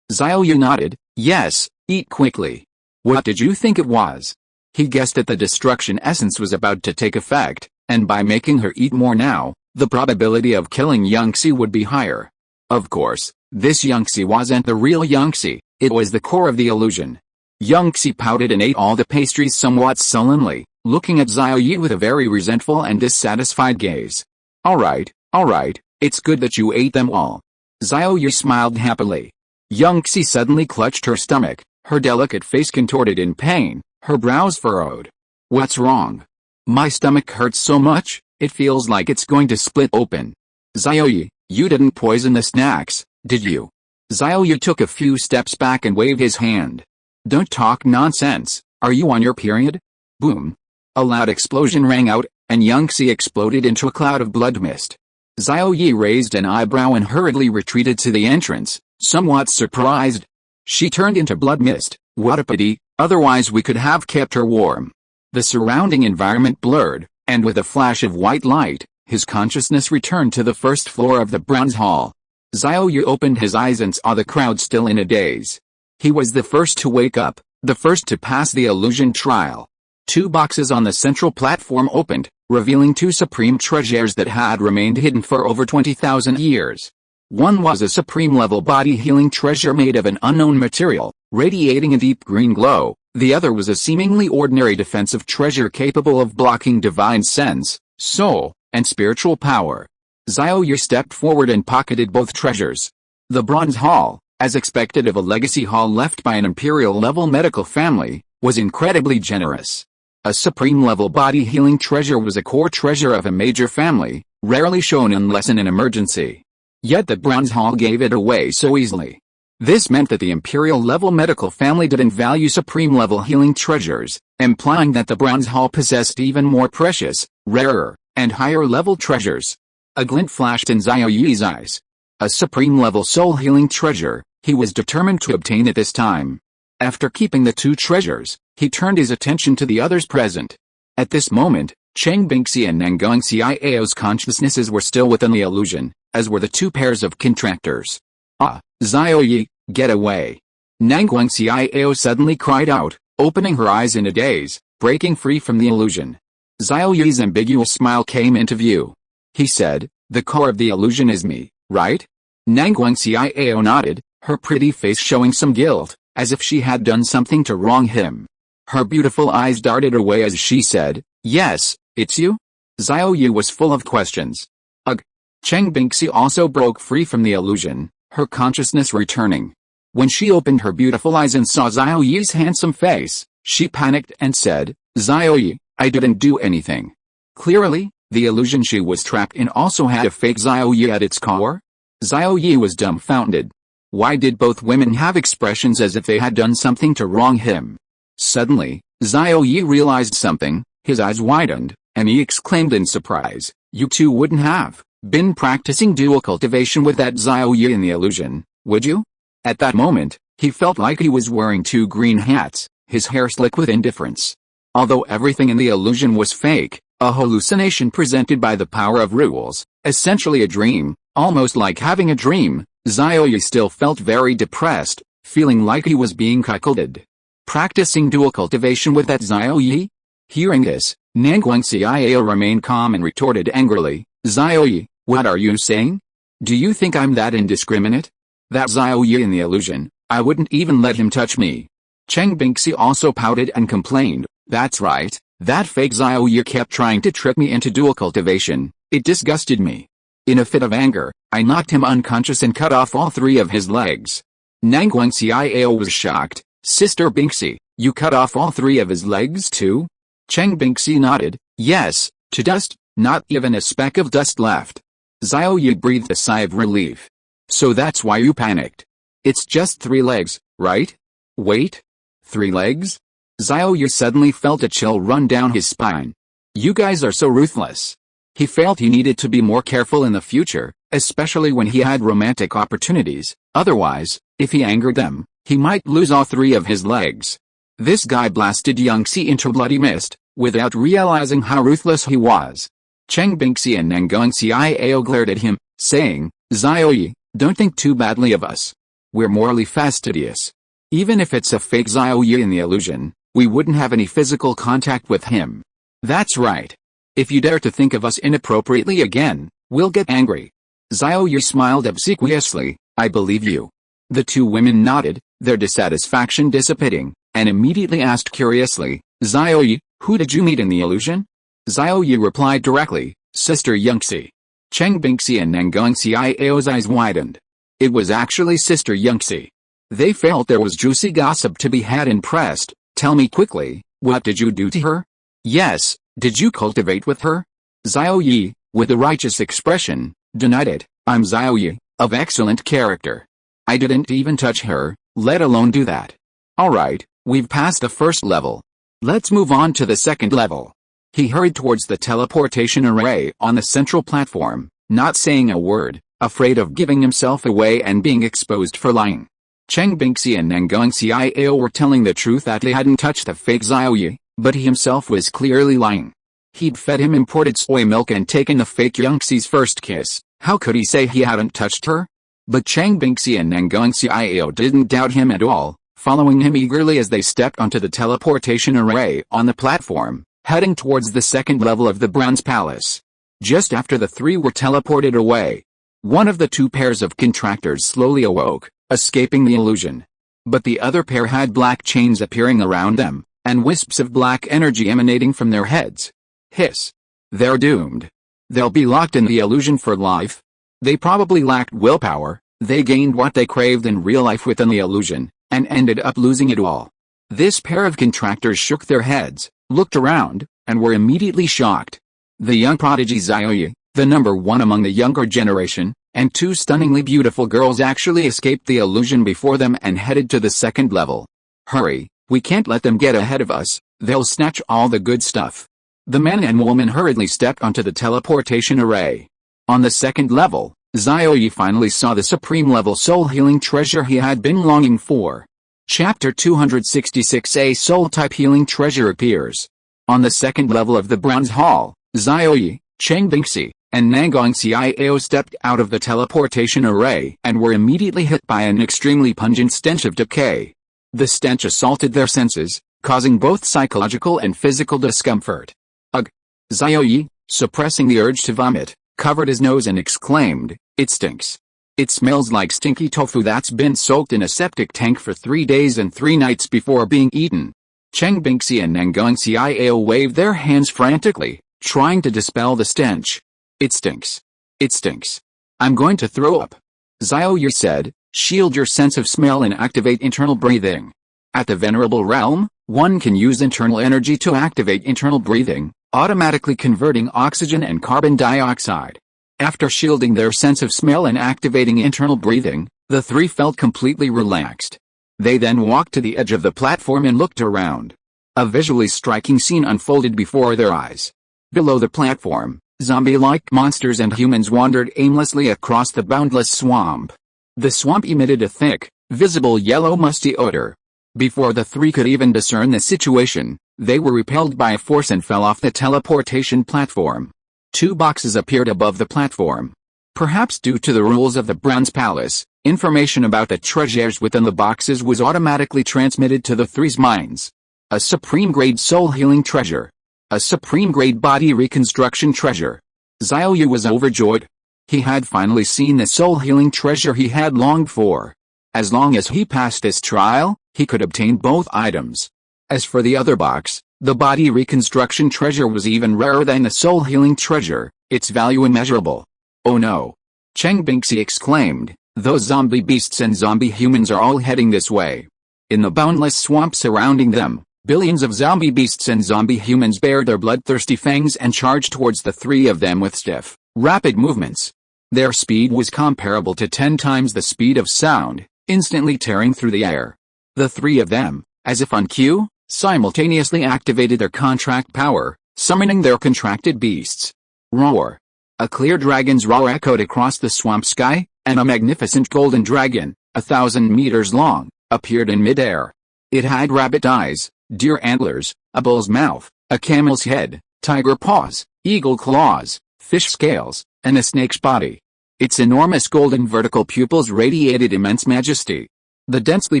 S1: Xiao Ye nodded, "Yes, eat quickly." What did you think it was? He guessed that the destruction essence was about to take effect, and by making her eat more now, the probability of killing Xie would be higher. Of course, this Xie wasn't the real Xie, it was the core of the illusion. Xie pouted and ate all the pastries somewhat sullenly, looking at Xiao Ye with a very resentful and dissatisfied gaze. Alright, it's good that you ate them all." Xiao Ye smiled happily. Xie suddenly clutched her stomach, her delicate face contorted in pain, her brows furrowed. "What's wrong? My stomach hurts so much, it feels like it's going to split open." "Xiao Ye, you didn't poison the snacks, did you?" Xiao Ye took a few steps back and waved his hand. "Don't talk nonsense, are you on your period?" Boom! A loud explosion rang out, and Xie exploded into a cloud of blood mist. Xiao Ye raised an eyebrow and hurriedly retreated to the entrance, somewhat surprised. She turned into blood mist, what a pity, otherwise we could have kept her warm. The surrounding environment blurred, and with a flash of white light, his consciousness returned to the first floor of the bronze hall. Xiao Ye opened his eyes and saw the crowd still in a daze. He was the first to wake up, the first to pass the illusion trial. 2 boxes on the central platform opened, revealing 2 supreme treasures that had remained hidden for over 20,000 years. One was a supreme-level body-healing treasure made of an unknown material, radiating a deep green glow. The other was a seemingly ordinary defensive treasure capable of blocking divine sense, soul, and spiritual power. Xiao Ye stepped forward and pocketed both treasures. The Bronze Hall, as expected of a legacy hall left by an imperial-level medical family, was incredibly generous. A supreme-level body-healing treasure was a core treasure of a major family, rarely shown unless in an emergency. Yet the Bronze Hall gave it away so easily. This meant that the imperial-level medical family didn't value supreme-level healing treasures, implying that the Bronze Hall possessed even more precious, rarer, and higher-level treasures. A glint flashed in Xiao Ye's eyes. A supreme-level soul-healing treasure, he was determined to obtain it this time. After keeping the 2 treasures, he turned his attention to the others present. At this moment, Cheng Bingxi and Nanguang Xiao's consciousnesses were still within the illusion, as were the 2 pairs of contractors. "Ah, Xiao Ye, get away!" Nanguang Xiao suddenly cried out, opening her eyes in a daze, breaking free from the illusion. Xiao Ye's ambiguous smile came into view. He said, "The core of the illusion is me, right?" Nanguang Xiao nodded, her pretty face showing some guilt, as if she had done something to wrong him. Her beautiful eyes darted away as she said, "Yes, it's you?" Xiao Ye was full of questions. Ugh! Cheng Bingxi also broke free from the illusion, her consciousness returning. When she opened her beautiful eyes and saw Xiao Ye's handsome face, she panicked and said, "Xiao Ye, I didn't do anything." Clearly, the illusion she was trapped in also had a fake Xiao Ye at its core. Xiao Ye was dumbfounded. Why did both women have expressions as if they had done something to wrong him? Suddenly, Xiao Ye realized something, his eyes widened, and he exclaimed in surprise, "You 2 wouldn't have been practicing dual cultivation with that Xiao Ye in the illusion, would you?" At that moment, he felt like he was wearing 2 green hats, his hair slick with indifference. Although everything in the illusion was fake, a hallucination presented by the power of rules, essentially a dream, almost like having a dream, Xiao Ye still felt very depressed, feeling like he was being cuckolded. Practicing dual cultivation with that Xiao Ye? Hearing this, Nanguang Xiao remained calm and retorted angrily, "Xiao Ye, what are you saying? Do you think I'm that indiscriminate? That Xiao Ye in the illusion, I wouldn't even let him touch me." Cheng Bingxi also pouted and complained, "That's right, that fake Xiao Ye kept trying to trick me into dual cultivation, it disgusted me." In a fit of anger, I knocked him unconscious and cut off all 3 of his legs. Nanguang Xiao was shocked. "Sister Bingxi, you cut off all 3 of his legs too?" Cheng Bingxi nodded, "Yes, to dust, not even a speck of dust left." Xiao Ye breathed a sigh of relief. "So that's why you panicked. It's just 3 legs, right?" "Wait? 3 legs?" Xiao Ye suddenly felt a chill run down his spine. "You guys are so ruthless." He felt he needed to be more careful in the future, especially when he had romantic opportunities, otherwise, if he angered them, he might lose all 3 of his legs. This guy blasted Xie into bloody mist, without realizing how ruthless he was. Cheng Bingxi and Nanguang Xiao glared at him, saying, Xiao Ye, don't think too badly of us. We're morally fastidious. Even if it's a fake Xiao Ye in the illusion, we wouldn't have any physical contact with him. That's right. If you dare to think of us inappropriately again, we'll get angry. Xiao Ye smiled obsequiously. I believe you. The two women nodded, their dissatisfaction dissipating, and immediately asked curiously, Xiao Ye, who did you meet in the illusion? Xiao Ye replied directly, Sister Yangxi. Cheng Bingxi and Nangong Xiao's eyes widened. It was actually Sister Yangxi. They felt there was juicy gossip to be had and pressed. Tell me quickly, what did you do to her? Yes, did you cultivate with her? Xiao Ye, with a righteous expression, denied it. I'm Xiao Ye, of excellent character. I didn't even touch her, let alone do that. Alright, we've passed the first level. Let's move on to the second level. He hurried towards the teleportation array on the central platform, not saying a word, afraid of giving himself away and being exposed for lying. Cheng Bingxi and Nangong Xiao were telling the truth that they hadn't touched the fake Xiao Ye, but he himself was clearly lying. He'd fed him imported soy milk and taken the fake Yangxi's first kiss. How could he say he hadn't touched her? But Cheng Bingxi and Nangong Xiao didn't doubt him at all, following him eagerly as they stepped onto the teleportation array on the platform, heading towards the second level of the Bronze Palace. Just after the three were teleported away, one of the two pairs of contractors slowly awoke, escaping the illusion. But the other pair had black chains appearing around them, and wisps of black energy emanating from their heads. Hiss. They're doomed. They'll be locked in the illusion for life. They probably lacked willpower, they gained what they craved in real life within the illusion, and ended up losing it all. This pair of contractors shook their heads, looked around, and were immediately shocked. The young prodigy Xiao Ye, the number one among the younger generation, and two stunningly beautiful girls actually escaped the illusion before them and headed to the second level. Hurry, we can't let them get ahead of us, they'll snatch all the good stuff. The man and woman hurriedly stepped onto the teleportation array. On the second level, Xiao Ye finally saw the supreme level soul-healing treasure he had been longing for. Chapter 266 A soul-type healing treasure appears. On the second level of the Bronze Hall, Xiao Ye, Cheng Bingxi, and Nangong Xiao stepped out of the teleportation array and were immediately hit by an extremely pungent stench of decay. The stench assaulted their senses, causing both psychological and physical discomfort. Ugh! Xiao Ye, suppressing the urge to vomit, covered his nose and exclaimed, it stinks. It smells like stinky tofu that's been soaked in a septic tank for 3 days and 3 nights before being eaten. Cheng Bingxi and Nangong Xiao waved their hands frantically, trying to dispel the stench. It stinks. It stinks. I'm going to throw up. Xiao Ye said, shield your sense of smell and activate internal breathing. At the Venerable Realm, one can use internal energy to activate internal breathing, automatically converting oxygen and carbon dioxide. After shielding their sense of smell and activating internal breathing, the three felt completely relaxed. They then walked to the edge of the platform and looked around. A visually striking scene unfolded before their eyes. Below the platform, zombie-like monsters and humans wandered aimlessly across the boundless swamp. The swamp emitted a thick, visible yellow musty odor. Before the three could even discern the situation, they were repelled by a force and fell off the teleportation platform. 2 boxes appeared above the platform. Perhaps due to the rules of the Bronze Palace, information about the treasures within the boxes was automatically transmitted to the three's minds. A supreme-grade soul-healing treasure. A supreme-grade body reconstruction treasure. Xiao Ye was overjoyed. He had finally seen the soul-healing treasure he had longed for. As long as he passed this trial, he could obtain both items. As for the other box, the body reconstruction treasure was even rarer than the soul-healing treasure, its value immeasurable. Oh no! Cheng Bingxi exclaimed, those zombie beasts and zombie humans are all heading this way. In the boundless swamp surrounding them, billions of zombie beasts and zombie humans bared their bloodthirsty fangs and charged towards the three of them with stiff, rapid movements. Their speed was comparable to 10 times the speed of sound, instantly tearing through the air. The three of them, as if on cue, simultaneously activated their contract power, summoning their contracted beasts. Roar! A clear dragon's roar echoed across the swamp sky, and a magnificent golden dragon, 1,000 meters long, appeared in midair. It had rabbit eyes, deer antlers, a bull's mouth, a camel's head, tiger paws, eagle claws, fish scales, and a snake's body. Its enormous golden vertical pupils radiated immense majesty. The densely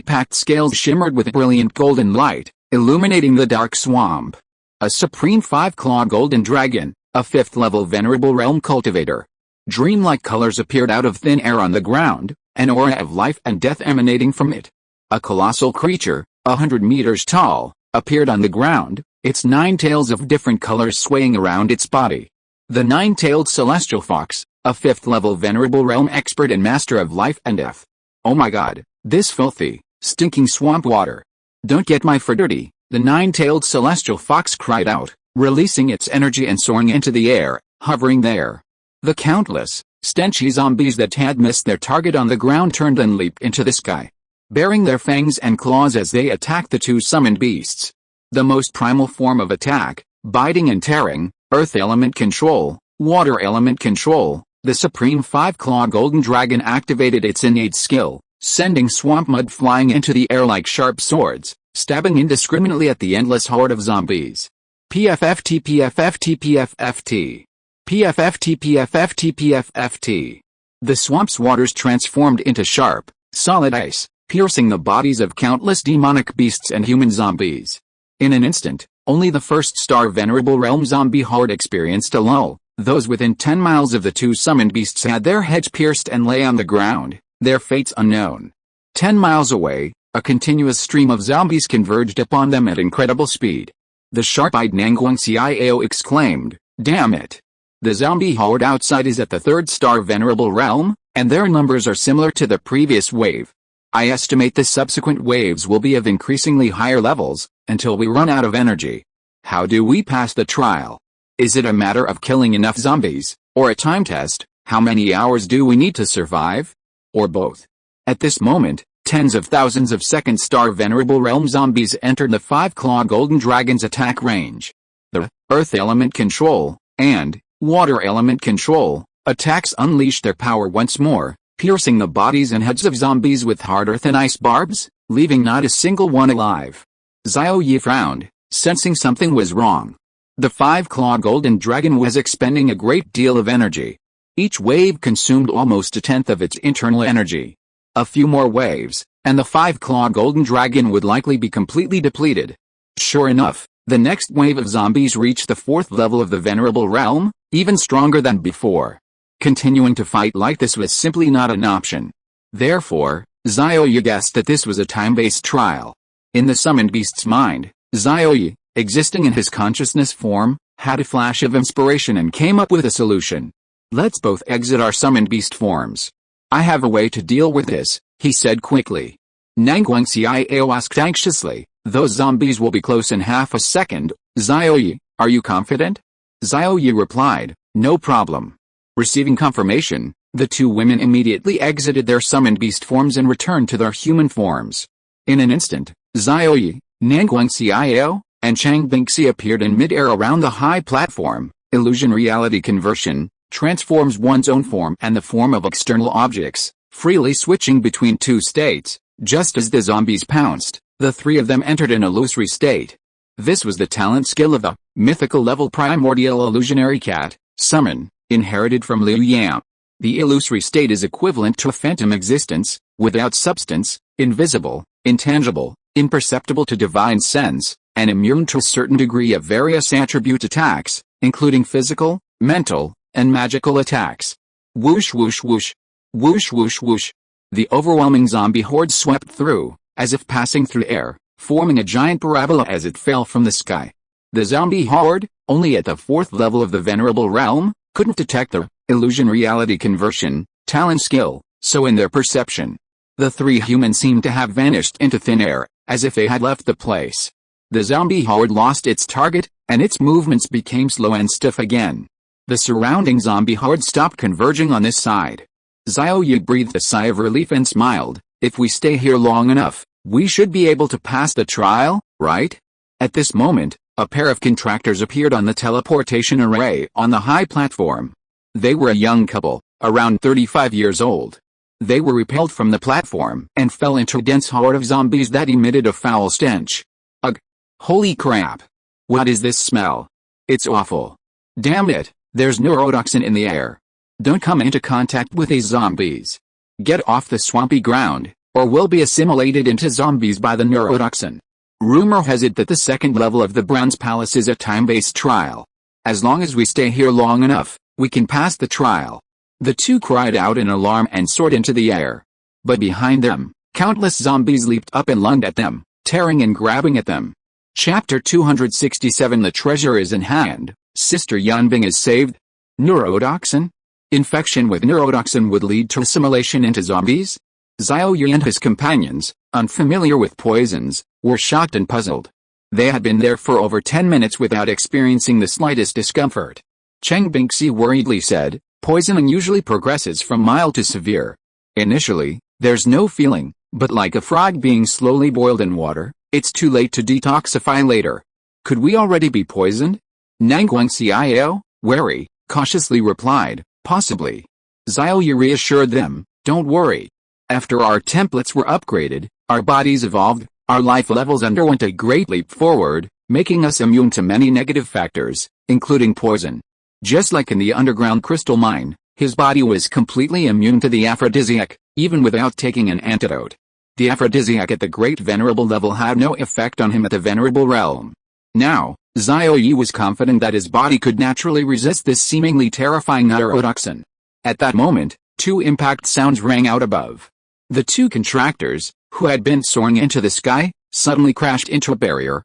S1: packed scales shimmered with brilliant golden light, illuminating the dark swamp. A supreme five-clawed golden dragon, a fifth-level venerable realm cultivator. Dreamlike colors appeared out of thin air on the ground, an aura of life and death emanating from it. A colossal creature, 100 meters tall, appeared on the ground, its 9 tails of different colors swaying around its body. The Nine-Tailed Celestial Fox, a fifth-level venerable realm expert and master of life and death. Oh my god, this filthy, stinking swamp water. Don't get my fur dirty, the Nine-Tailed Celestial Fox cried out, releasing its energy and soaring into the air, hovering there. The countless, stenchy zombies that had missed their target on the ground turned and leaped into the sky, baring their fangs and claws as they attacked the two summoned beasts. The most primal form of attack, biting and tearing, earth element control, water element control, the supreme five-clawed golden dragon activated its innate skill, sending swamp mud flying into the air like sharp swords, stabbing indiscriminately at the endless horde of zombies. PFFT PFFT PFFT. PFFT PFFT PFFT. The swamp's waters transformed into sharp, solid ice, piercing the bodies of countless demonic beasts and human zombies. In an instant, only the first-star venerable realm zombie horde experienced a lull. Those within 10 miles of the two summoned beasts had their heads pierced and lay on the ground, their fates unknown. 10 miles away, a continuous stream of zombies converged upon them at incredible speed. The sharp-eyed Xiao Ye exclaimed, "Damn it! The zombie horde outside is at the third-star venerable realm, and their numbers are similar to the previous wave. I estimate the subsequent waves will be of increasingly higher levels, until we run out of energy. How do we pass the trial? Is it a matter of killing enough zombies, or a time test, how many hours do we need to survive? Or both?" At this moment, tens of thousands of second-star venerable realm zombies entered the five-clawed golden dragon's attack range. The earth element control and water element control attacks unleashed their power once more, piercing the bodies and heads of zombies with hard earth and ice barbs, leaving not a single one alive. Xiao Ye frowned, sensing something was wrong. The five-clawed golden dragon was expending a great deal of energy. Each wave consumed almost a tenth of its internal energy. A few more waves, and the five-clawed golden dragon would likely be completely depleted. Sure enough, the next wave of zombies reached the fourth level of the venerable realm, even stronger than before. Continuing to fight like this was simply not an option. Therefore, Xiao Ye guessed that this was a time-based trial. In the summoned beast's mind, Xiao Ye, existing in his consciousness form, had a flash of inspiration and came up with a solution. "Let's both exit our summoned beast forms. I have a way to deal with this," he said quickly. Xiao asked anxiously, "Those zombies will be close in half a second, Xiao Ye, are you confident?" Xiao Ye replied, "No problem." Receiving confirmation, the two women immediately exited their summoned beast forms and returned to their human forms. In an instant, Xiao Ye, Xiao, and Chang Bingxi appeared in mid-air around the high platform. Illusion reality conversion transforms one's own form and the form of external objects, freely switching between two states. Just as the zombies pounced, the three of them entered an illusory state. This was the talent skill of the mythical level primordial illusionary cat, Summon, inherited from Liu Yan. The illusory state is equivalent to a phantom existence, without substance, invisible, intangible, imperceptible to divine sense, and immune to a certain degree of various attribute attacks, including physical, mental, and magical attacks. Whoosh whoosh whoosh. Whoosh whoosh whoosh. The overwhelming zombie horde swept through, as if passing through air, forming a giant parabola as it fell from the sky. The zombie horde, only at the fourth level of the venerable realm, couldn't detect the illusion reality conversion talent skill, so in their perception, the three humans seemed to have vanished into thin air, as if they had left the place. The zombie horde lost its target, and its movements became slow and stiff again. The surrounding zombie horde stopped converging on this side. Xiao Ye breathed a sigh of relief and smiled. "If we stay here long enough, we should be able to pass the trial, right?" At this moment, a pair of contractors appeared on the teleportation array on the high platform. They were a young couple, around 35 years old. They were repelled from the platform and fell into a dense horde of zombies that emitted a foul stench. Ugh! Holy crap! What is this smell? It's awful. Damn it, there's neurotoxin in the air. Don't come into contact with these zombies. Get off the swampy ground, or we'll be assimilated into zombies by the neurotoxin. Rumor has it that the second level of the Bronze Palace is a time-based trial. As long as we stay here long enough, we can pass the trial. The two cried out in alarm and soared into the air. But behind them, countless zombies leaped up and lunged at them, tearing and grabbing at them. Chapter 267 The treasure is in hand, Sister Yanbing is saved. Neurotoxin? Infection with neurotoxin would lead to assimilation into zombies? Xiao Ye and his companions, unfamiliar with poisons, were shocked and puzzled. They had been there for over 10 minutes without experiencing the slightest discomfort. Cheng Bingxi worriedly said, poisoning usually progresses from mild to severe. Initially, there's no feeling, but like a frog being slowly boiled in water, it's too late to detoxify later. Could we already be poisoned? Nangguang Xiao, wary, cautiously replied, possibly. Xiao Ye reassured them, don't worry. After our templates were upgraded, our bodies evolved, our life levels underwent a great leap forward, making us immune to many negative factors, including poison. Just like in the underground crystal mine, his body was completely immune to the aphrodisiac, even without taking an antidote. The aphrodisiac at the Great Venerable level had no effect on him at the Venerable realm. Now, Xiao Ye was confident that his body could naturally resist this seemingly terrifying neurotoxin. At that moment, two impact sounds rang out above. The two contractors, who had been soaring into the sky, suddenly crashed into a barrier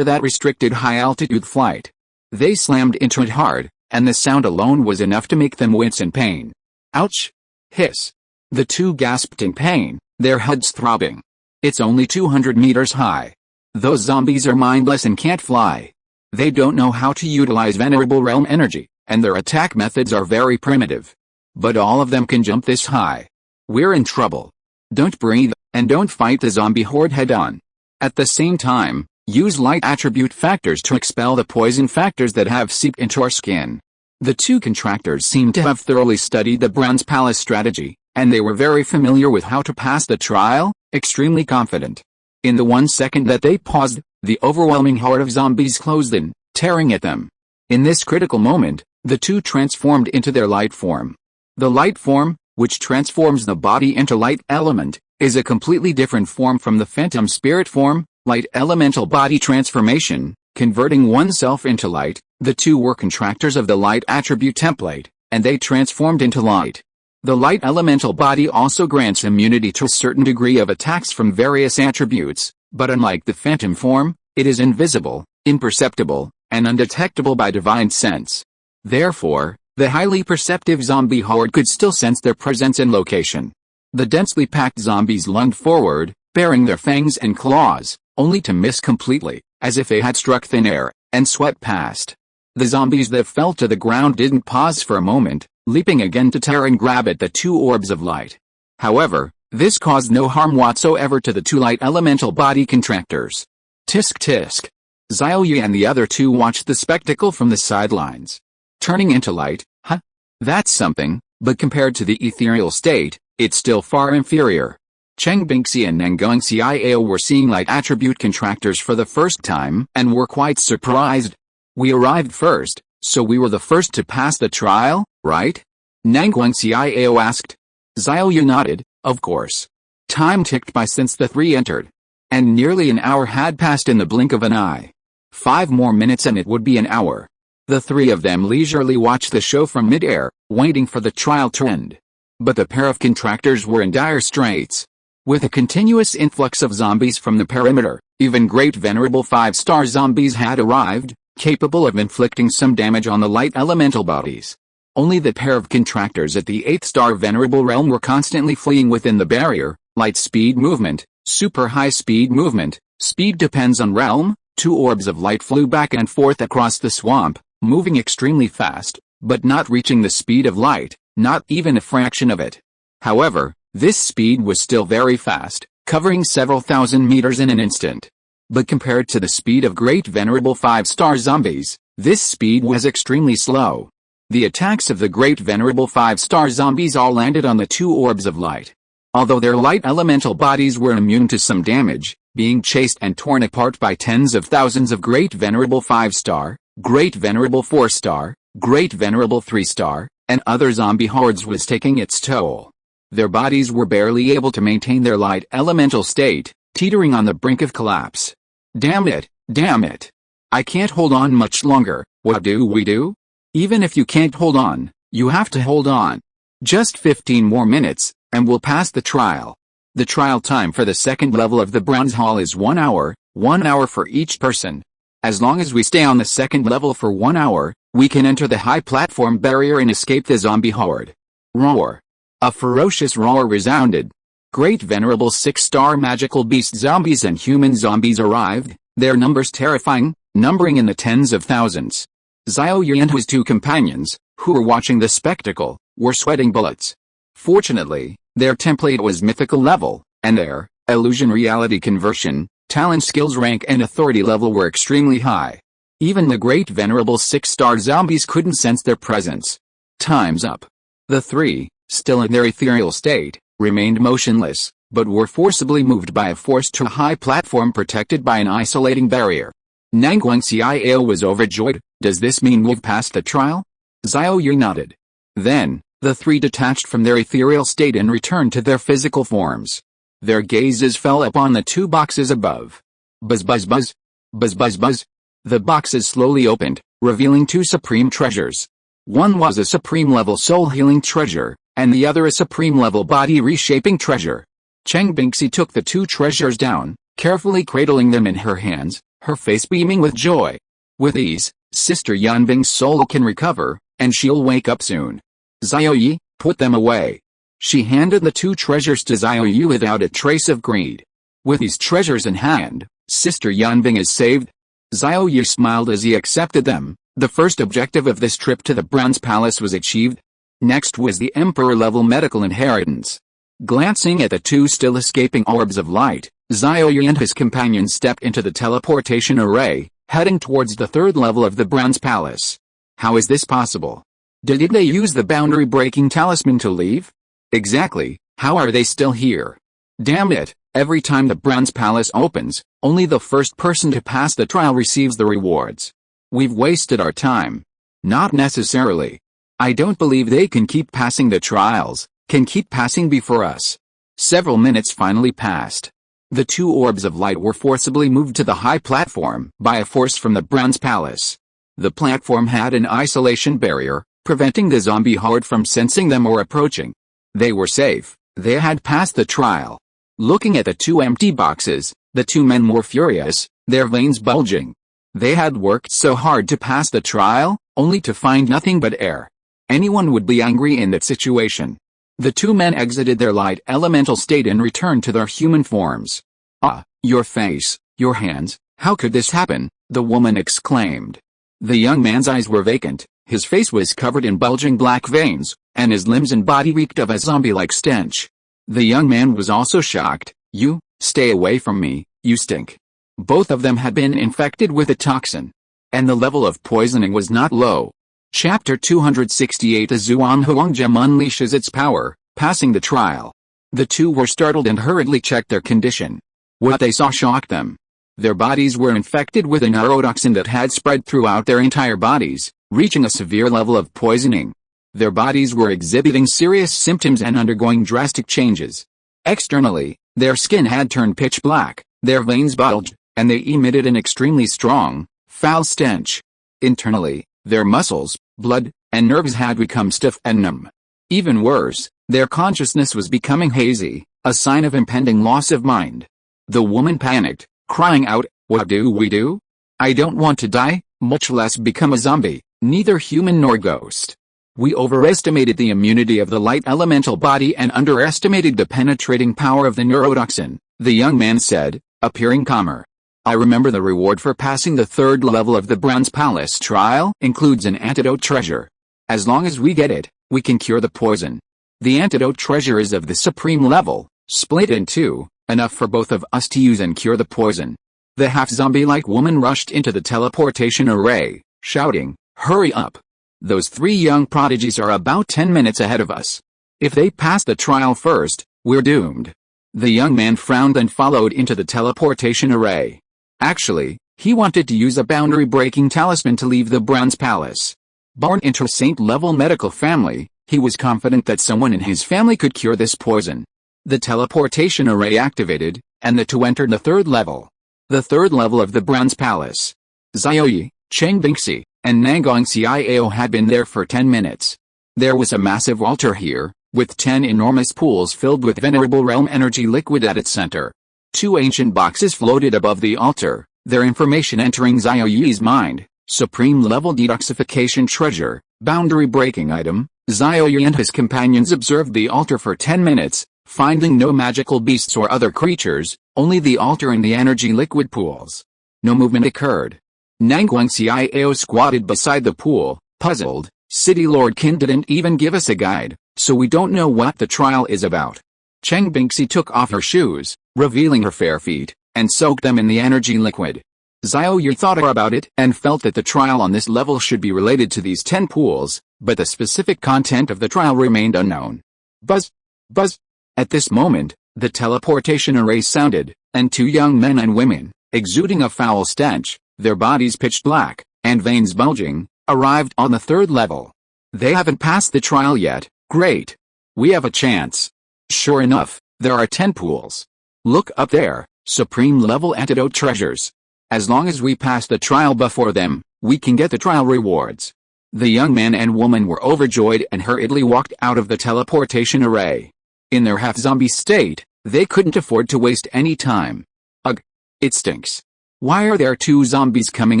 S1: that restricted high-altitude flight. They slammed into it hard, and the sound alone was enough to make them wince in pain. Ouch! Hiss! The two gasped in pain, their heads throbbing. It's only 200 meters high. Those zombies are mindless and can't fly. They don't know how to utilize Venerable Realm energy, and their attack methods are very primitive. But all of them can jump this high. We're in trouble. Don't breathe, and don't fight the zombie horde head-on. At the same time, use light attribute factors to expel the poison factors that have seeped into our skin. The two contractors seemed to have thoroughly studied the Bronze Palace strategy, and they were very familiar with how to pass the trial, extremely confident. In the 1 second that they paused, the overwhelming horde of zombies closed in, tearing at them. In this critical moment, the two transformed into their light form. The light form, which transforms the body into light element, is a completely different form from the phantom spirit form, light elemental body transformation, converting oneself into light. The two were contractors of the light attribute template, and they transformed into light. The light elemental body also grants immunity to a certain degree of attacks from various attributes, but unlike the phantom form, it is invisible, imperceptible, and undetectable by divine sense. Therefore, the highly perceptive zombie horde could still sense their presence and location. The densely packed zombies lunged forward, baring their fangs and claws, only to miss completely, as if they had struck thin air, and swept past. The zombies that fell to the ground didn't pause for a moment, leaping again to tear and grab at the two orbs of light. However, this caused no harm whatsoever to the two light elemental body contractors. Tisk tisk. Xiao Ye and the other two watched the spectacle from the sidelines. Turning into light, huh? That's something, but compared to the ethereal state, it's still far inferior. Cheng Bingxi and Nangguang Xiao were seeing light attribute contractors for the first time and were quite surprised. We arrived first, so we were the first to pass the trial, right? Nangguang Xiao asked. Xiao Ye nodded, of course. Time ticked by since the three entered. And nearly an hour had passed in the blink of an eye. 5 more minutes and it would be an hour. The three of them leisurely watched the show from mid-air, waiting for the trial to end. But the pair of contractors were in dire straits. With a continuous influx of zombies from the perimeter, even great venerable 5-star zombies had arrived, capable of inflicting some damage on the light elemental bodies. Only the pair of contractors at the 8th-star venerable realm were constantly fleeing within the barrier. Light speed movement, super high speed movement, speed depends on realm. 2 orbs of light flew back and forth across the swamp, moving extremely fast, but not reaching the speed of light, not even a fraction of it. However, this speed was still very fast, covering several thousand meters in an instant. But compared to the speed of great venerable 5-star zombies, this speed was extremely slow. The attacks of the great venerable 5-star zombies all landed on the 2 orbs of light. Although their light elemental bodies were immune to some damage, being chased and torn apart by tens of thousands of great venerable 5-star, great venerable 4-star, great venerable 3-star, and other zombie hordes was taking its toll. Their bodies were barely able to maintain their light elemental state, teetering on the brink of collapse. Damn it, damn it. I can't hold on much longer. What do we do? Even if you can't hold on, you have to hold on. Just 15 more minutes, and we'll pass the trial. The trial time for the second level of the Bronze Hall is 1 hour, 1 hour for each person. As long as we stay on the second level for 1 hour, we can enter the high platform barrier and escape the zombie horde. Roar. A ferocious roar resounded. Great venerable 6-star magical beast zombies and human zombies arrived, their numbers terrifying, numbering in the tens of thousands. Xiao Ye and his 2 companions, who were watching the spectacle, were sweating bullets. Fortunately, their template was mythical level, and their illusion reality conversion, talent skills rank and authority level were extremely high. Even the great venerable 6-star zombies couldn't sense their presence. Time's up. The 3, still in their ethereal state, remained motionless, but were forcibly moved by a force to a high platform protected by an isolating barrier. Nangguang Xie Ye was overjoyed. Does this mean we've passed the trial? Xiao Ye nodded. Then, the 3 detached from their ethereal state and returned to their physical forms. Their gazes fell upon the 2 boxes above. Buzz buzz buzz. Buzz buzz buzz. The boxes slowly opened, revealing 2 supreme treasures. One was a supreme level soul healing treasure, and the other a supreme level body reshaping treasure. Cheng Bingxi took the 2 treasures down, carefully cradling them in her hands, her face beaming with joy. With ease, Sister Yanbing's soul can recover, and she'll wake up soon. Xiao Ye, put them away. She handed the 2 treasures to Xiao Ye without a trace of greed. With these treasures in hand, Sister Yanbing is saved. Xiao Ye smiled as he accepted them. The first objective of this trip to the Bronze Palace was achieved. Next was the Emperor-level medical inheritance. Glancing at the 2 still escaping orbs of light, Xiao Ye and his companions stepped into the teleportation array, heading towards the 3rd level of the Bronze Palace. How is this possible? Did they use the boundary-breaking talisman to leave? Exactly, how are they still here? Damn it, every time the Bronze Palace opens, only the first person to pass the trial receives the rewards. We've wasted our time. Not necessarily. I don't believe they can keep passing the trials, can keep passing before us. Several minutes finally passed. The 2 orbs of light were forcibly moved to the high platform by a force from the Bronze Palace. The platform had an isolation barrier, preventing the zombie horde from sensing them or approaching. They were safe, they had passed the trial. Looking at the 2 empty boxes, the 2 men were furious, their veins bulging. They had worked so hard to pass the trial, only to find nothing but air. Anyone would be angry in that situation. The 2 men exited their light elemental state and returned to their human forms. Ah, your face, your hands, how could this happen? The woman exclaimed. The young man's eyes were vacant, his face was covered in bulging black veins, and his limbs and body reeked of a zombie-like stench. The young man was also shocked. You, stay away from me, you stink. Both of them had been infected with a toxin. And the level of poisoning was not low. Chapter 268 The Zhuan Huang Gem unleashes its power, passing the trial. The 2 were startled and hurriedly checked their condition. What they saw shocked them. Their bodies were infected with a neurotoxin that had spread throughout their entire bodies, reaching a severe level of poisoning. Their bodies were exhibiting serious symptoms and undergoing drastic changes. Externally, their skin had turned pitch black, their veins bulged, and they emitted an extremely strong, foul stench. Internally, their muscles, blood, and nerves had become stiff and numb. Even worse, their consciousness was becoming hazy, a sign of impending loss of mind. The woman panicked, crying out, "What do we do? I don't want to die, much less become a zombie, neither human nor ghost. We overestimated the immunity of the light elemental body and underestimated the penetrating power of the neurotoxin," the young man said, appearing calmer. "I remember the reward for passing the 3rd level of the Bronze Palace trial includes an antidote treasure. As long as we get it, we can cure the poison. The antidote treasure is of the supreme level, split in 2, enough for both of us to use and cure the poison." The half-zombie-like woman rushed into the teleportation array, shouting, "Hurry up! Those 3 young prodigies are about 10 minutes ahead of us. If they pass the trial first, we're doomed." The young man frowned and followed into the teleportation array. Actually, he wanted to use a boundary-breaking talisman to leave the Bronze Palace. Born into a saint-level medical family, he was confident that someone in his family could cure this poison. The teleportation array activated, and the two entered the third level. The third level of the Bronze Palace. Xiao Ye, Cheng Bingxi, and Nangong Xiao had been there for 10 minutes. There was a massive altar here, with 10 enormous pools filled with venerable realm energy liquid at its center. 2 ancient boxes floated above the altar, their information entering Xiao Ye's mind: supreme level detoxification treasure, boundary breaking item. Xiao Ye and his companions observed the altar for 10 minutes, finding no magical beasts or other creatures, only the altar and the energy liquid pools. No movement occurred. Nangong Xiao squatted beside the pool, puzzled. City Lord Qin didn't even give us a guide, so we don't know what the trial is about. Cheng Bingxi took off her shoes, revealing her fair feet, and soaked them in the energy liquid. Xiao Ye thought about it and felt that the trial on this level should be related to these 10 pools, but the specific content of the trial remained unknown. Buzz! Buzz! At this moment, the teleportation array sounded, and 2 young men and women, exuding a foul stench, their bodies pitch black, and veins bulging, arrived on the third level. They haven't passed the trial yet. Great! We have a chance. Sure enough, there are 10 pools. Look up there, supreme level antidote treasures. As long as we pass the trial before them, we can get the trial rewards. The young man and woman were overjoyed and hurriedly walked out of the teleportation array. In their half-zombie state, they couldn't afford to waste any time. Ugh! It stinks. Why are there 2 zombies coming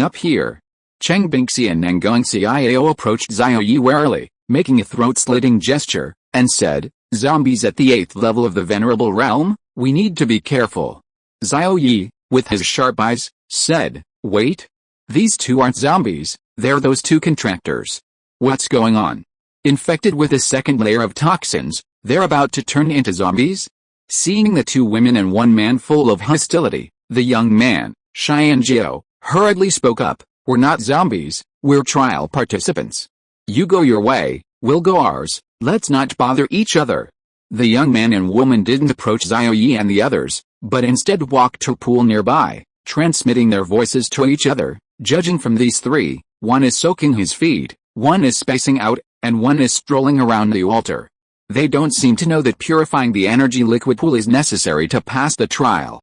S1: up here? Cheng Bingxi and Nangong Xiao approached Xiao Ye warily, making a throat-slitting gesture, and said, "Zombies at the 8th level of the Venerable Realm? We need to be careful." Xiao Ye, with his sharp eyes, said, "Wait. These 2 aren't zombies, they're those 2 contractors. What's going on? Infected with a second layer of toxins, they're about to turn into zombies?" Seeing the 2 women and 1 man full of hostility, the young man, Xianjiao, hurriedly spoke up, "We're not zombies, we're trial participants. You go your way, we'll go ours, let's not bother each other." The young man and woman didn't approach Xiao Ye and the others, but instead walked to a pool nearby, transmitting their voices to each other. Judging from these 3, one is soaking his feet, one is spacing out, and one is strolling around the altar. They don't seem to know that purifying the energy liquid pool is necessary to pass the trial.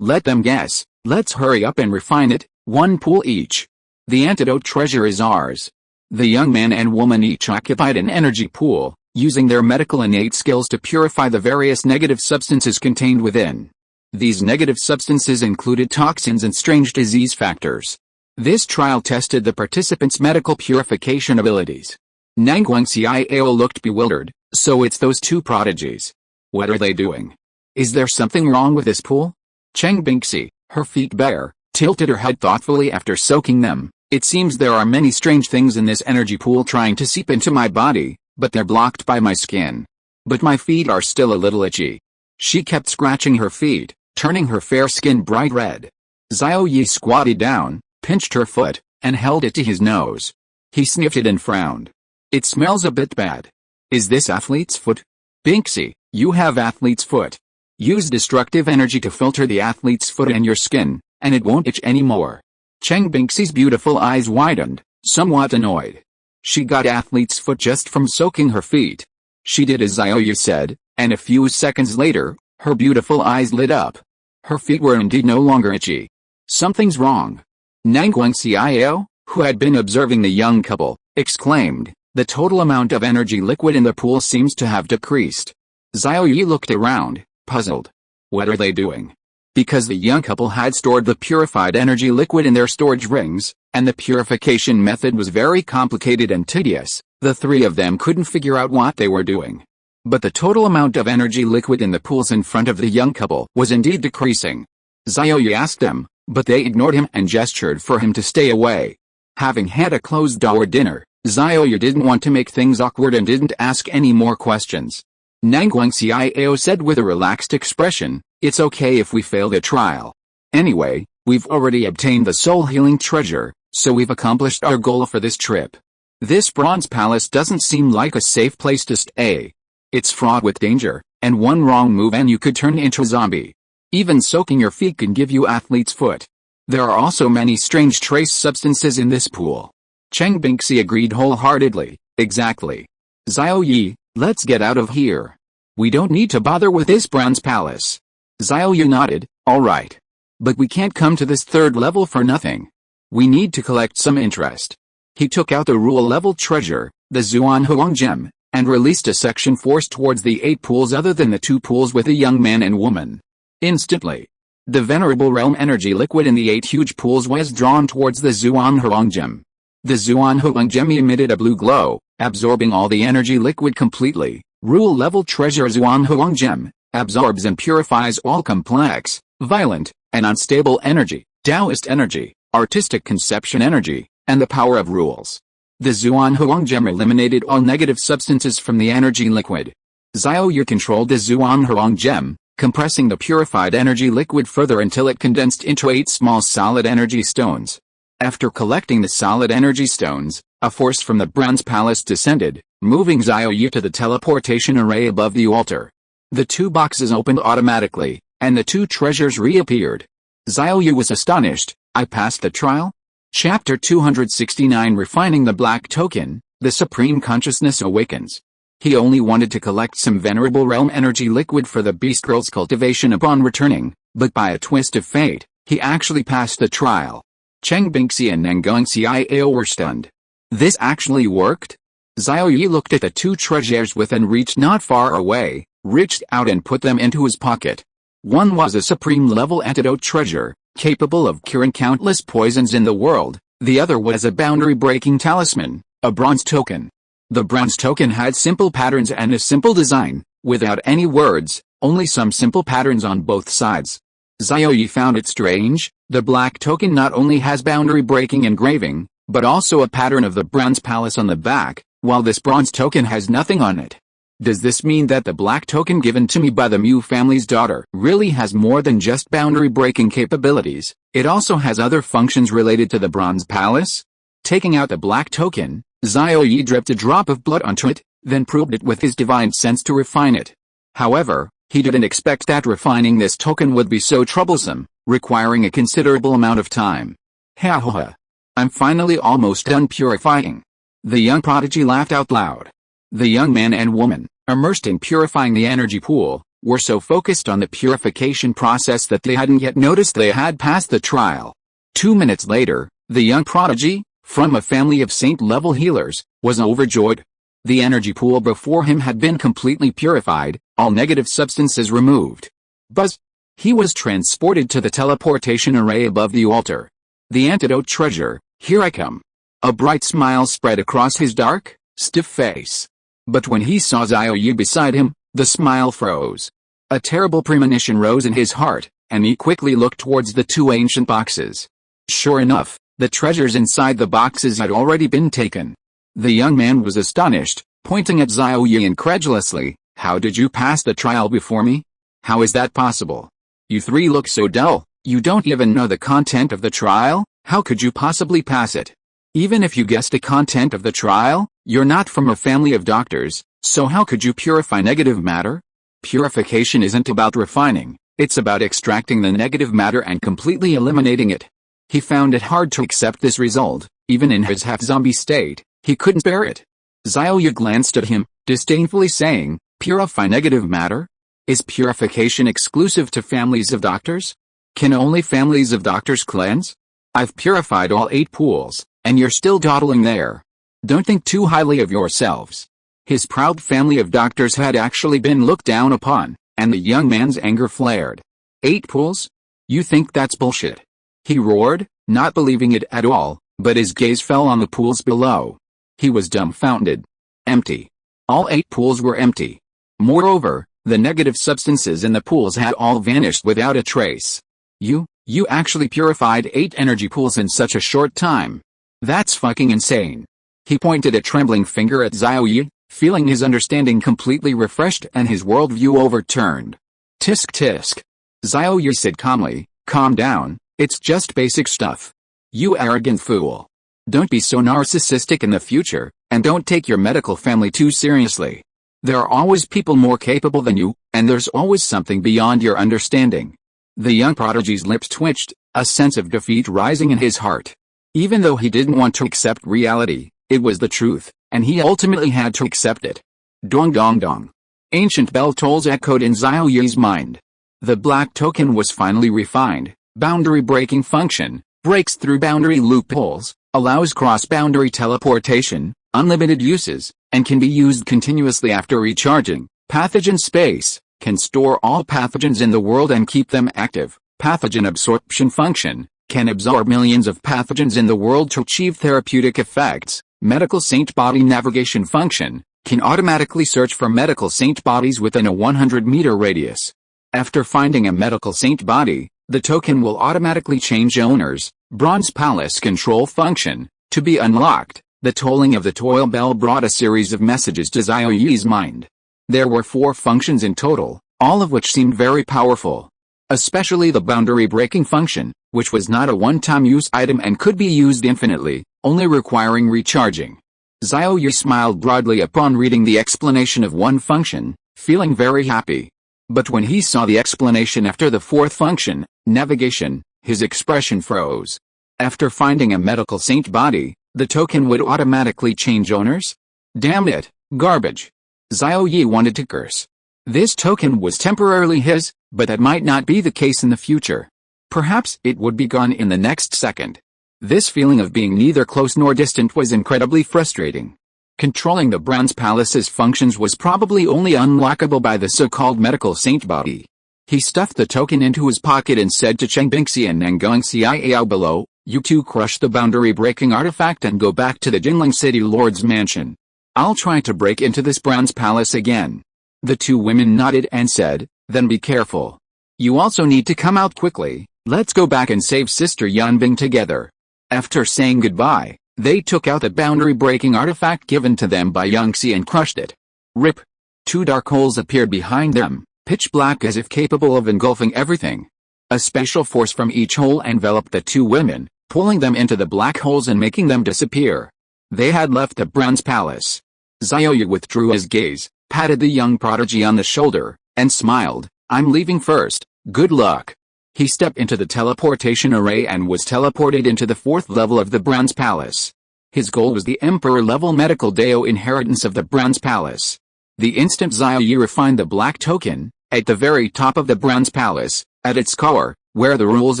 S1: Let them guess, let's hurry up and refine it, 1 pool each. The antidote treasure is ours. The young man and woman each occupied an energy pool, using their medical innate skills to purify the various negative substances contained within. These negative substances included toxins and strange disease factors. This trial tested the participants' medical purification abilities. Nangong Xiao looked bewildered. "So it's those 2 prodigies. What are they doing? Is there something wrong with this pool?" Cheng Bingxi, her feet bare, tilted her head thoughtfully after soaking them. "It seems there are many strange things in this energy pool trying to seep into my body, but they're blocked by my skin. But my feet are still a little itchy." She kept scratching her feet, turning her fair skin bright red. Xiao Ye squatted down, pinched her foot, and held it to his nose. He sniffed it and frowned. "It smells a bit bad. Is this athlete's foot?" "Bingxi, you have athlete's foot. Use destructive energy to filter the athlete's foot and your skin, and it won't itch anymore." Cheng Bingxi's beautiful eyes widened, somewhat annoyed. She got athlete's foot just from soaking her feet. She did as Xiao Ye said, and a few seconds later, her beautiful eyes lit up. Her feet were indeed no longer itchy. "Something's wrong." Nangong Xiao, who had been observing the young couple, exclaimed, "The total amount of energy liquid in the pool seems to have decreased." Xiao Ye looked around, puzzled. What are they doing? Because the young couple had stored the purified energy liquid in their storage rings, and the purification method was very complicated and tedious, the 3 of them couldn't figure out what they were doing. But the total amount of energy liquid in the pools in front of the young couple was indeed decreasing. Xiao Ye asked them, but they ignored him and gestured for him to stay away. Having had a closed-door dinner, Xiao Ye didn't want to make things awkward and didn't ask any more questions. Nangong Xiao said with a relaxed expression, "It's okay if we fail the trial. Anyway, we've already obtained the soul-healing treasure, so we've accomplished our goal for this trip. This bronze palace doesn't seem like a safe place to stay. It's fraught with danger, and one wrong move and you could turn into a zombie. Even soaking your feet can give you athlete's foot. There are also many strange trace substances in this pool. Xiang Bingxi agreed wholeheartedly. Exactly. Xiao Ye, let's get out of here. We don't need to bother with this bronze palace. Xiao Ye nodded, alright. But we can't come to this third level for nothing. We need to collect some interest. He took out the rule level treasure, the Zuan Huang gem, and released a section force towards the 8 pools other than the 2 pools with a young man and woman. Instantly, the venerable realm energy liquid in the 8 huge pools was drawn towards the Zuan Huang gem. The Zuan Huang gem emitted a blue glow, absorbing all the energy liquid completely. Rule level treasure Zuan Huang gem absorbs and purifies all complex, violent, and unstable energy, Taoist energy, artistic conception energy, and the power of rules. The Zuan Huang gem eliminated all negative substances from the energy liquid. Xiao Ye controlled the Zuan Huang gem, compressing the purified energy liquid further until it condensed into 8 small solid energy stones. After collecting the solid energy stones, a force from the bronze palace descended, moving Xiao Ye to the teleportation array above the altar. The 2 boxes opened automatically, and the 2 treasures reappeared. Xiao Ye was astonished. I passed the trial? Chapter 269 Refining the Black Token, the Supreme Consciousness Awakens. He only wanted to collect some venerable realm energy liquid for the Beast Girl's cultivation upon returning, but by a twist of fate, he actually passed the trial. Xiang Bingxi and Nangong Xiao were stunned. This actually worked? Xiao Ye looked at the 2 treasures with and reached not far away, reached out and put them into his pocket. One was a supreme level antidote treasure, capable of curing countless poisons in the world. The other was a boundary-breaking talisman, a bronze token. The bronze token had simple patterns and a simple design, without any words, only some simple patterns on both sides. Xiao Ye found it strange. The black token not only has boundary-breaking engraving, but also a pattern of the bronze palace on the back, while this bronze token has nothing on it. Does this mean that the black token given to me by the Mu family's daughter really has more than just boundary-breaking capabilities? It also has other functions related to the bronze palace? Taking out the black token, Xiao Ye dripped a drop of blood onto it, then probed it with his divine sense to refine it. However, he didn't expect that refining this token would be so troublesome, requiring a considerable amount of time. Ha ha ha. I'm finally almost done purifying. The young prodigy laughed out loud. The young man and woman, immersed in purifying the energy pool, were so focused on the purification process that they hadn't yet noticed they had passed the trial. 2 minutes later, the young prodigy, from a family of saint-level healers, was overjoyed. The energy pool before him had been completely purified, all negative substances removed. Buzz! He was transported to the teleportation array above the altar. The antidote treasure, here I come. A bright smile spread across his dark, stiff face. But when he saw Xiao Ye beside him, the smile froze. A terrible premonition rose in his heart, and he quickly looked towards the 2 ancient boxes. Sure enough, the treasures inside the boxes had already been taken. The young man was astonished, pointing at Xiao Ye incredulously. How did you pass the trial before me? How is that possible? You 3 look so dull. You don't even know the content of the trial. How could you possibly pass it? Even if you guessed the content of the trial, you're not from a family of doctors, so how could you purify negative matter? Purification isn't about refining, it's about extracting the negative matter and completely eliminating it. He found it hard to accept this result. Even in his half-zombie state, he couldn't bear it. Xiao Ye glanced at him, disdainfully saying, purify negative matter? Is purification exclusive to families of doctors? Can only families of doctors cleanse? I've purified all 8 pools, and you're still dawdling there. Don't think too highly of yourselves. His proud family of doctors had actually been looked down upon, and the young man's anger flared. 8 pools? You think that's bullshit? He roared, not believing it at all, but his gaze fell on the pools below. He was dumbfounded. Empty. All 8 pools were empty. Moreover, the negative substances in the pools had all vanished without a trace. You actually purified 8 energy pools in such a short time. That's fucking insane. He pointed a trembling finger at Xiao Ye, feeling his understanding completely refreshed and his worldview overturned. Tisk tisk. Xiao Ye said calmly, calm down, it's just basic stuff. You arrogant fool. Don't be so narcissistic in the future, and don't take your medical family too seriously. There are always people more capable than you, and there's always something beyond your understanding. The young prodigy's lips twitched, a sense of defeat rising in his heart. Even though he didn't want to accept reality, it was the truth, and he ultimately had to accept it. Dong dong dong. Ancient bell tolls echoed in Xiao Ye's mind. The black token was finally refined. Boundary breaking function, breaks through boundary loopholes, allows cross-boundary teleportation, unlimited uses, and can be used continuously after recharging. Pathogen space, can store all pathogens in the world and keep them active. Pathogen absorption function, can absorb millions of pathogens in the world to achieve therapeutic effects. Medical saint body navigation function, can automatically search for medical saint bodies within a 100-meter radius. After finding a medical saint body, the token will automatically change owners. Bronze Palace control function, to be unlocked. The tolling of the toil bell brought a series of messages to Xiao Ye's mind. There were 4 functions in total, all of which seemed very powerful. Especially the boundary breaking function, which was not a one-time use item and could be used infinitely, only requiring recharging. Xiao Ye smiled broadly upon reading the explanation of one function, feeling very happy. But when he saw the explanation after the 4th function, navigation, his expression froze. After finding a medical saint body, the token would automatically change owners? Damn it, garbage. Xiao Ye wanted to curse. This token was temporarily his, but that might not be the case in the future. Perhaps it would be gone in the next second. This feeling of being neither close nor distant was incredibly frustrating. Controlling the Bronze Palace's functions was probably only unlockable by the so-called medical saint body. He stuffed the token into his pocket and said to Cheng Bingxi and Nangong Xiao below, "You two crush the boundary-breaking artifact and go back to the Jingling City Lord's mansion. I'll try to break into this Bronze Palace again." The 2 women nodded and said, "Then be careful. You also need to come out quickly. Let's go back and save Sister Yanbing together." After saying goodbye, they took out the boundary-breaking artifact given to them by Yangxi and crushed it. Rip! 2 dark holes appeared behind them, pitch black as if capable of engulfing everything. A special force from each hole enveloped the 2 women, pulling them into the black holes and making them disappear. They had left the Bronze Palace. Xiao Ye withdrew his gaze, patted the young prodigy on the shoulder, and smiled. "I'm leaving first, good luck." He stepped into the teleportation array and was teleported into the 4th level of the Bronze Palace. His goal was the Emperor-level medical Dao inheritance of the Bronze Palace. The instant Xiao Ye refined the black token, at the very top of the Bronze Palace, at its core, where the rules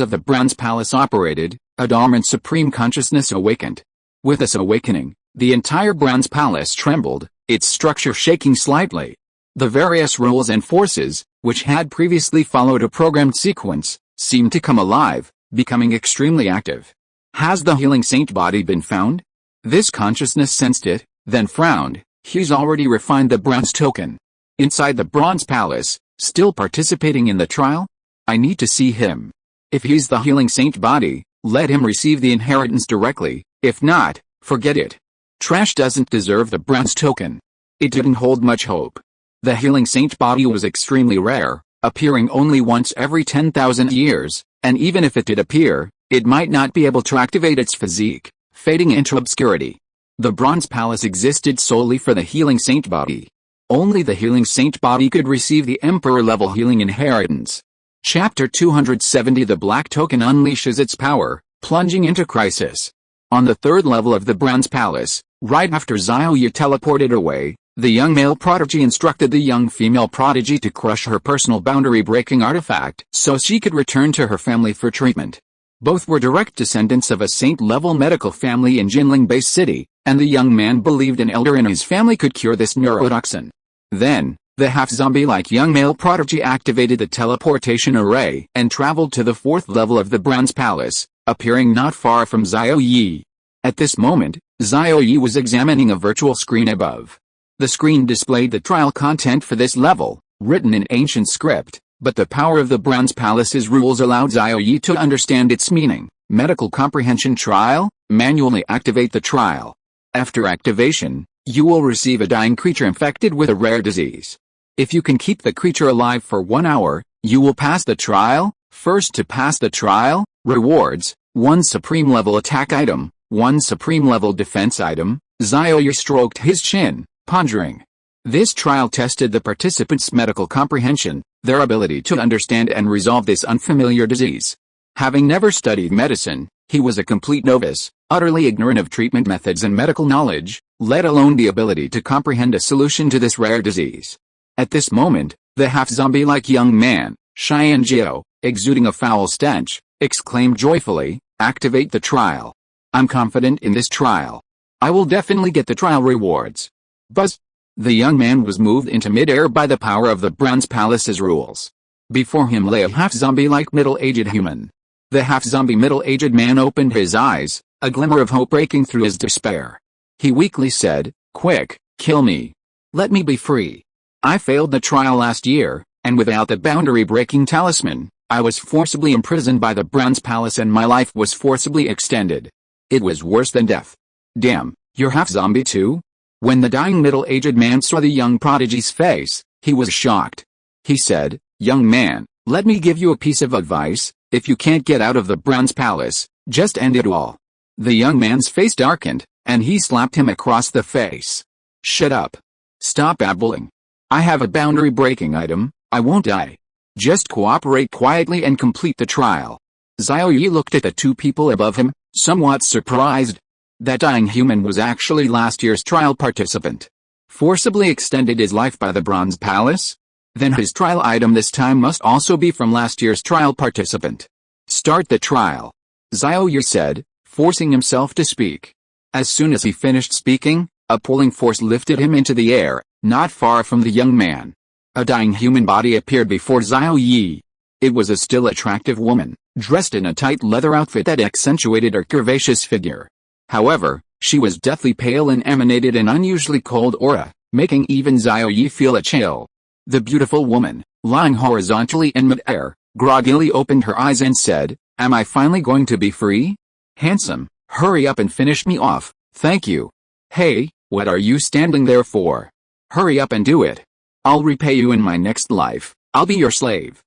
S1: of the Bronze Palace operated, a dormant supreme consciousness awakened. With this awakening, the entire Bronze Palace trembled, its structure shaking slightly. The various rules and forces, which had previously followed a programmed sequence, seemed to come alive, becoming extremely active. Has the healing saint body been found? This consciousness sensed it, then frowned. He's already refined the bronze token. Inside the Bronze Palace, still participating in the trial? I need to see him. If he's the healing saint body, let him receive the inheritance directly. If not, forget it. Trash doesn't deserve the bronze token. It didn't hold much hope. The healing saint body was extremely rare, appearing only once every 10,000 years, and even if it did appear, it might not be able to activate its physique, fading into obscurity. The Bronze Palace existed solely for the healing saint body. Only the healing saint body could receive the Emperor-level healing inheritance. Chapter 270 The Black Token unleashes its power, plunging into crisis. On the 3rd level of the Bronze Palace, right after Xiao Ye teleported away, the young male prodigy instructed the young female prodigy to crush her personal boundary-breaking artifact so she could return to her family for treatment. Both were direct descendants of a saint-level medical family in Jinling Bay City, and the young man believed an elder in his family could cure this neurotoxin. Then, the half-zombie-like young male prodigy activated the teleportation array and traveled to the 4th level of the Bronze Palace, appearing not far from Xiao Ye. At this moment, Xiao Ye was examining a virtual screen above. The screen displayed the trial content for this level, written in ancient script, but the power of the Bronze Palace's rules allowed Xiao Ye to understand its meaning. Medical comprehension trial, manually activate the trial. After activation, you will receive a dying creature infected with a rare disease. If you can keep the creature alive for 1 hour, you will pass the trial. First to pass the trial, rewards, 1 supreme level attack item, 1 supreme level defense item. Xiao Ye stroked his chin, pondering. This trial tested the participants' medical comprehension, their ability to understand and resolve this unfamiliar disease. Having never studied medicine, He was a complete novice, utterly ignorant of treatment methods and medical knowledge, let alone the ability to comprehend a solution to this rare disease. At this moment, the half-zombie-like young man, Xiao Ye, exuding a foul stench, exclaimed joyfully, "Activate the trial. I'm confident in this trial. I will definitely get the trial rewards." Buzz! The young man was moved into mid-air by the power of the Bronze Palace's rules. Before him lay a half-zombie-like middle-aged human. The half-zombie middle-aged man opened his eyes, a glimmer of hope breaking through his despair. He weakly said, "Quick, kill me. Let me be free. I failed the trial last year, and without the boundary-breaking talisman, I was forcibly imprisoned by the Bronze Palace and my life was forcibly extended. It was worse than death." "Damn, you're half-zombie too?" When the dying middle-aged man saw the young prodigy's face, he was shocked. He said, "Young man, let me give you a piece of advice. If you can't get out of the Bronze Palace, just end it all." The young man's face darkened, and he slapped him across the face. "Shut up. Stop babbling. I have a boundary-breaking item, I won't die. Just cooperate quietly and complete the trial." Xiao Ye looked at the two people above him, somewhat surprised. That dying human was actually last year's trial participant. Forcibly extended his life by the Bronze Palace? Then his trial item this time must also be from last year's trial participant. "Start the trial," Xiao Ye said, forcing himself to speak. As soon as he finished speaking, a pulling force lifted him into the air, not far from the young man. A dying human body appeared before Xiao Ye. It was a still attractive woman, dressed in a tight leather outfit that accentuated her curvaceous figure. However, she was deathly pale and emanated an unusually cold aura, making even Xiao Ye feel a chill. The beautiful woman, lying horizontally in mid-air, groggily opened her eyes and said, "Am I finally going to be free? Handsome, hurry up and finish me off, thank you. Hey, what are you standing there for? Hurry up and do it. I'll repay you in my next life, I'll be your slave.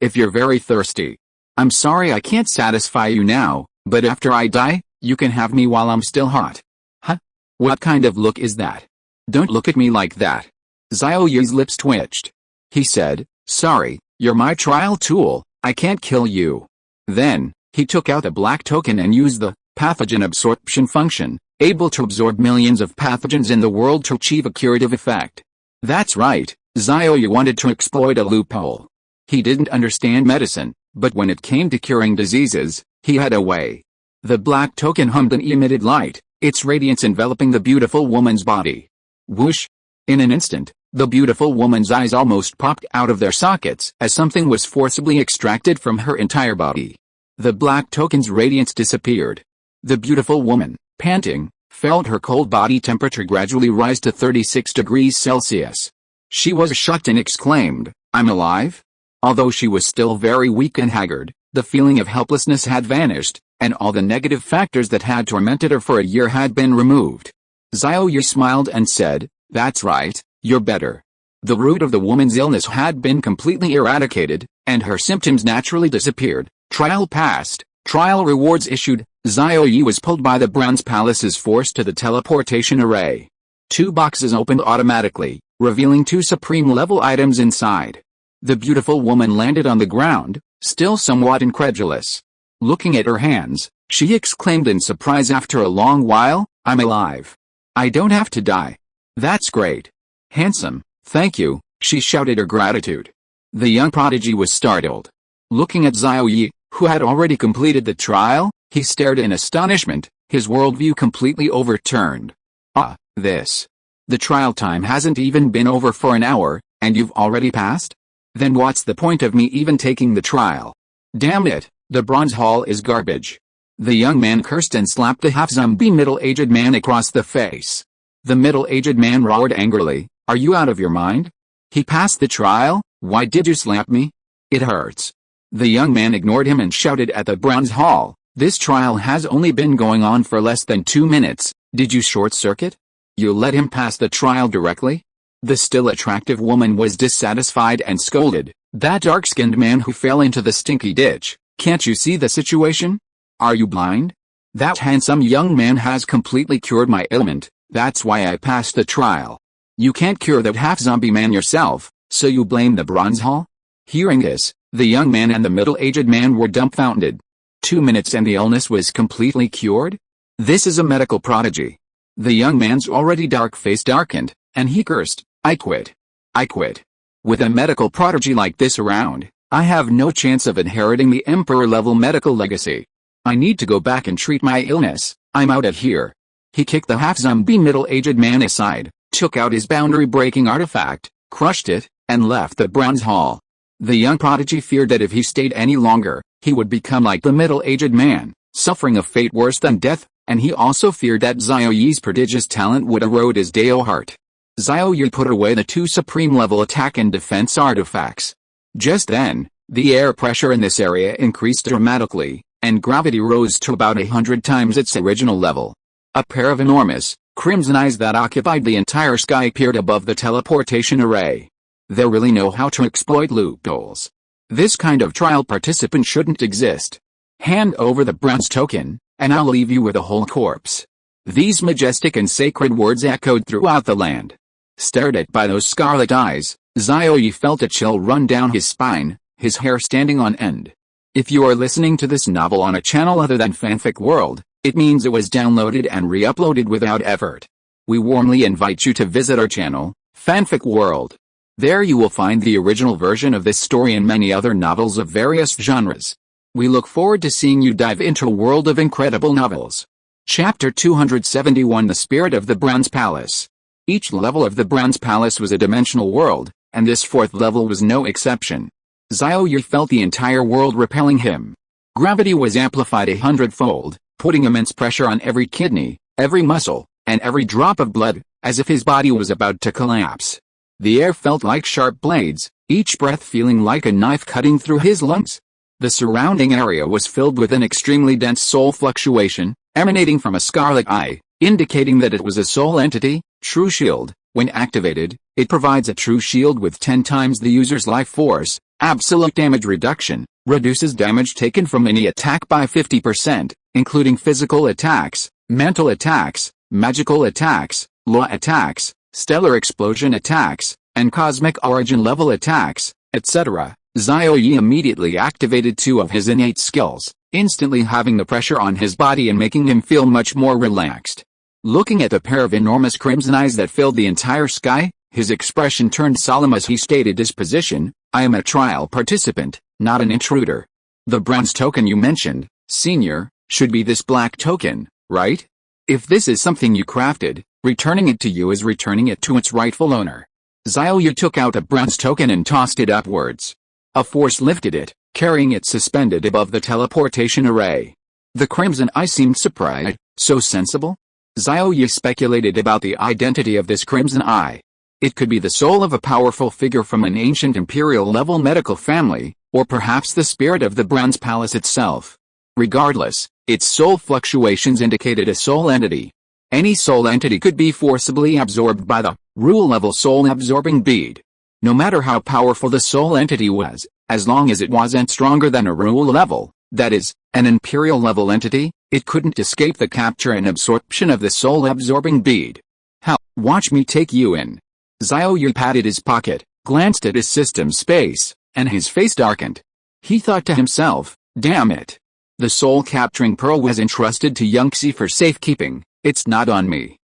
S1: If you're very thirsty. I'm sorry I can't satisfy you now, but after I die, you can have me while I'm still hot." "Huh? What kind of look is that? Don't look at me like that." Xiao Ye's lips twitched. He said, "Sorry, you're my trial tool, I can't kill you." Then, he took out a black token and used the pathogen absorption function, able to absorb millions of pathogens in the world to achieve a curative effect. That's right, Xiao Ye wanted to exploit a loophole. He didn't understand medicine, but when it came to curing diseases, he had a way. The black token hummed and emitted light, its radiance enveloping the beautiful woman's body. Whoosh! In an instant, the beautiful woman's eyes almost popped out of their sockets as something was forcibly extracted from her entire body. The black token's radiance disappeared. The beautiful woman, panting, felt her cold body temperature gradually rise to 36 degrees Celsius. She was shocked and exclaimed, "I'm alive?" Although she was still very weak and haggard, the feeling of helplessness had vanished, and all the negative factors that had tormented her for a year had been removed. Xiao Ye smiled and said, "That's right, you're better." The root of the woman's illness had been completely eradicated, and her symptoms naturally disappeared. Trial passed, trial rewards issued. Xiao Ye was pulled by the Bronze Palace's force to the teleportation array. 2 boxes opened automatically, revealing 2 supreme-level items inside. The beautiful woman landed on the ground, still somewhat incredulous. Looking at her hands, she exclaimed in surprise after a long while, "I'm alive. I don't have to die. That's great. Handsome, thank you," she shouted her gratitude. The young prodigy was startled. Looking at Xiao Ye, who had already completed the trial, he stared in astonishment, his worldview completely overturned. "Ah, this. The trial time hasn't even been over for an hour, and you've already passed? Then what's the point of me even taking the trial? Damn it, the bronze hall is garbage." The young man cursed and slapped the half-zombie middle-aged man across the face. The middle-aged man roared angrily, "Are you out of your mind? He passed the trial, why did you slap me? It hurts." The young man ignored him and shouted at the bronze hall, "This trial has only been going on for less than 2 minutes, did you short-circuit? You let him pass the trial directly?" The still attractive woman was dissatisfied and scolded, "That dark-skinned man who fell into the stinky ditch, can't you see the situation? Are you blind? That handsome young man has completely cured my ailment, that's why I passed the trial. You can't cure that half-zombie man yourself, so you blame the bronze hall?" Hearing this, the young man and the middle-aged man were dumbfounded. 2 minutes and the illness was completely cured? This is a medical prodigy. The young man's already dark face darkened, and he cursed, I quit. I quit. With a medical prodigy like this around, I have no chance of inheriting the emperor-level medical legacy. I need to go back and treat my illness. I'm out of here. He kicked the half-zombie middle-aged man aside, took out his boundary-breaking artifact, crushed it, and left the bronze hall. The young prodigy feared that if he stayed any longer, he would become like the middle-aged man, suffering a fate worse than death, and he also feared that Xiao Ye's prodigious talent would erode his Dao heart. Xiao Ye put away the 2 supreme-level attack and defense artifacts. Just then, the air pressure in this area increased dramatically, and gravity rose to about 100 times its original level. A pair of enormous, crimson eyes that occupied the entire sky appeared above the teleportation array. They really know how to exploit loopholes. This kind of trial participant shouldn't exist. Hand over the bronze token, and I'll leave you with a whole corpse. These majestic and sacred words echoed throughout the land. Stared at by those scarlet eyes, Xiao Ye felt a chill run down his spine, his hair standing on end. If you are listening to this novel on a channel other than Fanfic World, it means it was downloaded and re-uploaded without effort. We warmly invite you to visit our channel, Fanfic World. There you will find the original version of this story and many other novels of various genres. We look forward to seeing you dive into a world of incredible novels. Chapter 271 The Spirit of the Bronze Palace. Each level of the Bronze Palace was a dimensional world, and this 4th level was no exception. Xiao Ye felt the entire world repelling him. Gravity was amplified 100-fold, putting immense pressure on every kidney, every muscle, and every drop of blood, as if his body was about to collapse. The air felt like sharp blades, each breath feeling like a knife cutting through his lungs. The surrounding area was filled with an extremely dense soul fluctuation, emanating from a scarlet eye, indicating that it was a soul entity. True Shield. When activated, it provides a true shield with 10 times the user's life force, absolute damage reduction, reduces damage taken from any attack by 50%, including physical attacks, mental attacks, magical attacks, law attacks, stellar explosion attacks, and cosmic origin level attacks, etc. Xiao Ye immediately activated 2 of his innate skills, instantly having the pressure on his body and making him feel much more relaxed. Looking at the pair of enormous crimson eyes that filled the entire sky, his expression turned solemn as he stated his position, I am a trial participant, not an intruder. The bronze token you mentioned, Senior, should be this black token, right? If this is something you crafted, returning it to you is returning it to its rightful owner. Xiao Ye took out a bronze token and tossed it upwards. A force lifted it, carrying it suspended above the teleportation array. The crimson eye seemed surprised, so sensible? Xiao Ye speculated about the identity of this crimson eye. It could be the soul of a powerful figure from an ancient imperial-level medical family, or perhaps the spirit of the Bronze Palace itself. Regardless, its soul fluctuations indicated a soul entity. Any soul entity could be forcibly absorbed by the rule-level soul-absorbing bead. No matter how powerful the soul entity was, as long as it wasn't stronger than a rule level, that is, an imperial-level entity, it couldn't escape the capture and absorption of the soul-absorbing bead. How? Watch me take you in. Xiao Ye patted his pocket, glanced at his system space, and his face darkened. He thought to himself, damn it. The soul-capturing pearl was entrusted to young Xie for safekeeping, it's not on me.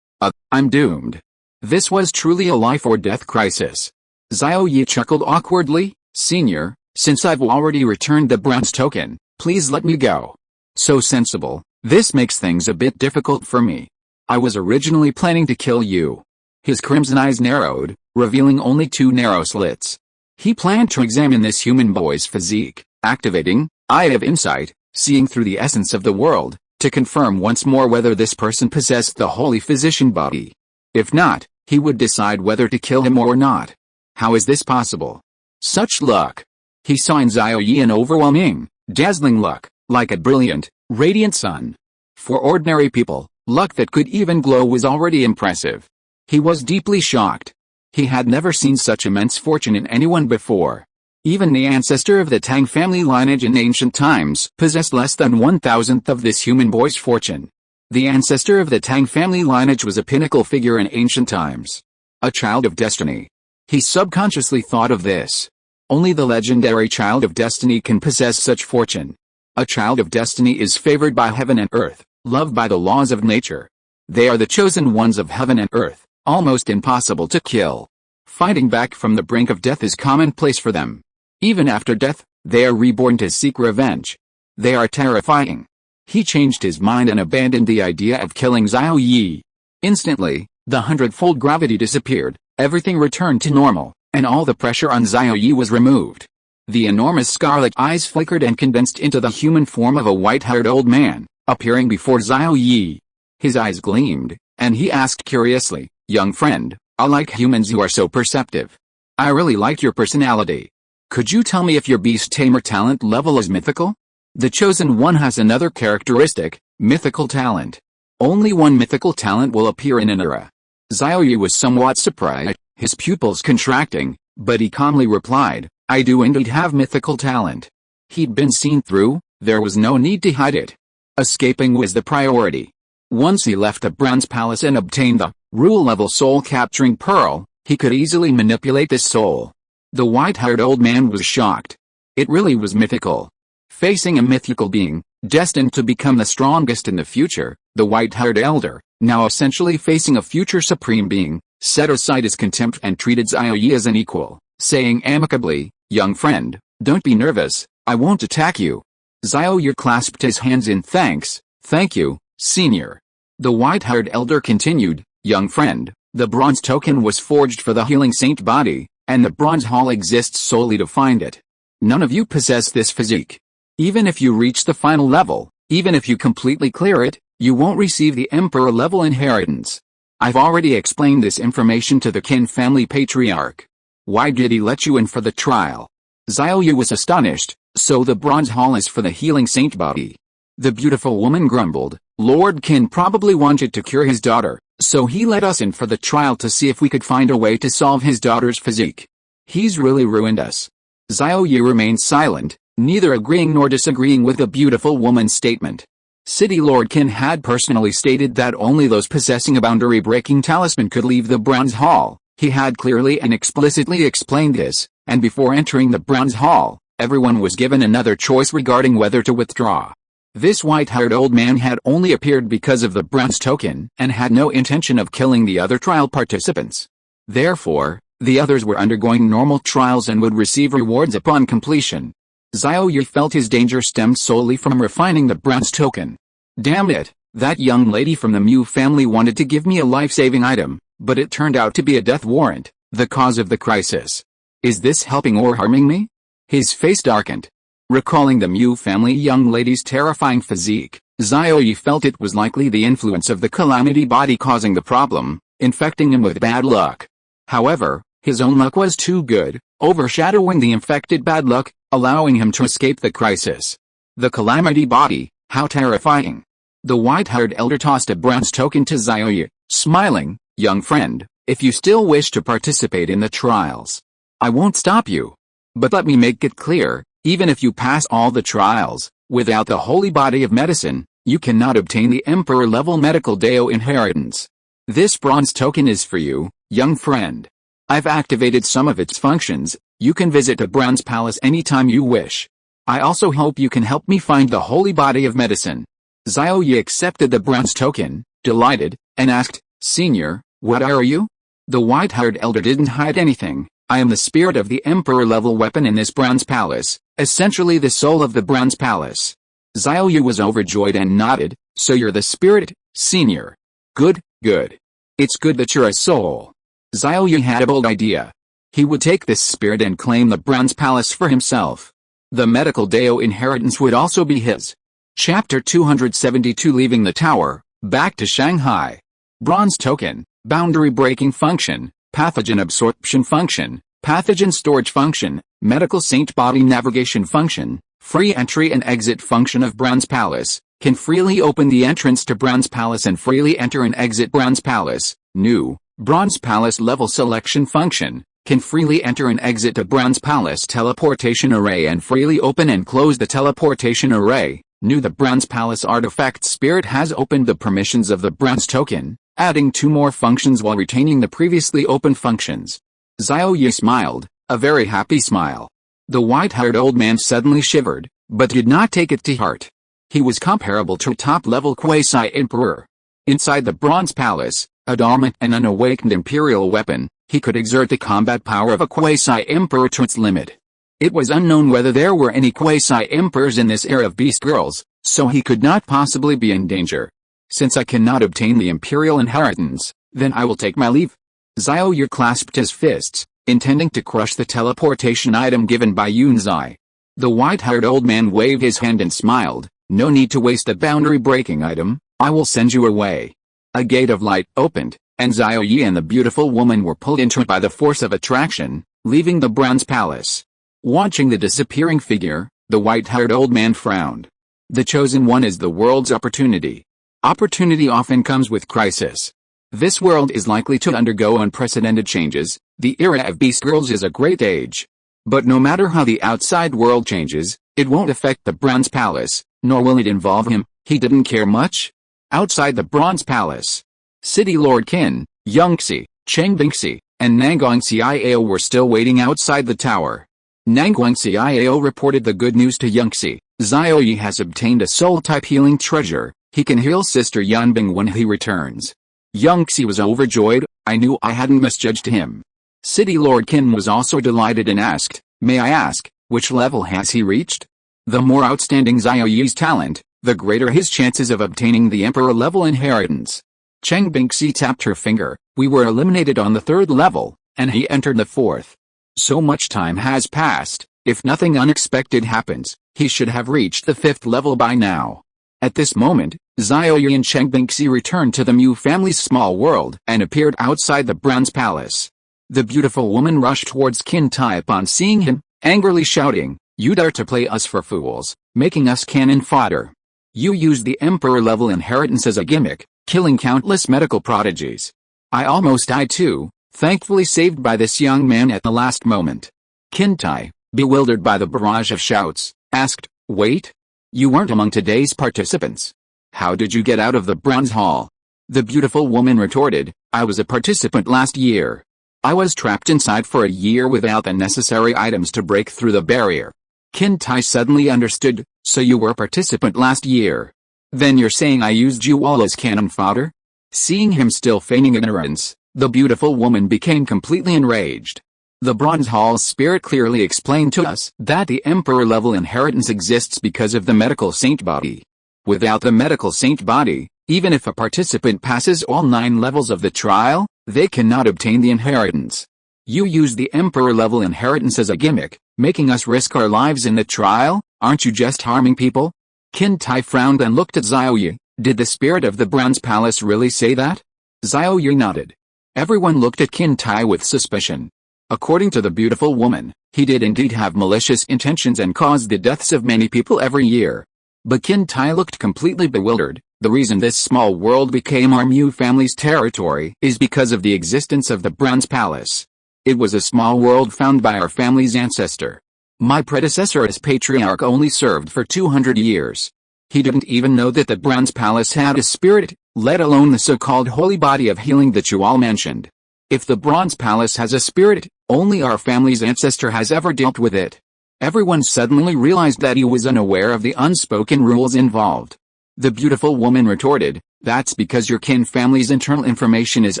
S1: I'm doomed. This was truly a life-or-death crisis. Xiao Ye chuckled awkwardly, Senior, since I've already returned the bronze token, please let me go. So sensible, this makes things a bit difficult for me. I was originally planning to kill you. His crimson eyes narrowed, revealing only 2 narrow slits. He planned to examine this human boy's physique, activating Eye of Insight, seeing through the essence of the world, to confirm once more whether this person possessed the holy physician body. If not, he would decide whether to kill him or not. How is this possible? Such luck. He saw in Xiao Ye an overwhelming, dazzling luck, like a brilliant, radiant sun. For ordinary people, luck that could even glow was already impressive. He was deeply shocked. He had never seen such immense fortune in anyone before. Even the ancestor of the Tang family lineage in ancient times possessed less than 1,000th of this human boy's fortune. The ancestor of the Tang family lineage was a pinnacle figure in ancient times. A child of destiny. He subconsciously thought of this. Only the legendary child of destiny can possess such fortune. A child of destiny is favored by heaven and earth, loved by the laws of nature. They are the chosen ones of heaven and earth, almost impossible to kill. Fighting back from the brink of death is commonplace for them. Even after death, they are reborn to seek revenge. They are terrifying. He changed his mind and abandoned the idea of killing Xiao Ye. Instantly, the 100-fold gravity disappeared, everything returned to normal, and all the pressure on Xiao Ye was removed. The enormous scarlet eyes flickered and condensed into the human form of a white-haired old man, appearing before Xiao Ye. His eyes gleamed, and he asked curiously, "Young friend, I like humans who are so perceptive. I really like your personality. Could you tell me if your Beast Tamer talent level is mythical?" The chosen one has another characteristic, mythical talent. Only one mythical talent will appear in an era. Xiao Ye was somewhat surprised, his pupils contracting, but he calmly replied, "I do indeed have mythical talent." He'd been seen through, there was no need to hide it. Escaping was the priority. Once he left the bronze palace and obtained the rule-level soul-capturing pearl, he could easily manipulate this soul. The white-haired old man was shocked. It really was mythical. Facing a mythical being, destined to become the strongest in the future, the white-haired elder, now essentially facing a future supreme being, set aside his contempt and treated Xiao Ye as an equal, saying amicably, "Young friend, don't be nervous, I won't attack you." Xiao Ye clasped his hands in thanks. "Thank you, senior." The white-haired elder continued, "Young friend, the bronze token was forged for the healing saint body, and the bronze hall exists solely to find it. None of you possess this physique. Even if you reach the final level, even if you completely clear it, you won't receive the emperor-level inheritance. I've already explained this information to the Qin family patriarch. Why did he let you in for the trial?" Xiao Ye was astonished. "So the bronze hall is for the healing saint body." The beautiful woman grumbled, "Lord Qin probably wanted to cure his daughter, so he let us in for the trial to see if we could find a way to solve his daughter's physique. He's really ruined us." Xiao Ye remained silent, neither agreeing nor disagreeing with the beautiful woman's statement. City Lord Qin had personally stated that only those possessing a boundary-breaking talisman could leave the bronze hall. He had clearly and explicitly explained this, and before entering the bronze hall, everyone was given another choice regarding whether to withdraw. This white-haired old man had only appeared because of the bronze token and had no intention of killing the other trial participants. Therefore, the others were undergoing normal trials and would receive rewards upon completion. Xiao Ye felt his danger stemmed solely from refining the bronze token. "Damn it, that young lady from the Mu family wanted to give me a life-saving item, but it turned out to be a death warrant, the cause of the crisis. Is this helping or harming me?" His face darkened. Recalling the Mu family young lady's terrifying physique, Xiao Ye felt it was likely the influence of the calamity body causing the problem, infecting him with bad luck. However, his own luck was too good, overshadowing the infected bad luck, allowing him to escape the crisis. The calamity body, how terrifying. The white-haired elder tossed a bronze token to Xiao Ye, smiling, "Young friend, if you still wish to participate in the trials, I won't stop you. But let me make it clear, even if you pass all the trials, without the holy body of medicine, you cannot obtain the emperor-level medical Dao inheritance. This bronze token is for you, young friend. I've activated some of its functions. You can visit the bronze palace anytime you wish. I also hope you can help me find the holy body of medicine." Xiao Ye accepted the bronze token, delighted, and asked, "Senior, what are you?" The white-haired elder didn't hide anything. "I am the spirit of the emperor-level weapon in this bronze palace, essentially the soul of the bronze palace." Xiao Ye was overjoyed and nodded, "So you're the spirit, senior. Good, good. It's good that you're a soul." Xiao Ye had a bold idea. He would take this spirit and claim the bronze palace for himself. The medical Dao inheritance would also be his. Chapter 272 Leaving the Tower, Back to Shanghai. Bronze Token, Boundary Breaking Function, Pathogen Absorption Function, Pathogen Storage Function, Medical Saint Body Navigation Function, Free Entry and Exit Function of Bronze Palace, can freely open the entrance to Bronze Palace and freely enter and exit Bronze Palace. New, Bronze Palace Level Selection Function, can freely enter and exit the Bronze Palace Teleportation Array and freely open and close the Teleportation Array. New, the Bronze Palace Artifact Spirit has opened the permissions of the Bronze Token, adding 2 more functions while retaining the previously open functions. Xiao Ye smiled, a very happy smile. The white-haired old man suddenly shivered, but did not take it to heart. He was comparable to a top-level quasi-emperor. Inside the Bronze Palace, a dormant and unawakened imperial weapon, he could exert the combat power of a quasi-emperor to its limit. It was unknown whether there were any quasi-emperors in this era of beast girls, so he could not possibly be in danger. Since I cannot obtain the imperial inheritance, then I will take my leave. Xiao Ye clasped his fists, intending to crush the teleportation item given by Yunzai. The white-haired old man waved his hand and smiled. No need to waste a boundary-breaking item, I will send you away. A gate of light opened, and Xiao Ye and the beautiful woman were pulled into it by the force of attraction, leaving the Bronze Palace. Watching the disappearing figure, the white-haired old man frowned. The chosen one is the world's opportunity. Opportunity often comes with crisis. This world is likely to undergo unprecedented changes. The era of beast girls is a great age. But no matter how the outside world changes, it won't affect the Bronze Palace, nor will it involve him. He didn't care much. Outside the Bronze Palace, City Lord Qin, Yongxi, Cheng Bingxi, and Nanguang Xiao were still waiting outside the tower. Nanguang Xiao reported the good news to Yongxi. Xiao Ye has obtained a soul-type healing treasure. He can heal Sister Yanbing when he returns. Yongxi was overjoyed. I knew I hadn't misjudged him. City Lord Qin was also delighted and asked, may I ask, which level has he reached? The more outstanding Xiao Ye's talent, the greater his chances of obtaining the Emperor-level inheritance. Cheng Bingxi tapped her finger. We were eliminated on the 3rd level, and he entered the 4th. So much time has passed, if nothing unexpected happens, he should have reached the 5th level by now. At this moment, Xiao Ye and Cheng Bingxi returned to the Mu family's small world and appeared outside the Bronze Palace. The beautiful woman rushed towards Qin Tai upon seeing him, angrily shouting, you dare to play us for fools, making us cannon fodder. You used the Emperor-level inheritance as a gimmick, killing countless medical prodigies. I almost died too, thankfully saved by this young man at the last moment. Qin Tai, bewildered by the barrage of shouts, asked, wait? You weren't among today's participants. How did you get out of the Bronze Hall? The beautiful woman retorted, I was a participant last year. I was trapped inside for a year without the necessary items to break through the barrier. Qin Tai suddenly understood, so you were a participant last year. Then you're saying I used you all as cannon fodder? Seeing him still feigning ignorance, the beautiful woman became completely enraged. The Bronze Hall's spirit clearly explained to us that the Emperor-level inheritance exists because of the medical saint body. Without the medical saint body, even if a participant passes all 9 levels of the trial, they cannot obtain the inheritance. You used the Emperor-level inheritance as a gimmick, making us risk our lives in the trial. Aren't you just harming people? Qin Tai frowned and looked at Xiao Ye. Did the spirit of the Bronze Palace really say that? Xiao Ye nodded. Everyone looked at Qin Tai with suspicion. According to the beautiful woman, he did indeed have malicious intentions and caused the deaths of many people every year. But Qin Tai looked completely bewildered. The reason this small world became our Mu family's territory is because of the existence of the Bronze Palace. It was a small world found by our family's ancestor. My predecessor as patriarch only served for 200 years. He didn't even know that the Bronze Palace had a spirit, let alone the so-called holy body of healing that you all mentioned. If the Bronze Palace has a spirit, only our family's ancestor has ever dealt with it. Everyone suddenly realized that he was unaware of the unspoken rules involved. The beautiful woman retorted, that's because your Qin family's internal information is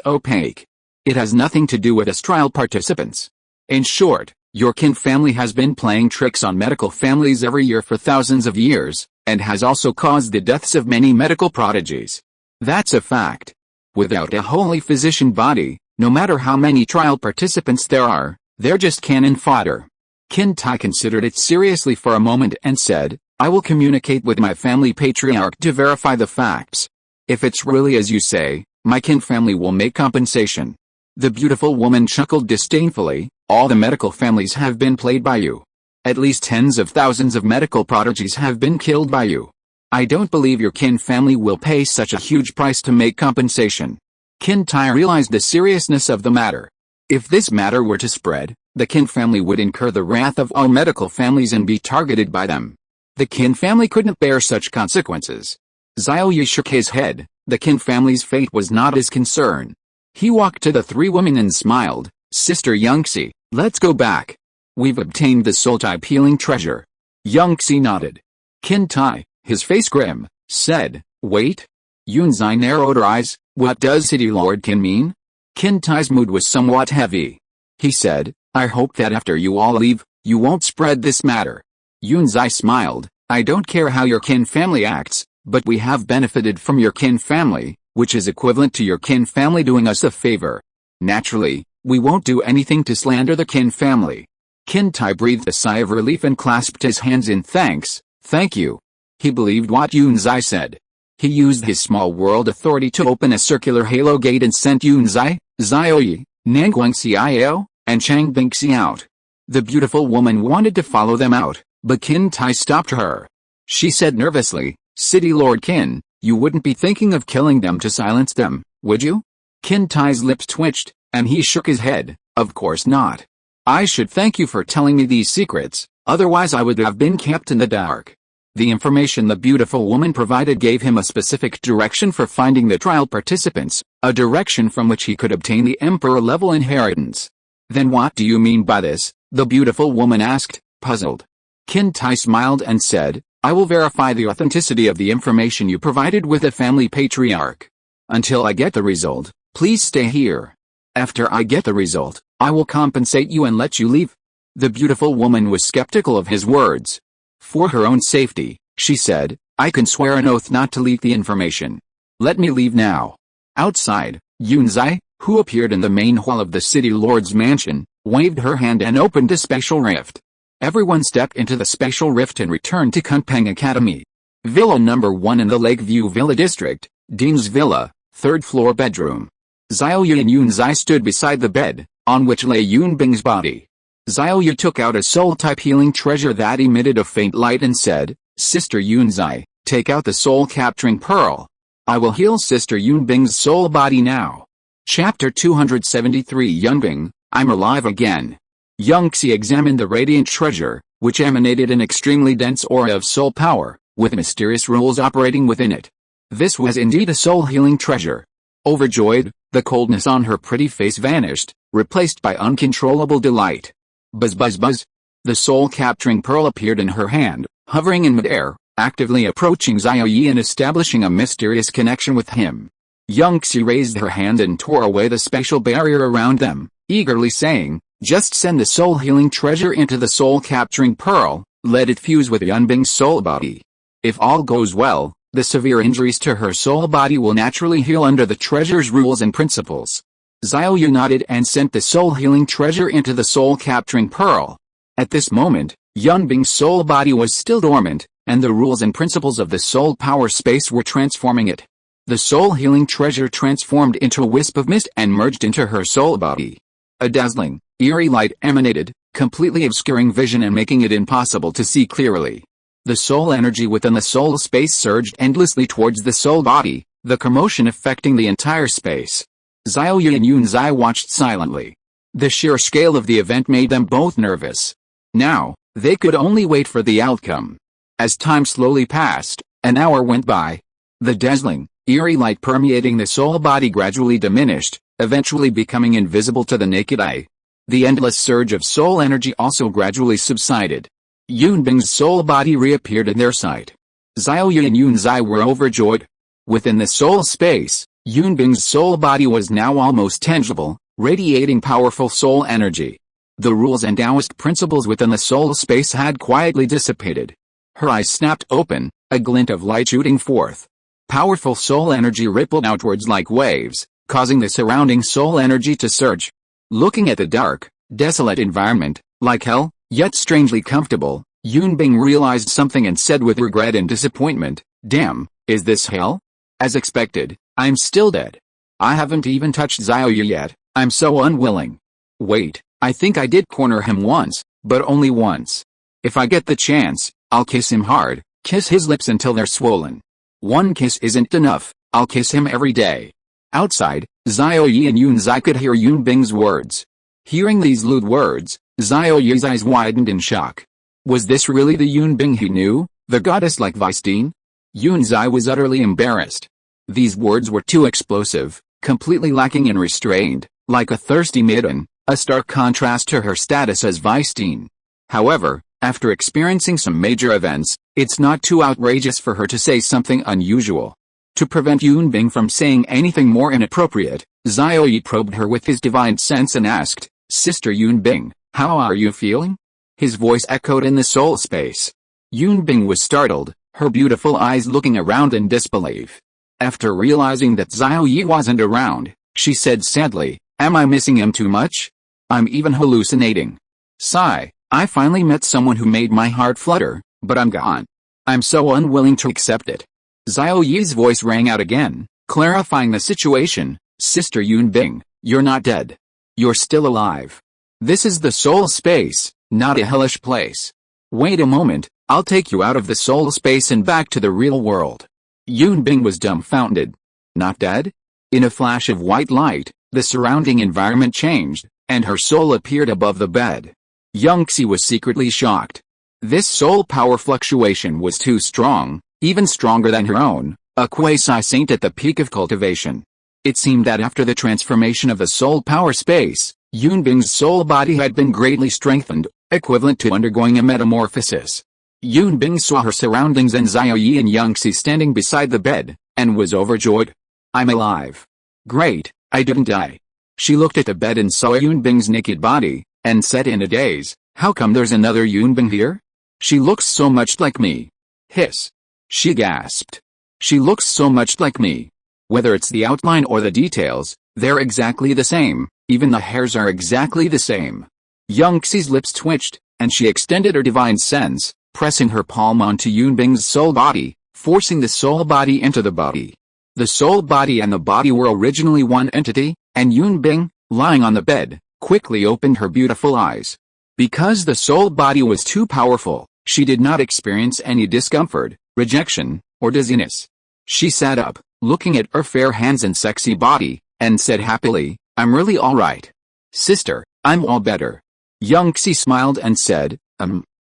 S1: opaque. It has nothing to do with us trial participants. In short, your Qin family has been playing tricks on medical families every year for thousands of years, and has also caused the deaths of many medical prodigies. That's a fact. Without a holy physician body, no matter how many trial participants there are, they're just cannon fodder. Qin Tai considered it seriously for a moment and said, I will communicate with my family patriarch to verify the facts. If it's really as you say, my Qin family will make compensation. The beautiful woman chuckled disdainfully, all the medical families have been played by you. At least tens of thousands of medical prodigies have been killed by you. I don't believe your Qin family will pay such a huge price to make compensation. Qin Tai realized the seriousness of the matter. If this matter were to spread, the Qin family would incur the wrath of all medical families and be targeted by them. The Qin family couldn't bear such consequences. Xiao Ye shook his head. The Qin family's fate was not his concern. He walked to the 3 women and smiled. Sister Yongxi, let's go back. We've obtained the soul-type healing treasure. Xie nodded. Qin Tai, his face grim, said, "Wait." Yunzai narrowed her eyes. "What does City Lord Qin mean?" Qin Tai's mood was somewhat heavy. He said, "I hope that after you all leave, you won't spread this matter." Yunzai smiled. "I don't care how your Qin family acts, but we have benefited from your Qin family, which is equivalent to your Qin family doing us a favor. Naturally, we won't do anything to slander the Qin family." Qin Tai breathed a sigh of relief and clasped his hands in thanks. "Thank you." He believed what Yunzai said. He used his small world authority to open a circular halo gate and sent Yunzai, Xiao Ye, Nanguang Xiao, and Chang Bingxi out. The beautiful woman wanted to follow them out, but Qin Tai stopped her. She said nervously, "City Lord Qin, you wouldn't be thinking of killing them to silence them, would you?" Qin Tai's lips twitched, and he shook his head. "Of course not. I should thank you for telling me these secrets, otherwise I would have been kept in the dark." The information the beautiful woman provided gave him a specific direction for finding the trial participants, a direction from which he could obtain the emperor-level inheritance. "Then what do you mean by this?" the beautiful woman asked, puzzled. Qin Tai smiled and said, "I will verify the authenticity of the information you provided with the family patriarch. Until I get the result, please stay here. After I get the result, I will compensate you and let you leave." The beautiful woman was skeptical of his words. For her own safety, she said, "I can swear an oath not to leak the information. Let me leave now." Outside, Yunzai, who appeared in the main hall of the city lord's mansion, waved her hand and opened a special rift. Everyone stepped into the special rift and returned to Kunpeng Academy. Villa number 1 in the Lakeview Villa District, Dean's Villa, 3rd floor bedroom. Xiao Ye and Yunzai stood beside the bed, on which lay Yunbing's body. Xiao Ye took out a soul-type healing treasure that emitted a faint light and said, "Sister Yunzai, take out the soul-capturing pearl. I will heal Sister Yunbing's soul body now." Chapter 273 Yunbing, I'm alive again. Xie examined the radiant treasure, which emanated an extremely dense aura of soul power, with mysterious rules operating within it. This was indeed a soul-healing treasure. Overjoyed, the coldness on her pretty face vanished, replaced by uncontrollable delight. Buzz buzz buzz. The soul-capturing pearl appeared in her hand, hovering in midair, actively approaching Xiao Ye and establishing a mysterious connection with him. Xie raised her hand and tore away the special barrier around them, eagerly saying, "Just send the soul-healing treasure into the soul-capturing pearl, let it fuse with Yunbing's soul body. If all goes well, the severe injuries to her soul body will naturally heal under the treasure's rules and principles." Xiao Ye nodded and sent the soul-healing treasure into the soul-capturing pearl. At this moment, Yunbing's soul body was still dormant, and the rules and principles of the soul power space were transforming it. The soul-healing treasure transformed into a wisp of mist and merged into her soul body. A dazzling, eerie light emanated, completely obscuring vision and making it impossible to see clearly. The soul energy within the soul space surged endlessly towards the soul body, the commotion affecting the entire space. Xiao Ye and Yunzai watched silently. The sheer scale of the event made them both nervous. Now, they could only wait for the outcome. As time slowly passed, an hour went by. The dazzling, eerie light permeating the soul body gradually diminished, eventually becoming invisible to the naked eye. The endless surge of soul energy also gradually subsided. Yunbing's soul body reappeared in their sight. Xiao Ye and Yunzai were overjoyed. Within the soul space, Yunbing's soul body was now almost tangible, radiating powerful soul energy. The rules and Taoist principles within the soul space had quietly dissipated. Her eyes snapped open, a glint of light shooting forth. Powerful soul energy rippled outwards like waves, causing the surrounding soul energy to surge. Looking at the dark, desolate environment, like hell, yet strangely comfortable, Yunbing realized something and said with regret and disappointment, "Damn, is this hell? As expected, I'm still dead. I haven't even touched Xiao Ye yet, I'm so unwilling. Wait, I think I did corner him once, but only once. If I get the chance, I'll kiss him hard, kiss his lips until they're swollen. One kiss isn't enough, I'll kiss him every day." Outside, Xiao Ye and Yunzai could hear Yunbing's words. Hearing these lewd words, Xiao Ye's eyes widened in shock. Was this really the Yunbing he knew, the goddess like Weistin? Yunzai was utterly embarrassed. These words were too explosive, completely lacking in restraint, like a thirsty maiden, a stark contrast to her status as Weistin. However, After experiencing some major events, it's not too outrageous for her to say something unusual. To prevent Yunbing from saying anything more inappropriate, Xiao Ye probed her with his divine sense and asked, "Sister Yunbing, how are you feeling?" His voice echoed in the soul space. Yunbing was startled, her beautiful eyes looking around in disbelief. After realizing that Xiao Ye wasn't around, she said sadly, "Am I missing him too much? I'm even hallucinating. Sigh, I finally met someone who made my heart flutter, but I'm gone. I'm so unwilling to accept it." Xiao Ye's voice rang out again, clarifying the situation. "Sister Yunbing, you're not dead. You're still alive. This is the soul space, not a hellish place. Wait a moment, I'll take you out of the soul space and back to the real world." Yunbing was dumbfounded. Not dead? In a flash of white light, the surrounding environment changed, and her soul appeared above the bed. Xie was secretly shocked. This soul power fluctuation was too strong, even stronger than her own, a quasi-saint at the peak of cultivation. It seemed that after the transformation of the soul power space, Yunbing's soul body had been greatly strengthened, equivalent to undergoing a metamorphosis. Yunbing saw her surroundings and Xiao Ye and Xie standing beside the bed, and was overjoyed. "I'm alive. Great, I didn't die." She looked at the bed and saw Yunbing's naked body, and said in a daze, "How come there's another Yunbing here? She looks so much like me." Hiss. She gasped. "She looks so much like me. Whether it's the outline or the details, they're exactly the same, even the hairs are exactly the same." Xie's lips twitched, and she extended her divine sense, pressing her palm onto Yunbing's soul body, forcing the soul body into the body. The soul body and the body were originally one entity, and Yunbing, lying on the bed, quickly opened her beautiful eyes. Because the soul body was too powerful, she did not experience any discomfort, rejection, or dizziness. She sat up, looking at her fair hands and sexy body, and said happily, "I'm really alright. Sister, I'm all better." Xie smiled and said,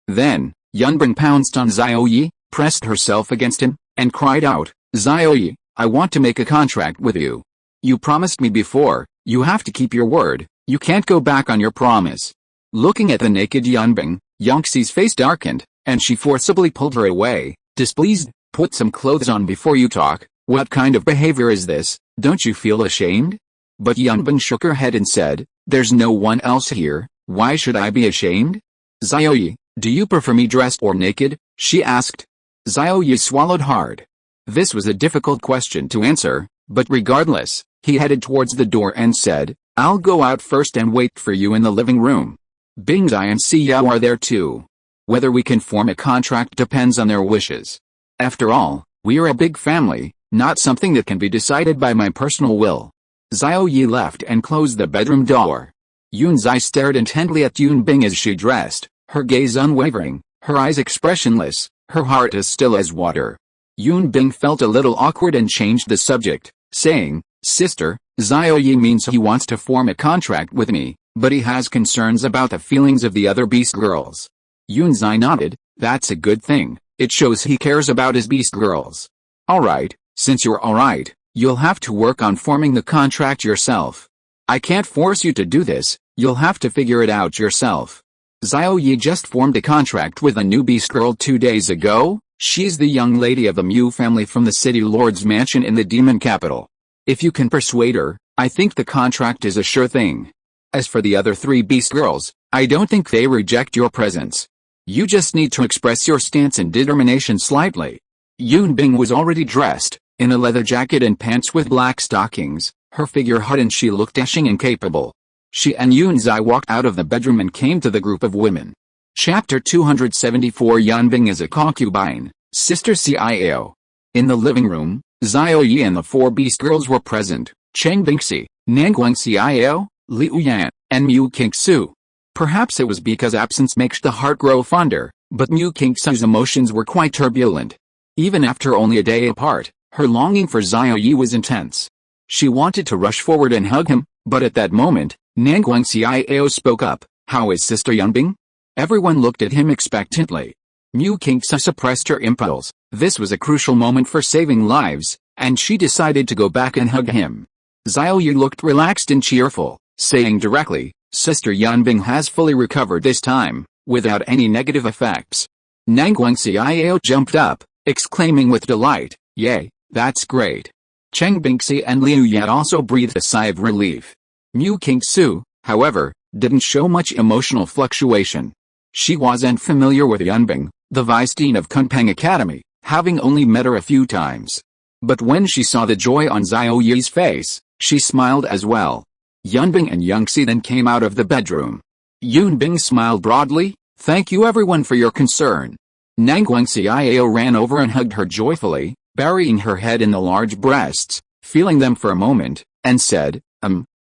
S1: Then, Yunbing pounced on Xiao Ye, pressed herself against him, and cried out, "Xiao Ye, I want to make a contract with you. You promised me before, you have to keep your word, you can't go back on your promise." Looking at the naked Yunbing, Xie's face darkened, and she forcibly pulled her away, displeased. "Put some clothes on before you talk. What kind of behavior is this? Don't you feel ashamed?" But Yunbing shook her head and said, "There's no one else here, why should I be ashamed?" "Xiao Ye, do you prefer me dressed or naked?" she asked. Xiao Ye swallowed hard. This was a difficult question to answer, but regardless, he headed towards the door and said, "I'll go out first and wait for you in the living room. Bingzai and Xiao are there too. Whether we can form a contract depends on their wishes. After all, we are a big family, not something that can be decided by my personal will." Xiao Ye left and closed the bedroom door. Yunzai stared intently at Yunbing as she dressed, her gaze unwavering, her eyes expressionless, her heart as still as water. Yunbing felt a little awkward and changed the subject, saying, "Sister, Xiao Ye means he wants to form a contract with me, but he has concerns about the feelings of the other beast girls." Yunzai nodded. "That's a good thing. It shows he cares about his beast girls. Alright, since you're alright, you'll have to work on forming the contract yourself. I can't force you to do this, you'll have to figure it out yourself." Xiao Ye just formed a contract with a new beast girl 2 days ago. She's the young lady of the Mu family from the city lord's mansion in the demon capital. If you can persuade her, I think the contract is a sure thing. As for the other 3 beast girls, I don't think they reject your presence. You just need to express your stance and determination slightly. Yunbing was already dressed, in a leather jacket and pants with black stockings, her figure hot and she looked dashing and capable. She and Yunzai walked out of the bedroom and came to the group of women. Chapter 274 Yunbing is a concubine, Sister Xiao. In the living room, Xiao Ye and the 4 beast girls were present, Cheng Bingxi, Nanguang Xiao, Liu Yan, and Mu Qingsu. Perhaps it was because absence makes the heart grow fonder, but Mu Qingsu's emotions were quite turbulent. Even after only a day apart, her longing for Xiao Ye was intense. She wanted to rush forward and hug him, but at that moment, Nanguang Xiao spoke up, "How is Sister Yunbing?" Everyone looked at him expectantly. Mu Qingsu suppressed her impulse. This was a crucial moment for saving lives, and she decided to go back and hug him. Xiao Ye looked relaxed and cheerful, saying directly, "Sister Yunbing has fully recovered this time. without any negative effects. Xiao jumped up, exclaiming with delight, "Yay, that's great." Cheng Bingxi and Liu Yan also breathed a sigh of relief. Mu Qingsu, however, didn't show much emotional fluctuation. She wasn't familiar with Yunbing, the vice dean of Kunpeng Academy, having only met her a few times. But when she saw the joy on Xiao Ye's face, she smiled as well. Yunbing and Yangxi then came out of the bedroom. Yunbing smiled broadly, "Thank you everyone for your concern." Xiao ran over and hugged her joyfully, burying her head in the large breasts, feeling them for a moment, and said,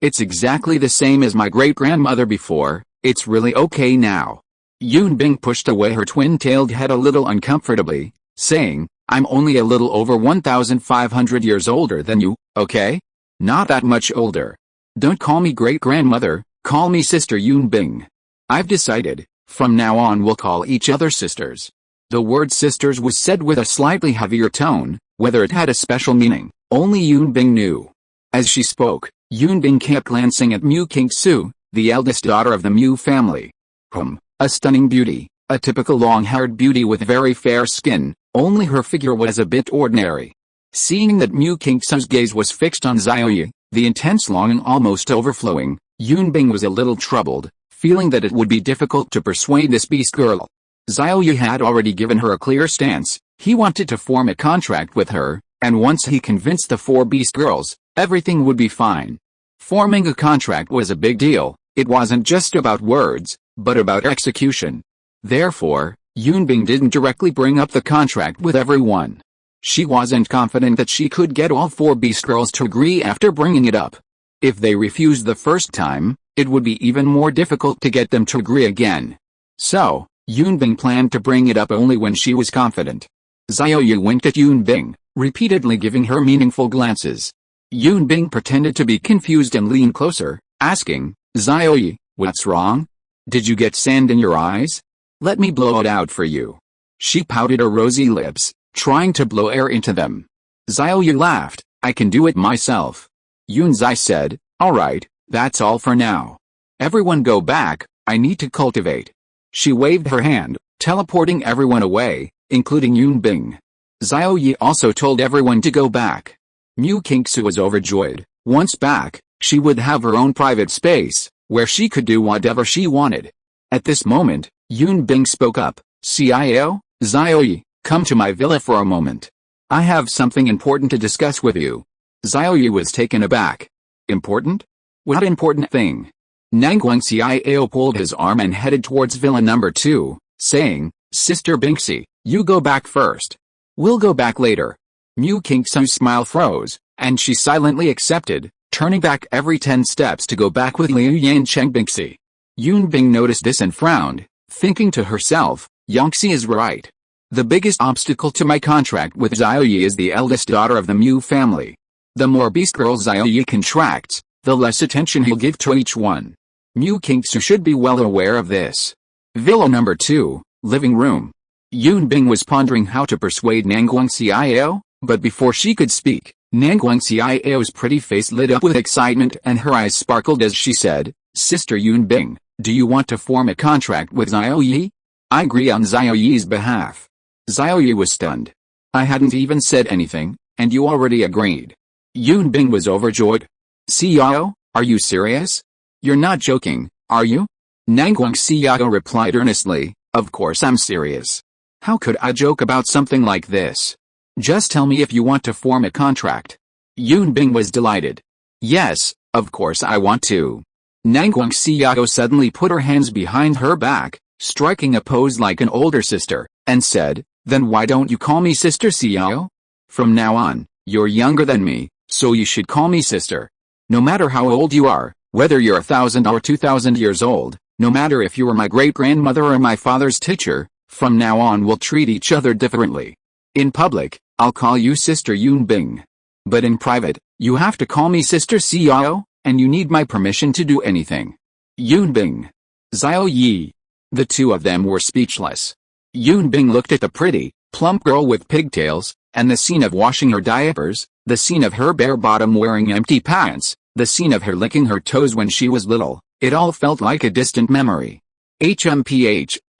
S1: "It's exactly the same as my great-grandmother before, it's really okay now." Yunbing pushed away her twin-tailed head a little uncomfortably, saying, "I'm only a little over 1,500 years older than you, okay? Not that much older. Don't call me great-grandmother, call me Sister Yunbing. I've decided, from now on we'll call each other sisters." The word sisters was said with a slightly heavier tone, whether it had a special meaning, only Yunbing knew. As she spoke, Yunbing kept glancing at Mu Qingsu, the eldest daughter of the Mu family. A stunning beauty, a typical long-haired beauty with very fair skin, only her figure was a bit ordinary. Seeing that Mu Qingsu's gaze was fixed on Xiao Ye, the intense longing almost overflowing, Yunbing was a little troubled, feeling that it would be difficult to persuade this beast girl. Xiao Ye had already given her a clear stance, he wanted to form a contract with her, and once he convinced the four beast girls, everything would be fine. Forming a contract was a big deal, it wasn't just about words, but about execution. Therefore, Yunbing didn't directly bring up the contract with everyone. She wasn't confident that she could get all four beast girls to agree after bringing it up. If they refused the first time, it would be even more difficult to get them to agree again. So, Yunbing planned to bring it up only when she was confident. Xiao Ye winked at Yunbing, repeatedly giving her meaningful glances. Yunbing pretended to be confused and leaned closer, asking, "Xiao Ye, what's wrong? Did you get sand in your eyes? Let me blow it out for you." She pouted her rosy lips, trying to blow air into them. Xiao Ye laughed, "I can do it myself." Yunzai said, "All right, that's all for now. Everyone go back, I need to cultivate." She waved her hand, teleporting everyone away, including Yunbing. Xiao Ye also told everyone to go back. Mu Qingsu was overjoyed. Once back, she would have her own private space, where she could do whatever she wanted. At this moment, Yunbing spoke up, "Xiao Ye, come to my villa for a moment. I have something important to discuss with you." Xiao Ye was taken aback. "Important? What important thing?" Xiao pulled his arm and headed towards villa number 2, saying, "Sister Bingxi, you go back first. We'll go back later." Mu Qingsu's smile froze, and she silently accepted, turning back every 10 steps to go back with Liu Yan and Cheng Bingxi. Yunbing noticed this and frowned, thinking to herself, Yangxi is right. The biggest obstacle to my contract with Xiao Ye is the eldest daughter of the Mu family. The more beast girls Xiao Ye contracts, the less attention he'll give to each one. Mu Qingsu should be well aware of this. Villa number 2, living room. Yunbing was pondering how to persuade Xiao, but before she could speak, Xiao's pretty face lit up with excitement and her eyes sparkled as she said, "Sister Yunbing, do you want to form a contract with Xiao Ye? I agree on Xiao Ye's behalf." Xiao Ye was stunned. "I hadn't even said anything, and you already agreed." Yunbing was overjoyed. "Xiao, are you serious? You're not joking, are you?" Xiao replied earnestly, "Of course I'm serious. How could I joke about something like this? Just tell me if you want to form a contract." Yunbing was delighted. "Yes, of course I want to." Xiao suddenly put her hands behind her back, striking a pose like an older sister, and said, "Then why don't you call me Sister Xiao? From now on, you're younger than me, so you should call me sister. No matter how old you are, whether you're 1,000 or 2,000 years old, no matter if you were my great-grandmother or my father's teacher, from now on we'll treat each other differently. In public, I'll call you Sister Yunbing. But in private, you have to call me Sister Xiao, and you need my permission to do anything." Yunbing. Xiao Ye. The two of them were speechless. Yunbing looked at the pretty, plump girl with pigtails, and the scene of washing her diapers, the scene of her bare bottom wearing empty pants, the scene of her licking her toes when she was little, it all felt like a distant memory.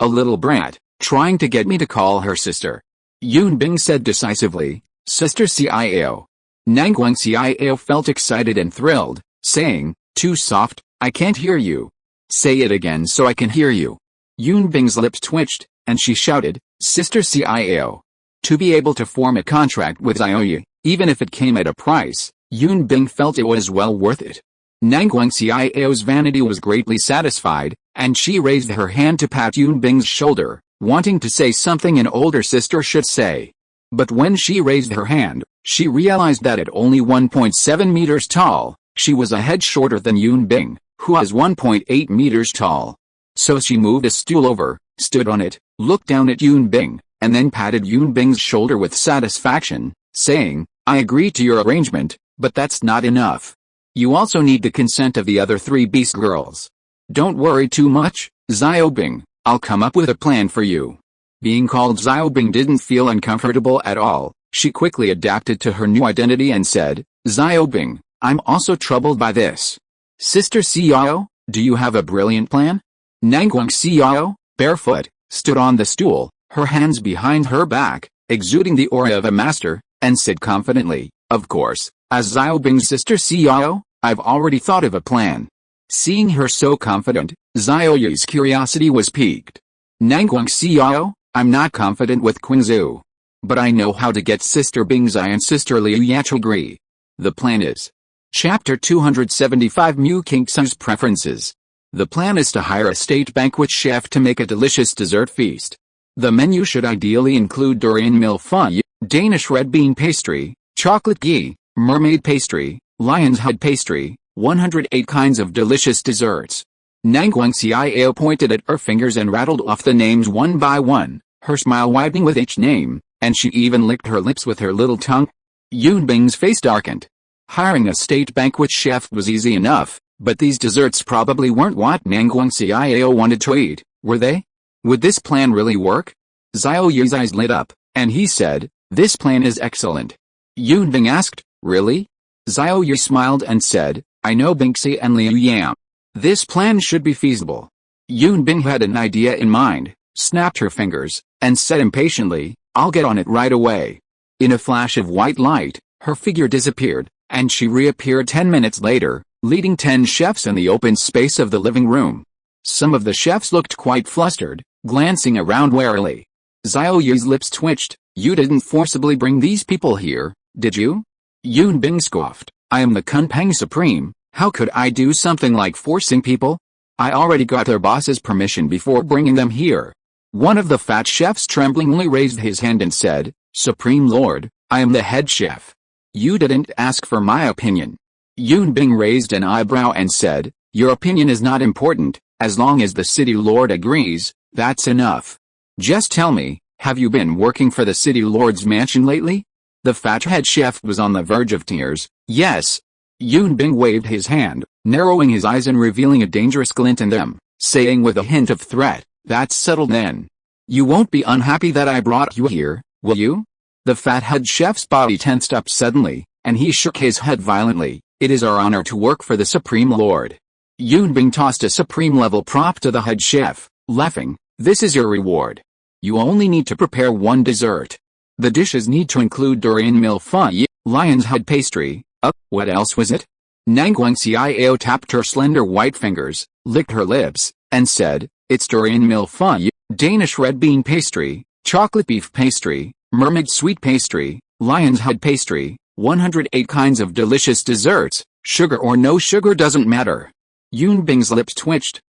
S1: a little brat, trying to get me to call her sister. Yun Bing said decisively, Sister Xiao. Nangguang Xiao felt excited and thrilled, saying, too soft, I can't hear you. Say it again so I can hear you. Yun Bing's lips twitched, and she shouted, Sister Xiao. To be able to form a contract with Xiao Ye, even if it came at a price, Yun Bing felt it was well worth it. Nangguang Xiao's vanity was greatly satisfied, and she raised her hand to pat Yun Bing's shoulder, wanting to say something an older sister should say. But when she raised her hand, she realized that at only 1.7 meters tall, she was a head shorter than Yun Bing, who was 1.8 meters tall. So she moved a stool over, stood on it, looked down at Yun Bing, and then patted Yun Bing's shoulder with satisfaction, saying, I agree to your arrangement, but that's not enough. You also need the consent of the other 3 beast girls. Don't worry too much, Xiao Bing, I'll come up with a plan for you. Being called Xiao Bing didn't feel uncomfortable at all. She quickly adapted to her new identity and said, Xiao Bing, I'm also troubled by this. Sister Xiao, do you have a brilliant plan? Nangguang Xiao, barefoot, stood on the stool, her hands behind her back, exuding the aura of a master, and said confidently, of course, as Xiao Bing's sister Xiao, I've already thought of a plan. Seeing her so confident, Xiao Ye's curiosity was piqued. Nangguang Xiao, I'm not confident with Qingzu. But I know how to get Sister Bingzai and Sister Liu Ye to agree. The plan is. Chapter 275 Mu Kingsu's Preferences. The plan is to hire a state banquet chef to make a delicious dessert feast. The menu should ideally include durian millefeuille, Danish red bean pastry, chocolate ghee, mermaid pastry, lion's head pastry, 108 kinds of delicious desserts. Nangguang Xiao pointed at her fingers and rattled off the names one by one, her smile widening with each name, and she even licked her lips with her little tongue. Yun Bing's face darkened. Hiring a state banquet chef was easy enough, but these desserts probably weren't what Nangguang Xiao wanted to eat, were they? Would this plan really work? Xiao Ye's eyes lit up, and he said, this plan is excellent. Yun Bing asked, really? Xiao Ye smiled and said, I know Bingxi and Liu Yam. This plan should be feasible. Yun Bing had an idea in mind, snapped her fingers, and said impatiently, I'll get on it right away. In a flash of white light, her figure disappeared, and she reappeared 10 minutes later, leading 10 chefs in the open space of the living room. Some of the chefs looked quite flustered, glancing around warily. Xiao Ye's lips twitched. You didn't forcibly bring these people here, did you? Yun Bing scoffed. I am the Kunpeng Supreme, how could I do something like forcing people? I already got their boss's permission before bringing them here. One of the fat chefs tremblingly raised his hand and said, Supreme Lord, I am the head chef. You didn't ask for my opinion. Yun Bing raised an eyebrow and said, your opinion is not important, as long as the city lord agrees, that's enough. Just tell me, have you been working for the city lord's mansion lately? The fat head chef was on the verge of tears. Yes. Yun Bing waved his hand, narrowing his eyes and revealing a dangerous glint in them, saying with a hint of threat, that's settled then. You won't be unhappy that I brought you here, will you? The fat head chef's body tensed up suddenly, and he shook his head violently. It is our honor to work for the Supreme Lord. Yun Bing tossed a supreme level prop to the head chef, laughing, this is your reward. You only need to prepare one dessert. The dishes need to include durian millefeuille, lion's head pastry, what else was it? Nangguang Xiao tapped her slender white fingers, licked her lips, and said, it's durian millefeuille, Danish red bean pastry, chocolate beef pastry, mermaid sweet pastry, lion's head pastry, 108 kinds of delicious desserts, sugar or no sugar doesn't matter. Yun Bing's lips twitched,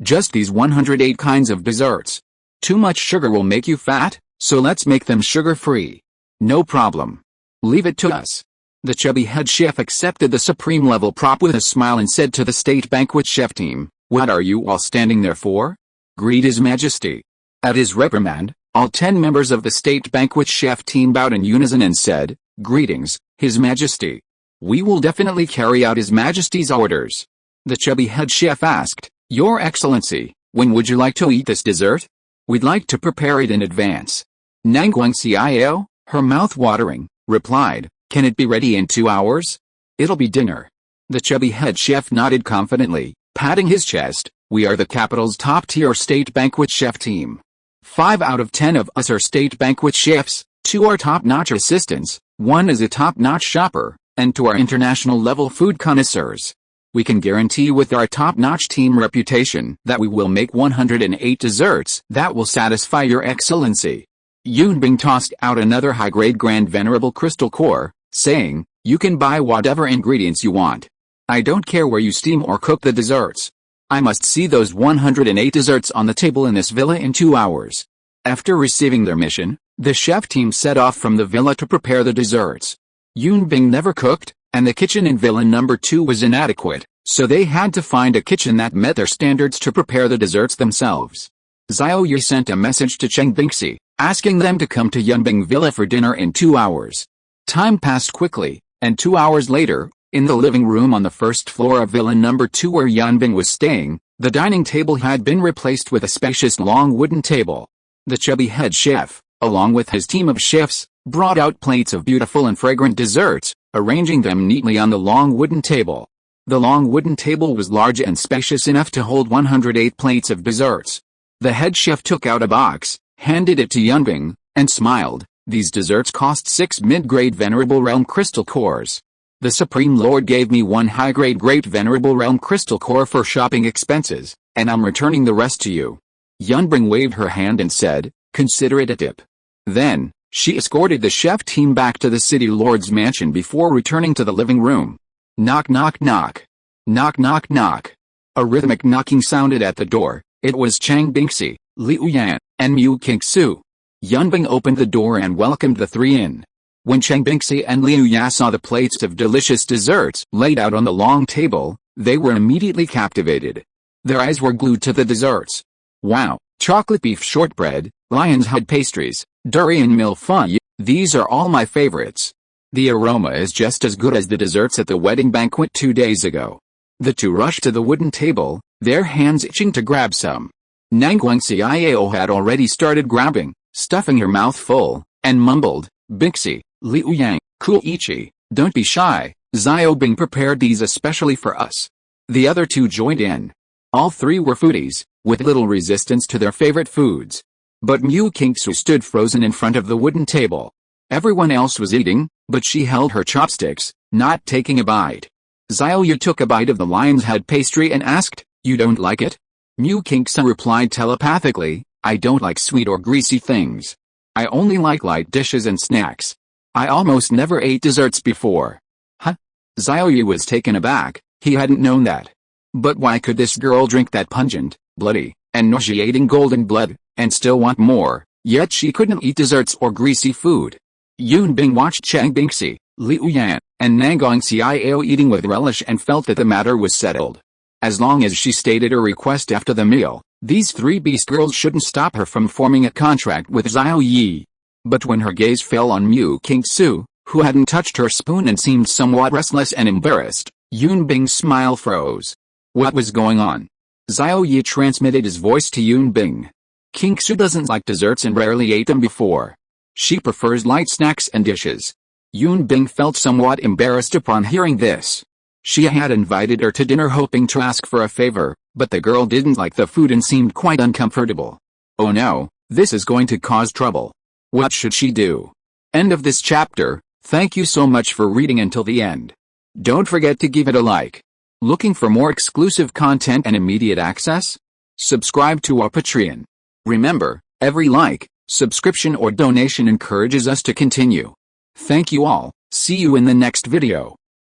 S1: just these 108 kinds of desserts. Too much sugar will make you fat, so let's make them sugar-free. No problem. Leave it to us. The chubby head chef accepted the supreme level prop with a smile and said to the state banquet chef team, what are you all standing there for? Greet His Majesty. At his reprimand, all 10 members of the state banquet chef team bowed in unison and said, greetings, His Majesty. We will definitely carry out His Majesty's orders. The chubby head chef asked, Your Excellency, when would you like to eat this dessert? We'd like to prepare it in advance. Nangguang Xiao, her mouth watering, replied, can it be ready in 2 hours? It'll be dinner. The chubby head chef nodded confidently, patting his chest, We are the capital's top-tier state banquet chef team. 5 out of 10 of us are state banquet chefs, 2 are top-notch assistants, 1 is a top-notch shopper, and 2 are international-level food connoisseurs. We can guarantee with our top-notch team reputation that we will make 108 desserts that will satisfy your excellency. Yunbing tossed out another high-grade grand venerable crystal core, saying, you can buy whatever ingredients you want. I don't care where you steam or cook the desserts. I must see those 108 desserts on the table in this villa in 2 hours. After receiving their mission, the chef team set off from the villa to prepare the desserts. Yunbing never cooked, and the kitchen in villa number 2 was inadequate, so they had to find a kitchen that met their standards to prepare the desserts themselves. Xiao Ye sent a message to Cheng Bingxi, asking them to come to Yunbing Villa for dinner in 2 hours. Time passed quickly, and 2 hours later, in the living room on the first floor of Villa number 2 where Yunbing was staying, the dining table had been replaced with a spacious long wooden table. The chubby head chef, along with his team of chefs, brought out plates of beautiful and fragrant desserts, arranging them neatly on the long wooden table. The long wooden table was large and spacious enough to hold 108 plates of desserts. The head chef took out a box, handed it to Yunbing, and smiled. These desserts cost 6 mid-grade Venerable Realm Crystal Cores. The Supreme Lord gave me 1 high-grade Great Venerable Realm Crystal Core for shopping expenses, and I'm returning the rest to you. Yunbing waved her hand and said, consider it a tip. Then, she escorted the chef team back to the city lord's mansion before returning to the living room. Knock knock knock. Knock knock knock. A rhythmic knocking sounded at the door. It was Chang Bingxi, Liu Yan, and Mu Qingsu. Yunbing opened the door and welcomed the 3 in. When Chang Bingxi and Liu Yan saw the plates of delicious desserts laid out on the long table, they were immediately captivated. Their eyes were glued to the desserts. Wow, chocolate beef shortbread, lion's head pastries, durian millefeuille, these are all my favorites. The aroma is just as good as the desserts at the wedding banquet 2 days ago. The 2 rushed to the wooden table, their hands itching to grab some. Nangguang Xiao had already started grabbing, stuffing her mouth full, and mumbled, Bingxi, Liu Yang, Kuichi, don't be shy, Xiao Bing prepared these especially for us. The other 2 joined in. All 3 were foodies, with little resistance to their favorite foods. But Mu Qingsu stood frozen in front of the wooden table. Everyone else was eating, but she held her chopsticks, not taking a bite. Xiao Ye took a bite of the lion's head pastry and asked, you don't like it? Mu Qingsu replied telepathically, I don't like sweet or greasy things. I only like light dishes and snacks. I almost never ate desserts before. Huh? Xiao Ye was taken aback, he hadn't known that. But why could this girl drink that pungent, bloody, and nauseating golden blood, and still want more, yet she couldn't eat desserts or greasy food? Yunbing watched Chang Bingxi, Liu Yan, and Nangguang Xiao eating with relish and felt that the matter was settled. As long as she stated her request after the meal, these 3 beast girls shouldn't stop her from forming a contract with Xiao Ye. But when her gaze fell on Mu Qingsu, who hadn't touched her spoon and seemed somewhat restless and embarrassed, Yunbing's smile froze. What was going on? Xiao Ye transmitted his voice to Yunbing. Qingsu doesn't like desserts and rarely ate them before. She prefers light snacks and dishes. Yunbing felt somewhat embarrassed upon hearing this. She had invited her to dinner hoping to ask for a favor, but the girl didn't like the food and seemed quite uncomfortable. Oh no, this is going to cause trouble. What should she do? End of this chapter. Thank you so much for reading until the end. Don't forget to give it a like. Looking for more exclusive content and immediate access? Subscribe to our Patreon. Remember, every like, subscription or donation encourages us to continue. Thank you all. See you in the next video.